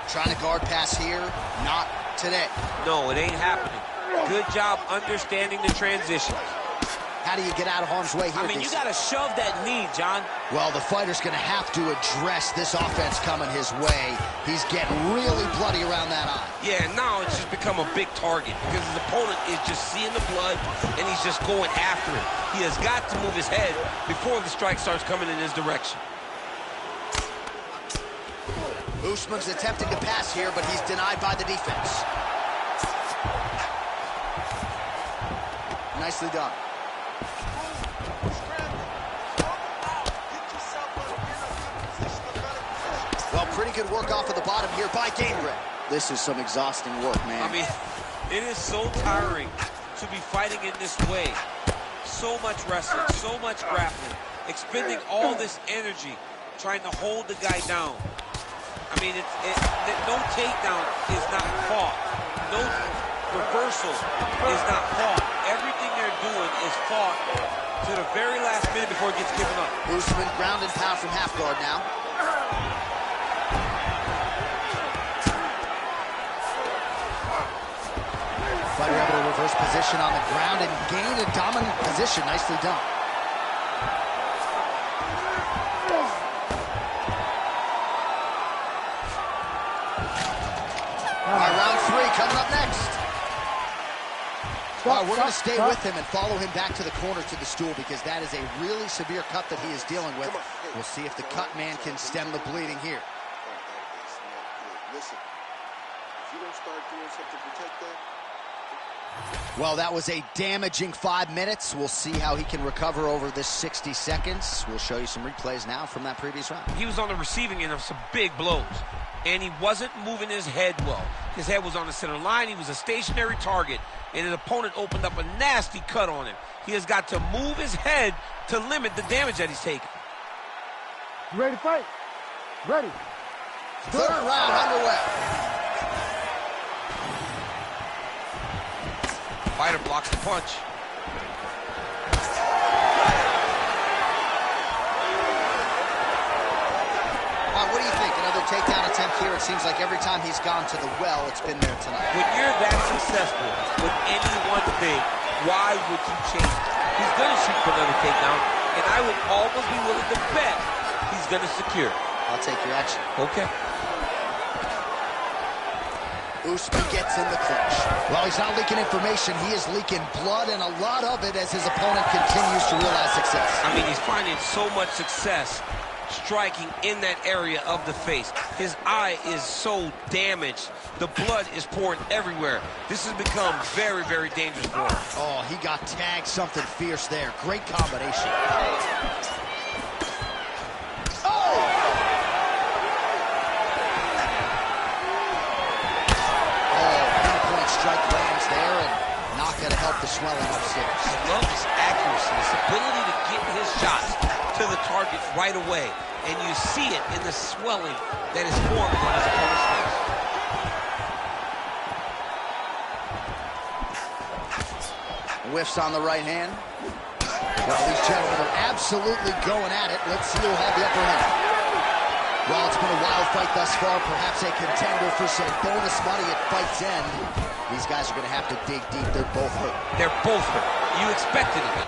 Trying to guard pass here, not today. No, it ain't happening. Good job understanding the transition. How do you get out of harm's way here? I mean, you got to shove that knee, John. Well, the fighter's going to have to address this offense coming his way. He's getting really bloody around that eye. Yeah, now it's just become a big target because his opponent is just seeing the blood, and he's just going after it. He has got to move his head before the strike starts coming in his direction. Usman's attempting to pass here, but he's denied by the defense. Nicely done. Well, pretty good work off of the bottom here by Gabriel. This is some exhausting work, man. I mean, it is so tiring to be fighting in this way. So much wrestling, so much grappling, expending all this energy trying to hold the guy down. I mean, no takedown is not fought. No reversal is not fought. Everything they're doing is fought to the very last minute before it gets given up. Usman ground and pound from half guard now. Fighter able to reverse position on the ground and gain a dominant position. Nicely done. All right, round 3 coming up next. All right, we're going to stay with him and follow him back to the corner to the stool because that is a really severe cut that he is dealing with. We'll see if the cut man can stem the bleeding here. Listen, If you don't start doing something to protect that. Well, that was a damaging 5 minutes. We'll see how he can recover over this 60 seconds. We'll show you some replays now from that previous round. He was on the receiving end of some big blows, and he wasn't moving his head well. His head was on the center line. He was a stationary target, and his opponent opened up a nasty cut on him. He has got to move his head to limit the damage that he's taking. You ready to fight? Ready. Third round underway. Fighter blocks the punch. What do you think? Another takedown attempt here. It seems like every time he's gone to the well, it's been there tonight. When you're that successful with any one thing, why would you change it? He's going to shoot for another takedown, and I would almost be willing to bet he's going to secure. I'll take your action. Okay. Usman gets in the clinch. Well, he's not leaking information. He is leaking blood, and a lot of it as his opponent continues to realize success. I mean, he's finding so much success striking in that area of the face. His eye is so damaged. The blood is pouring everywhere. This has become very, very dangerous for him. Oh, he got tagged something fierce there. Great combination. Strike lands there, and not going to help the swelling upstairs. I love his accuracy, his ability to get his shots to the target right away. And you see it in the swelling that is forming on his opponent's face. Whiffs on the right hand. Well, these gentlemen are absolutely going at it. Let's see who'll have the upper hand. Well, it's been a wild fight thus far, perhaps a contender for some bonus money at fight's end. These guys are going to have to dig deep. They're both hurt. They're both hurt. You expected it.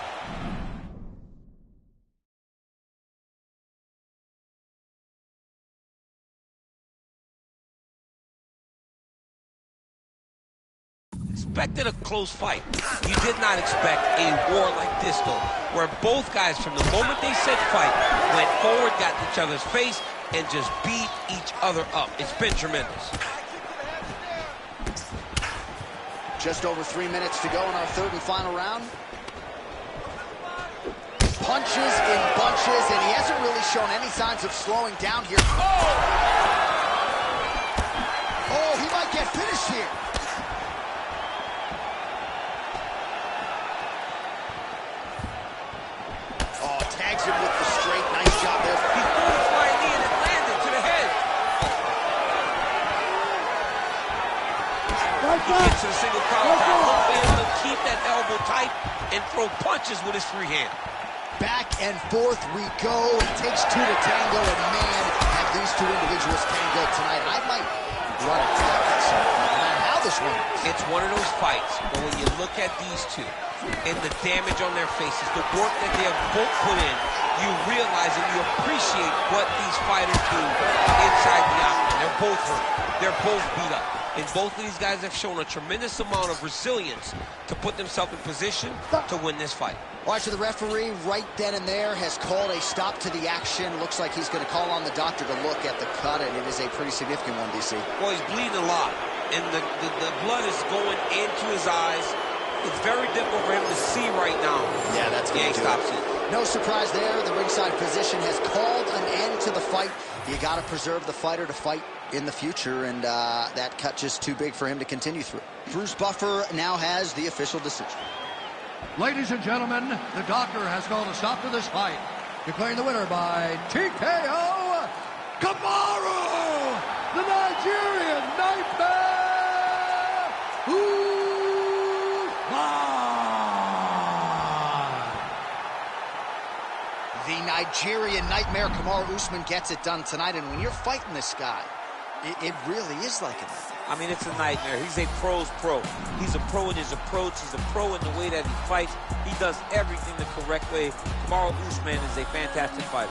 Expected a close fight. You did not expect a war like this, though, where both guys, from the moment they said fight, went forward, got in each other's face, and just beat each other up. It's been tremendous. Just over 3 minutes to go in our third and final round. Punches in bunches, and he hasn't really shown any signs of slowing down here. Oh, he might get finished here. Oh, tags him with the straight. Nice job there. He threw the flying knee and it landed to the head. He gets to the single collar tie. He'll be able to keep that elbow tight and throw punches with his free hand. Back and forth we go. It takes two to tango, and man, have these two individuals tangled tonight. I might run a tag at some point, no matter how this one is. It's one of those fights where when you look at these two and the damage on their faces, the work that they have both put in, you realize and you appreciate what these fighters do inside the octagon. They're both hurt. They're both beat up. And both of these guys have shown a tremendous amount of resilience to put themselves in position to win this fight. Watch, the referee right then and there has called a stop to the action. Looks like he's going to call on the doctor to look at the cut, and it is a pretty significant one, DC. Well, he's bleeding a lot, and the blood is going into his eyes. It's very difficult for him to see right now. Yeah, that's going to stops it. No surprise there. The ringside physician has called an end to the fight. You got to preserve the fighter to fight in the future, and that cut just too big for him to continue through. Bruce Buffer now has the official decision. Ladies and gentlemen, the doctor has called a stop to this fight, declaring the winner by TKO, Kamaru, the Nigerian Nightmare Usman. The Nigerian Nightmare Kamaru Usman gets it done tonight, and when you're fighting this guy, it really is like a nightmare. I mean, it's a nightmare. He's a pro's pro. He's a pro in his approach. He's a pro in the way that he fights. He does everything the correct way. Kamaru Usman is a fantastic fighter.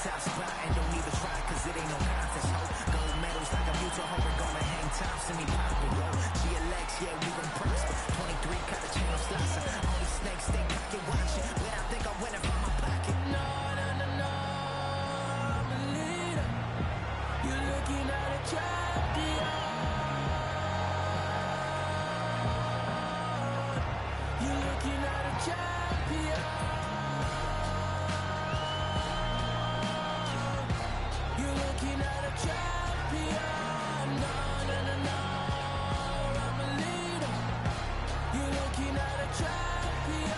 Stop sprouting, don't even try, cause it ain't no contest, ho. Gold medals like I'm used to home, gonna hang time, send me pop it, yo. GLX, yeah, we gon' prosper. 23 cut a chain of slots. Only snakes think pocket watching. When I think I'm winning from my pocket. No, no, no, no, I'm a leader. You're looking at a champion. You're looking at a champion. You're looking at a champion. No, no, no, no, I'm a leader. You're looking at a champion.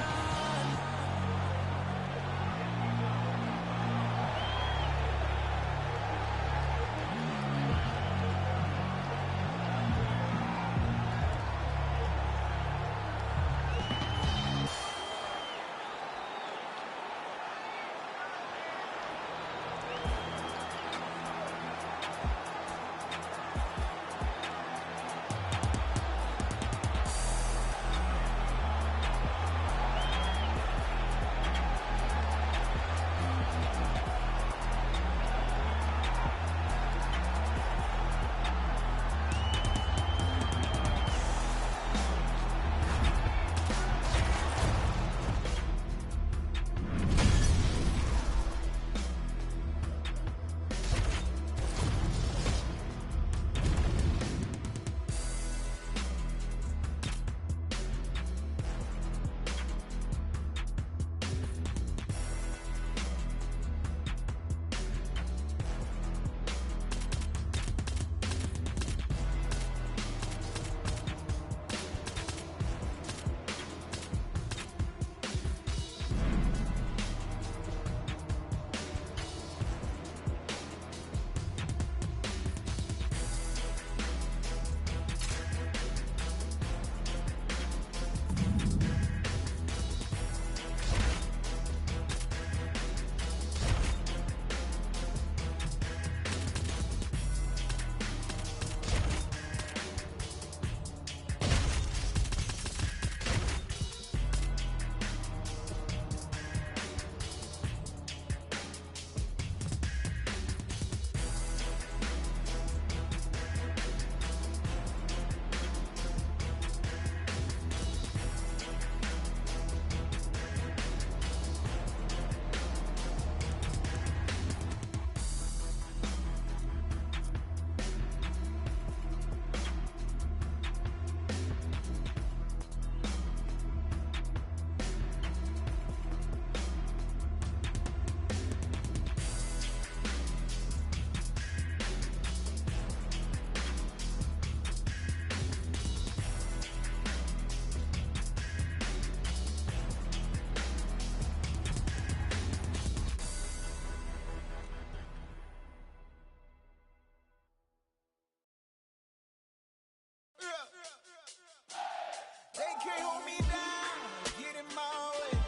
They can't hold me down, get in my way.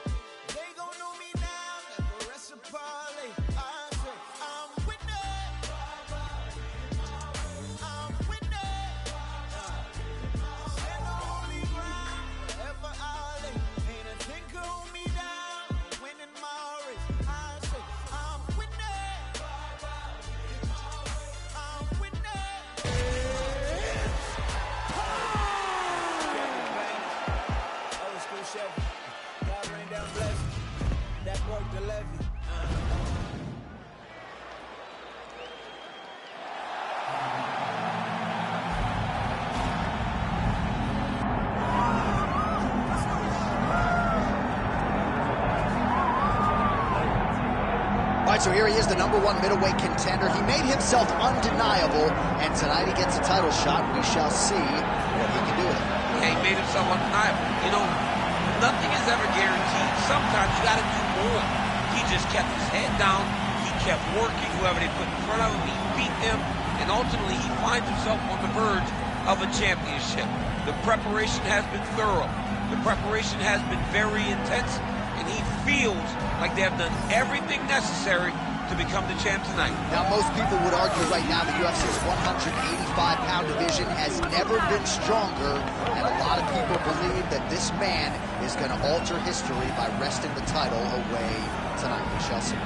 They gon' know me now, never rest a parlay. I say, I'm winning. I'm winning. Stand on holy ground, wherever I lay. Ain't a thing can hold me down, winning my race. I say, I'm winning. I'm winning. Chevy. God rain down blessings. That broke the levee. All right, so here he is, the #1 middleweight contender. He made himself undeniable, and tonight he gets a title shot. We shall see what he can do with it. Yeah, he made himself undeniable. You know, nothing is ever guaranteed. Sometimes you got to do more. He just kept his head down. He kept working. Whoever they put in front of him, he beat them. And ultimately, he finds himself on the verge of a championship. The preparation has been thorough. The preparation has been very intense. And he feels like they have done everything necessary to become the champ tonight. Now, most people would argue right now the UFC's 185-pound division has never been stronger, and a lot of people believe that this man is going to alter history by wresting the title away tonight. We shall see.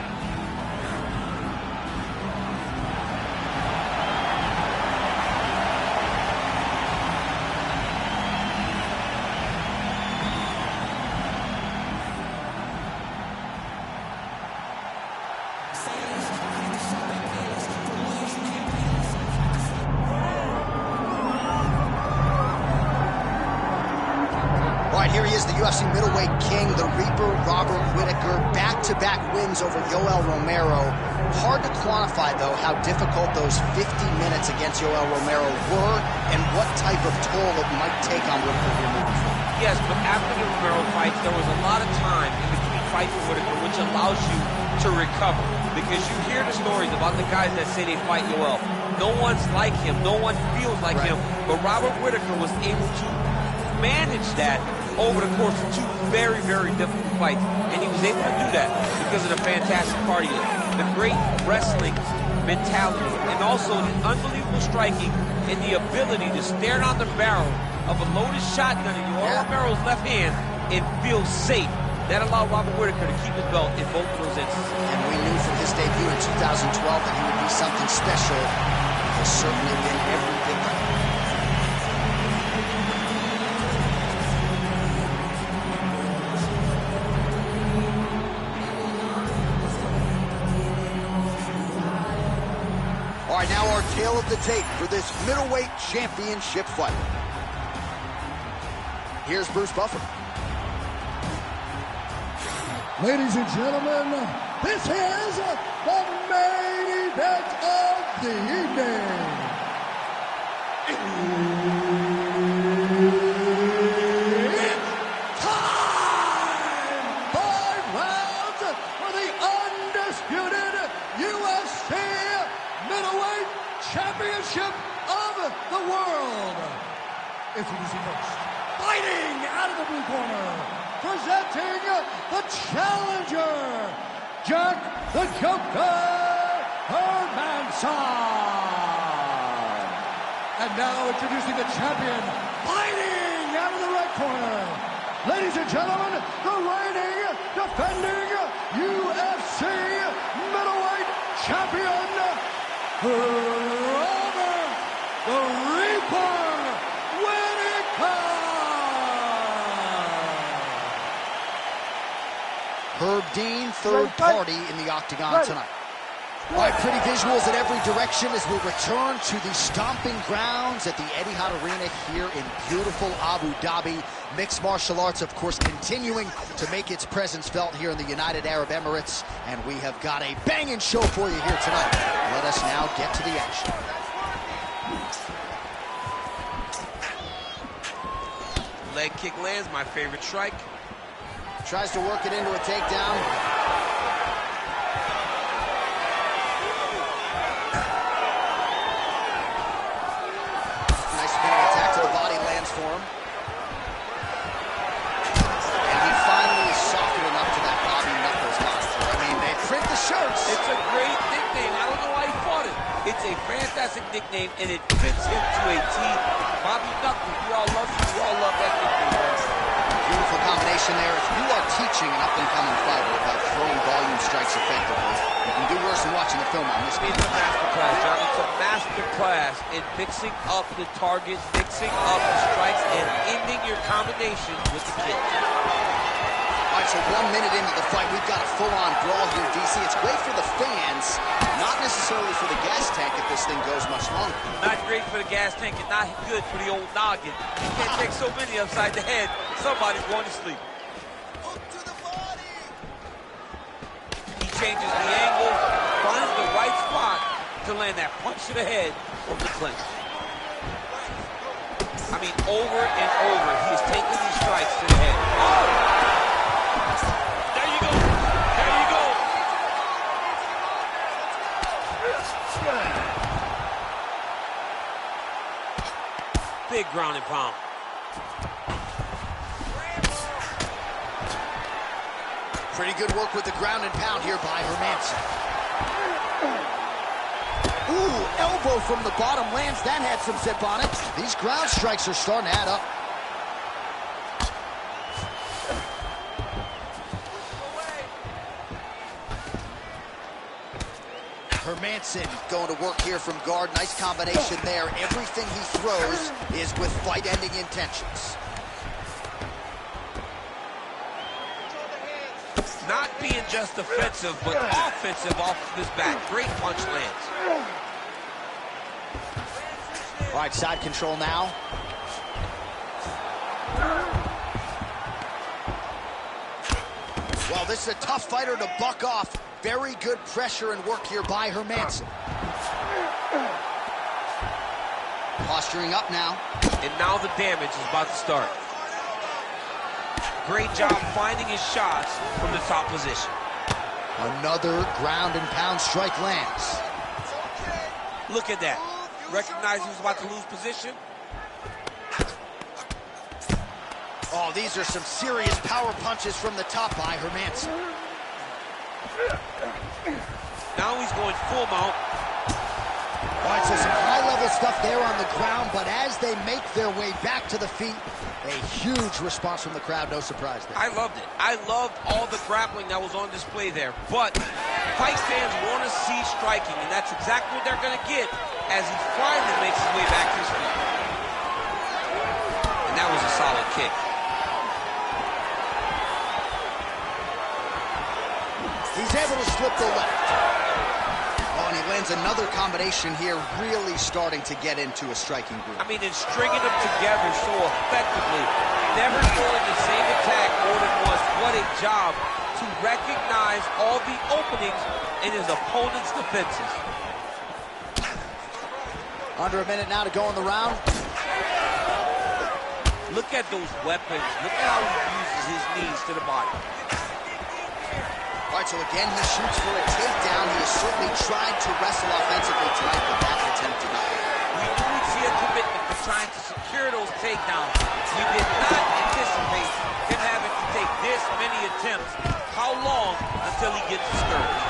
Here he is, the UFC middleweight king, the Reaper, Robert Whittaker. Back-to-back wins over Yoel Romero. Hard to quantify, though, how difficult those 50 minutes against Yoel Romero were and what type of toll it might take on Whittaker here moving forward. Yes, but after the Romero fight, there was a lot of time in between fights with Whittaker, which allows you to recover. Because you hear the stories about the guys that say they fight Yoel. No one's like him. No one feels like him. But Robert Whittaker was able to manage that over the course of 2 very, very difficult fights. And he was able to do that because of the fantastic cardio, the great wrestling mentality, and also the unbelievable striking and the ability to stare down the barrel of a loaded shotgun in Yoel Romero's left hand and feel safe. That allowed Robert Whittaker to keep his belt in both of those instances. And we knew from his debut in 2012 that he would be something special. He has certainly been every bit of it. All right, now our tale of the tape for this middleweight championship fight. Here's Bruce Buffer. Ladies and gentlemen, this is the main event of the evening. It's time! 5 rounds for the undisputed UFC middleweight championship of the world. Introducing first, fighting out of the blue corner, presenting the challenger, Jack the Joker Hermanson. And now introducing the champion, fighting out of the red corner. Ladies and gentlemen, the reigning, defending UFC middleweight champion, Robert the Reaper Whittaker. Herb Dean, third party in the octagon tonight. All right, pretty visuals in every direction as we return to the stomping grounds at the Etihad Arena here in beautiful Abu Dhabi. Mixed martial arts, of course, continuing to make its presence felt here in the United Arab Emirates. And we have got a banging show for you here tonight. Let us now get to the action. Leg kick lands, my favorite strike. Tries to work it into a takedown. Nice spinning attack to the body lands for him. And he finally is softened enough to that Bobby Knuckles monitor. I mean, they print the shirts. It's a great nickname. I don't know why he fought it. It's a fantastic nickname, and it fits him to a T. Bobby Knuckles, we all love you. We all love that nickname. Beautiful combination there. If you are teaching an up-and-coming fighter about throwing volume strikes effectively, you can do worse than watching the film on this. It's a masterclass, John. It's a masterclass in mixing up the target, mixing up the strikes, and ending your combination with the kick. All right, so 1 minute into the fight, we've got a full-on brawl here, DC. It's great for the fans, not necessarily for the gas tank if this thing goes much longer. Not great for the gas tank and not good for the old noggin. You can't take so many upside the head. Somebody's going to sleep. He changes the angle, finds the right spot to land that punch to the head from the clinch. I mean, over and over, he is taking these strikes to the head. Oh! There you go. There you go. Big ground and pound. Pretty good work with the ground and pound here by Hermanson. Ooh, elbow from the bottom lands. That had some zip on it. These ground strikes are starting to add up. Hermanson going to work here from guard. Nice combination there. Everything he throws is with fight-ending intentions. Not being just offensive, but offensive off of his back. Great punch lands. All right, side control now. Well, this is a tough fighter to buck off. Very good pressure and work here by Hermanson. Posturing up now. And now the damage is about to start. Great job finding his shots from the top position. Another ground and pound strike lands. Look at that. Recognized he was about to lose position. Oh, these are some serious power punches from the top by Hermanson. Now he's going full mount. All right, so some high-level stuff there on the ground, but as they make their way back to the feet, a huge response from the crowd, no surprise there. I loved it. I loved all the grappling that was on display there. But fight fans want to see striking, and that's exactly what they're going to get as he finally makes his way back to his feet. And that was a solid kick. He's able to slip the left. Oh, and he lands another combination here, really starting to get into a striking groove. I mean, and stringing them together so effectively, never throwing the same attack more than once. What a job to recognize all the openings in his opponent's defenses. Under a minute now to go in the round. Look at those weapons. Look at how he uses his knees to the body. All right, so again, he shoots for a takedown. He has certainly tried to wrestle offensively tonight, but that attempt did not work. We knew we'd see a commitment to trying to secure those takedowns. We did not anticipate him having to take this many attempts. How long until he gets discouraged?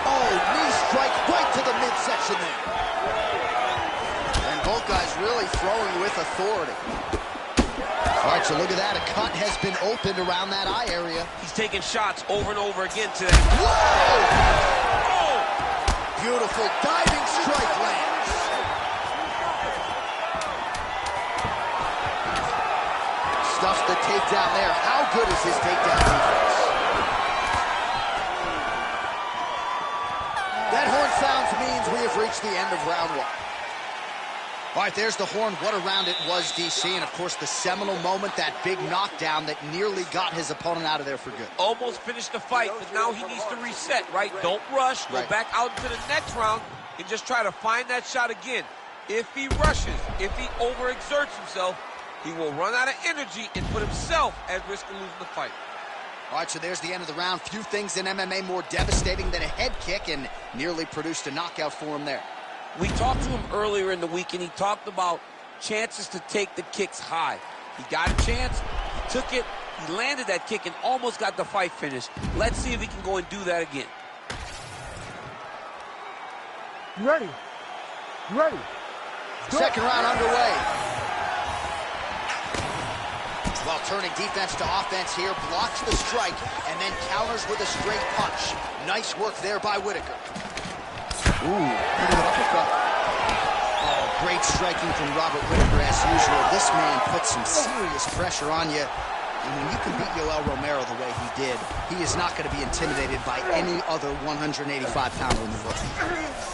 Oh, knee strike right to the midsection there. And both guys really throwing with authority. All right, so look at that. A cut has been opened around that eye area. He's taking shots over and over again to that. Whoa! Oh! Beautiful diving strike lands. Stuffs the takedown there. How good is his takedown defense? That horn sounds means we have reached the end of round one. All right, there's the horn. What a round it was, DC. And, of course, the seminal moment, that big knockdown that nearly got his opponent out of there for good. Almost finished the fight, but now he needs to reset, right? Don't rush. Go back out into the next round and just try to find that shot again. If he rushes, if he overexerts himself, he will run out of energy and put himself at risk of losing the fight. All right, so there's the end of the round. Few things in MMA more devastating than a head kick, and nearly produced a knockout for him there. We talked to him earlier in the week, and he talked about chances to take the kicks high. He got a chance, he took it, he landed that kick, and almost got the fight finished. Let's see if he can go and do that again. You ready? You ready? Second round underway. Well, turning defense to offense here, blocks the strike, and then counters with a straight punch. Nice work there by Whittaker. Ooh, pretty good uppercut. Oh, great striking from Robert Whittaker as usual. This man puts some serious pressure on you. And when you can beat Yoel Romero the way he did, he is not going to be intimidated by any other 185-pounder in the world.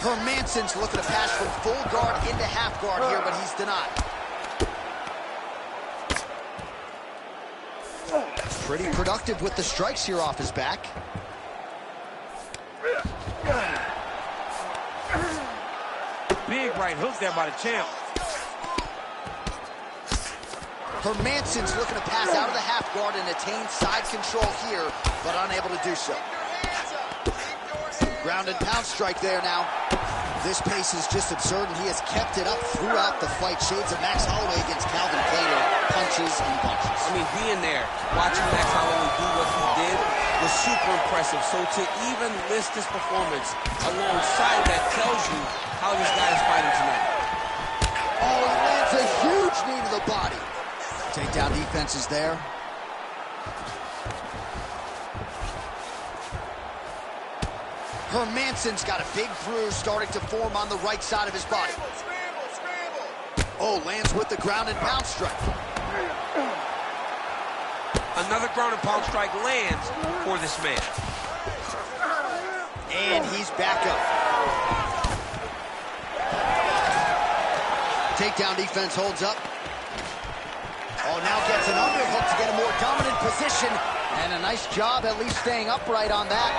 Hermanson's looking to pass from full guard into half guard here, but he's denied. Pretty productive with the strikes here off his back. Big right hook there by the champ. Hermanson's looking to pass out of the half guard and attain side control here, but unable to do so. Ground and pound strike there now. This pace is just absurd, and he has kept it up throughout the fight. Shades of Max Holloway against Calvin Kattar. Punches and punches. I mean, being there, watching Max Holloway do what he did was super impressive. So to even list this performance alongside that tells you how this guy is fighting tonight. Oh, he lands a huge knee to the body. Takedown defense is there. Hermanson's got a big bruise starting to form on the right side of his body. Oh, lands with the ground and pound strike. Another ground and pound strike lands for this man. And he's back up. Takedown defense holds up. Oh, now gets an underhook to get a more dominant position, and a nice job at least staying upright on that.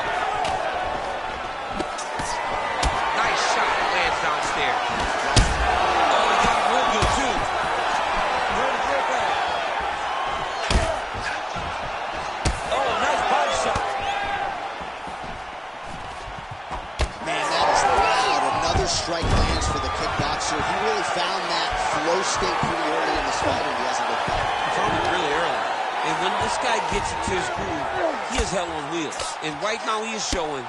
Nice shot, lands downstairs. Oh, he got real good too. Oh, nice body shot. Man, that is loud. Another strike lands for the kickboxer. He really found that flow state pretty early in this fight, and he hasn't looked back. He found it really early. And when this guy gets into his groove, he is hell on wheels. And right now he is showing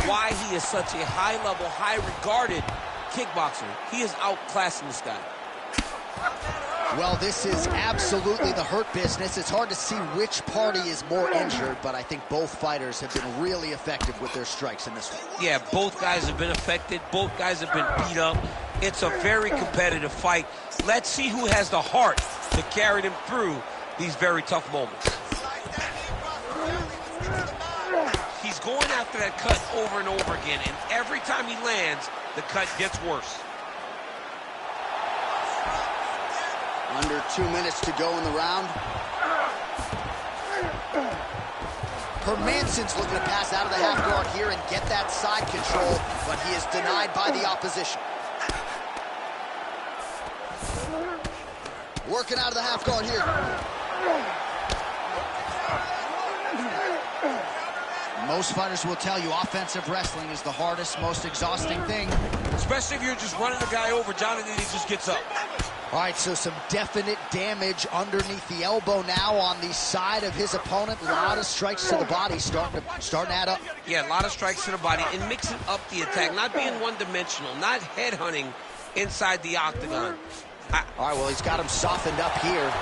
why he is such a high-level, high-regarded kickboxer. He is outclassing this guy. Well, this is absolutely the hurt business. It's hard to see which party is more injured, but I think both fighters have been really effective with their strikes in this one. Yeah, both guys have been affected. Both guys have been beat up. It's a very competitive fight. Let's see who has the heart to carry them through these very tough moments. He's going after that cut over and over again, and every time he lands, the cut gets worse. Under 2 minutes to go in the round. Hermanson's looking to pass out of the half guard here and get that side control, but he is denied by the opposition. Working out of the half guard here. Most fighters will tell you offensive wrestling is the hardest, most exhausting thing. Especially if you're just running the guy over, Jonathan, he just gets up. All right, so some definite damage underneath the elbow now on the side of his opponent. A lot of strikes to the body starting to add up. Yeah, a lot of strikes to the body and mixing up the attack, not being one-dimensional, not headhunting inside the octagon. All right, well, he's got him softened up here.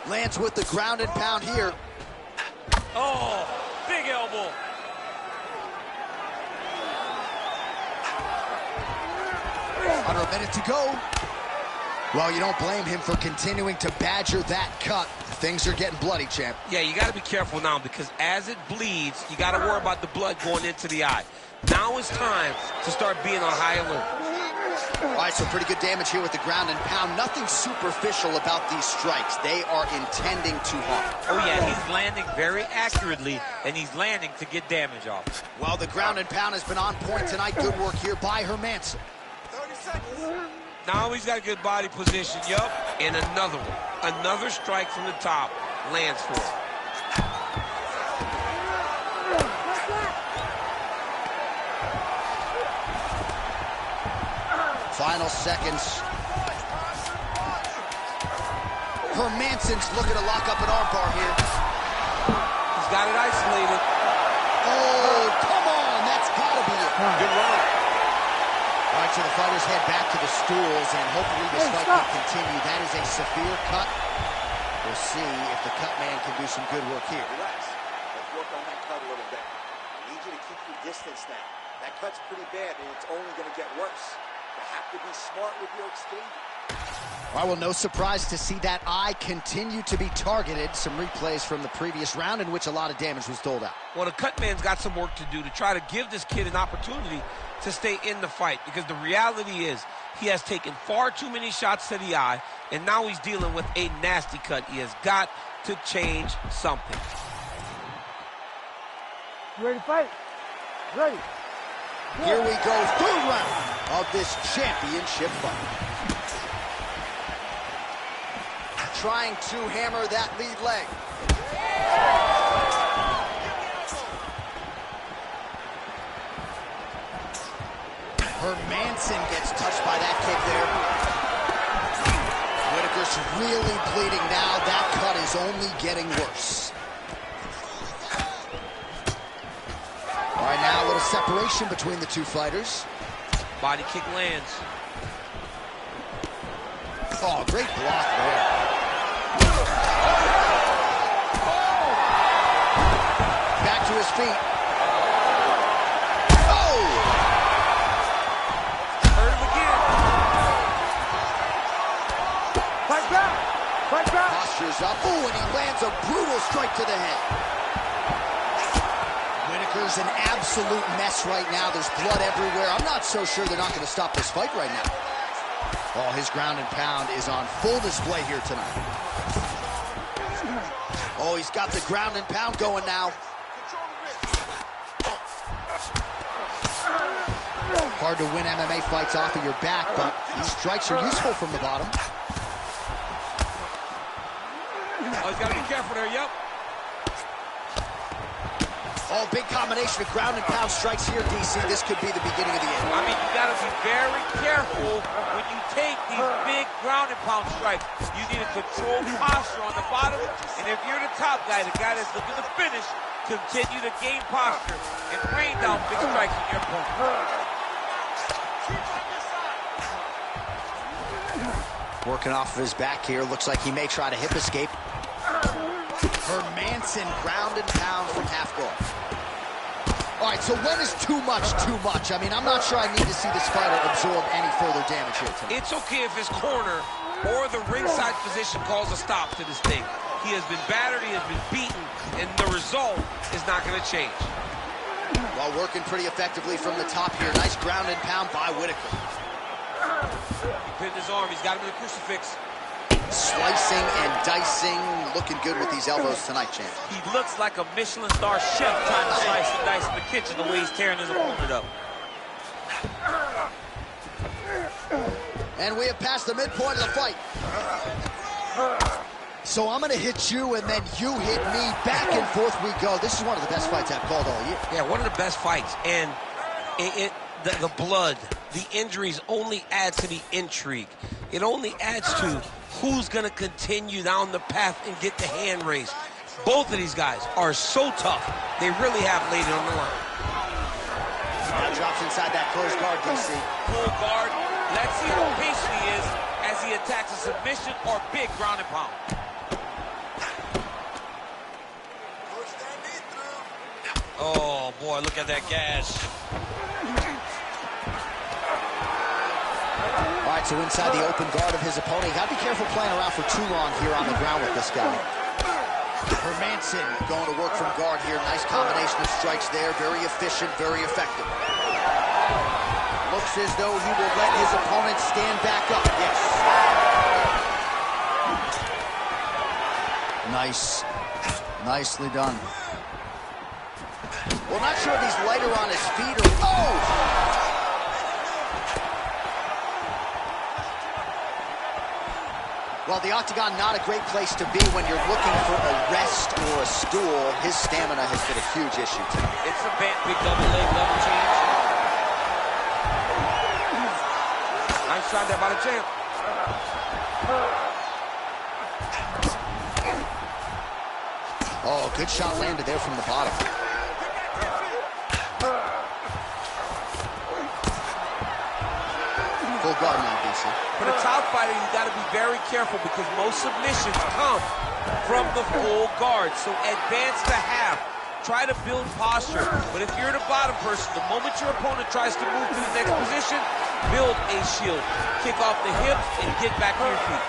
Lands with the ground and pound here. Oh, big elbow. Under a minute to go. Well, you don't blame him for continuing to badger that cut. Things are getting bloody, champ. Yeah, you got to be careful now because as it bleeds, you got to worry about the blood going into the eye. Now it's time to start being on high alert. All right, so pretty good damage here with the ground and pound. Nothing superficial about these strikes. They are intending to harm. Oh, yeah, he's landing very accurately, and he's landing to get damage off. Well, the ground and pound has been on point tonight. Good work here by Hermanson. 30 seconds. Now he's got a good body position, yup. And another one. Another strike from the top lands for him. Final seconds. Hermanson's looking to lock up an armbar here. He's got it isolated. Oh, come on. That's got to be it. Good run. All right, so the fighters head back to the stools, and hopefully this fight can continue. That is a severe cut. We'll see if the cut man can do some good work here. Relax. Let's work on that cut a little bit. I need you to keep your distance now. That cut's pretty bad, and it's only going to get worse. You have to be smart with your exchange. Well, no surprise to see that eye continue to be targeted. Some replays from the previous round in which a lot of damage was doled out. Well, the cut man's got some work to do to try to give this kid an opportunity to stay in the fight, because the reality is he has taken far too many shots to the eye, and now he's dealing with a nasty cut. He has got to change something. You ready to fight? Ready. Here we go, third round of this championship fight. Trying to hammer that lead leg. Hermanson gets touched by that kick there. Whittaker's really bleeding now. That cut is only getting worse. All right, now a little separation between the two fighters. Body kick lands. Oh, great block there. Back to his feet. Oh! Hurt him again. Fight back! Fight back! Postures up. Oh, and he lands a brutal strike to the head. Whittaker's an absolute mess right now. There's blood everywhere. I'm not so sure they're not going to stop this fight right now. Oh, his ground and pound is on full display here tonight. Oh, he's got the ground and pound going now. Hard to win MMA fights off of your back, but these strikes are useful from the bottom. Oh, he's got to be careful there, yep. Oh, big combination of ground and pound strikes here, DC. This could be the beginning of the end. I mean, you got to be very careful when you take these big ground and pound strikes. You need a controlled posture on the bottom, and if you're the top guy, the guy that's looking to finish, continue to gain posture and rain down big strikes on your opponent. Working off of his back here. Looks like he may try to hip escape. Hermanson ground and pound from half guard. All right, so when is too much too much? I mean, I'm not sure I need to see this fighter absorb any further damage here tonight. It's okay if his corner or the ringside position calls a stop to this thing. He has been battered, he has been beaten, and the result is not going to change. While working pretty effectively from the top here. Nice ground and pound by Whittaker. He pinned his arm, he's got him in the crucifix. Slicing and dicing, looking good with these elbows tonight, champ. He looks like a Michelin star chef trying to slice and dice in the kitchen the way he's tearing his opponent up. And we have passed the midpoint of the fight. So I'm going to hit you, and then you hit me. Back and forth we go. This is one of the best fights I've called all year. Yeah, one of the best fights. And the blood, the injuries only add to the intrigue. It only adds to who's going to continue down the path and get the hand raised. Both of these guys are so tough. They really have laid it on the line. Drops inside that closed guard, DC. Full guard. Let's see how patient he is as he attacks a submission or big ground and pound. Oh, boy, look at that gash. All right, so inside the open guard of his opponent. You got to be careful playing around for too long here on the ground with this guy. Hermanson going to work from guard here. Nice combination of strikes there. Very efficient, very effective. Looks as though he will let his opponent stand back up. Yes. Nice. Nicely done. Well, not sure if he's lighter on his feet or... Oh! Well, the octagon, not a great place to be when you're looking for a rest or a stool. His stamina has been a huge issue tonight. It's a big double leg level change. Nice shot there by the champ. Oh, good shot landed there from the bottom. Full guard now, DC. For the top fighter, you got to be very careful because most submissions come from the full guard. So advance to half. Try to build posture. But if you're the bottom person, the moment your opponent tries to move to the next position, build a shield. Kick off the hips and get back to your feet.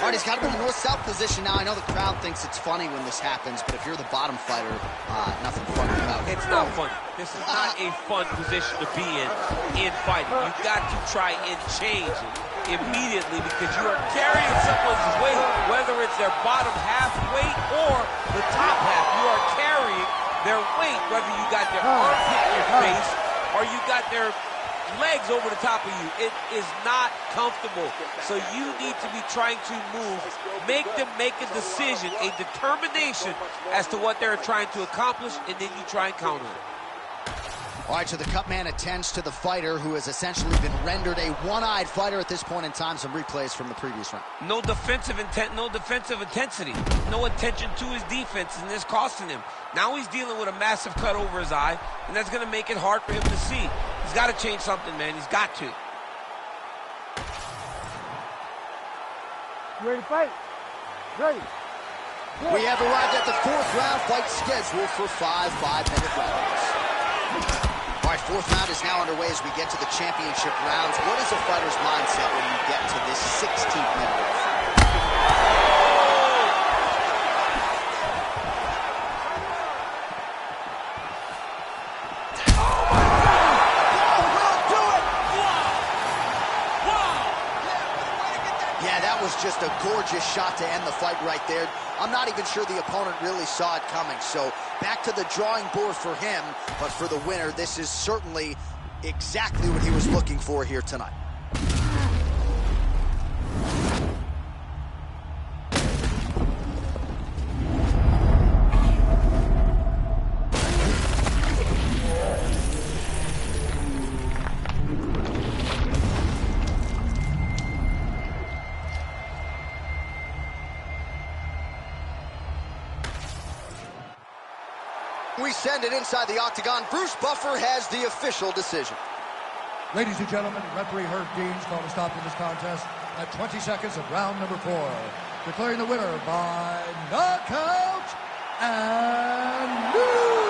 All right, he's got him in the north-south position now. I know the crowd thinks it's funny when this happens, but if you're the bottom fighter, nothing funny about it. It's not funny. This is not a fun position to be in fighting. You've got to try and change it immediately because you are carrying someone's weight, whether it's their bottom half weight or the top half. You are carrying their weight, whether you got their armpit in your face or you got their legs over the top of you. It is not comfortable. So you need to be trying to move, make them make a decision, a determination as to what they're trying to accomplish, and then you try and counter it. All right, so the cut man attends to the fighter who has essentially been rendered a one-eyed fighter at this point in time. Some replays from the previous round. No defensive intent, no defensive intensity, no attention to his defense, and this costing him. Now he's dealing with a massive cut over his eye, and that's going to make it hard for him to see. He's got to change something, man. He's got to. You ready to fight? Ready. We have arrived at the fourth round fight scheduled for 5 5-minute rounds. All right, fourth round is now underway as we get to the championship rounds. What is a fighter's mindset when you get to this 16th minute of the fight? Oh, will do it! just a gorgeous shot to end the fight right there. I'm not even sure the opponent really saw it coming. So back to the drawing board for him, but for the winner, this is certainly exactly what he was looking for here tonight. We send it inside the octagon. Bruce Buffer has the official decision. Ladies and gentlemen, referee Herb Dean's called a stop to this contest at 20 seconds of round number 4. Declaring the winner by knockout and new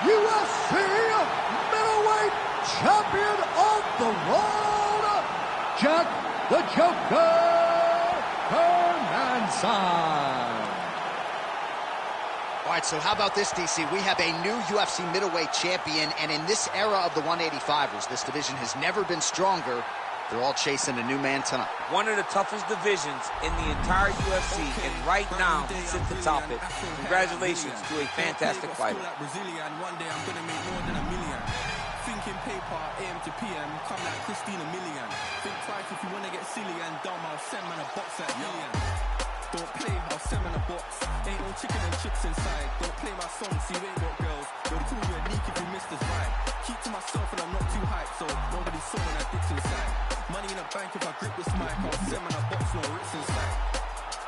UFC middleweight champion of the world, Jack the Joker Hermanson. All right, so how about this, DC? We have a new UFC middleweight champion, and in this era of the 185ers, this division has never been stronger. They're all chasing a new man tonight. One of the toughest divisions in the entire UFC, and right now to sit atop it. Congratulations to a fantastic fighter. One day I'm gonna make more than $1 million. Thinking paper, AM to PM, come like Christina Milian. Think twice if you wanna get silly and dumb, I'll send man a box at million. Don't play, I'll send man a box. Ain't no chicken and chips inside. Don't play my song, see you ain't got girls. They'll call you a leak if you miss this ride. Keep to myself and I'm not too hyped, so nobody saw when I dipped inside. Money in the bank if I grip this mic, I'll send man a box, no rips inside.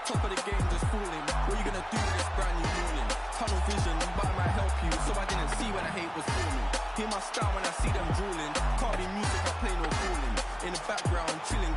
Top of the game just falling. What you gonna do with this brand new morning? Tunnel vision, but I might help you, so I didn't see when the hate was forming. Hear my style when I see them drooling. Can't be music, I play no fooling. In the background, chilling,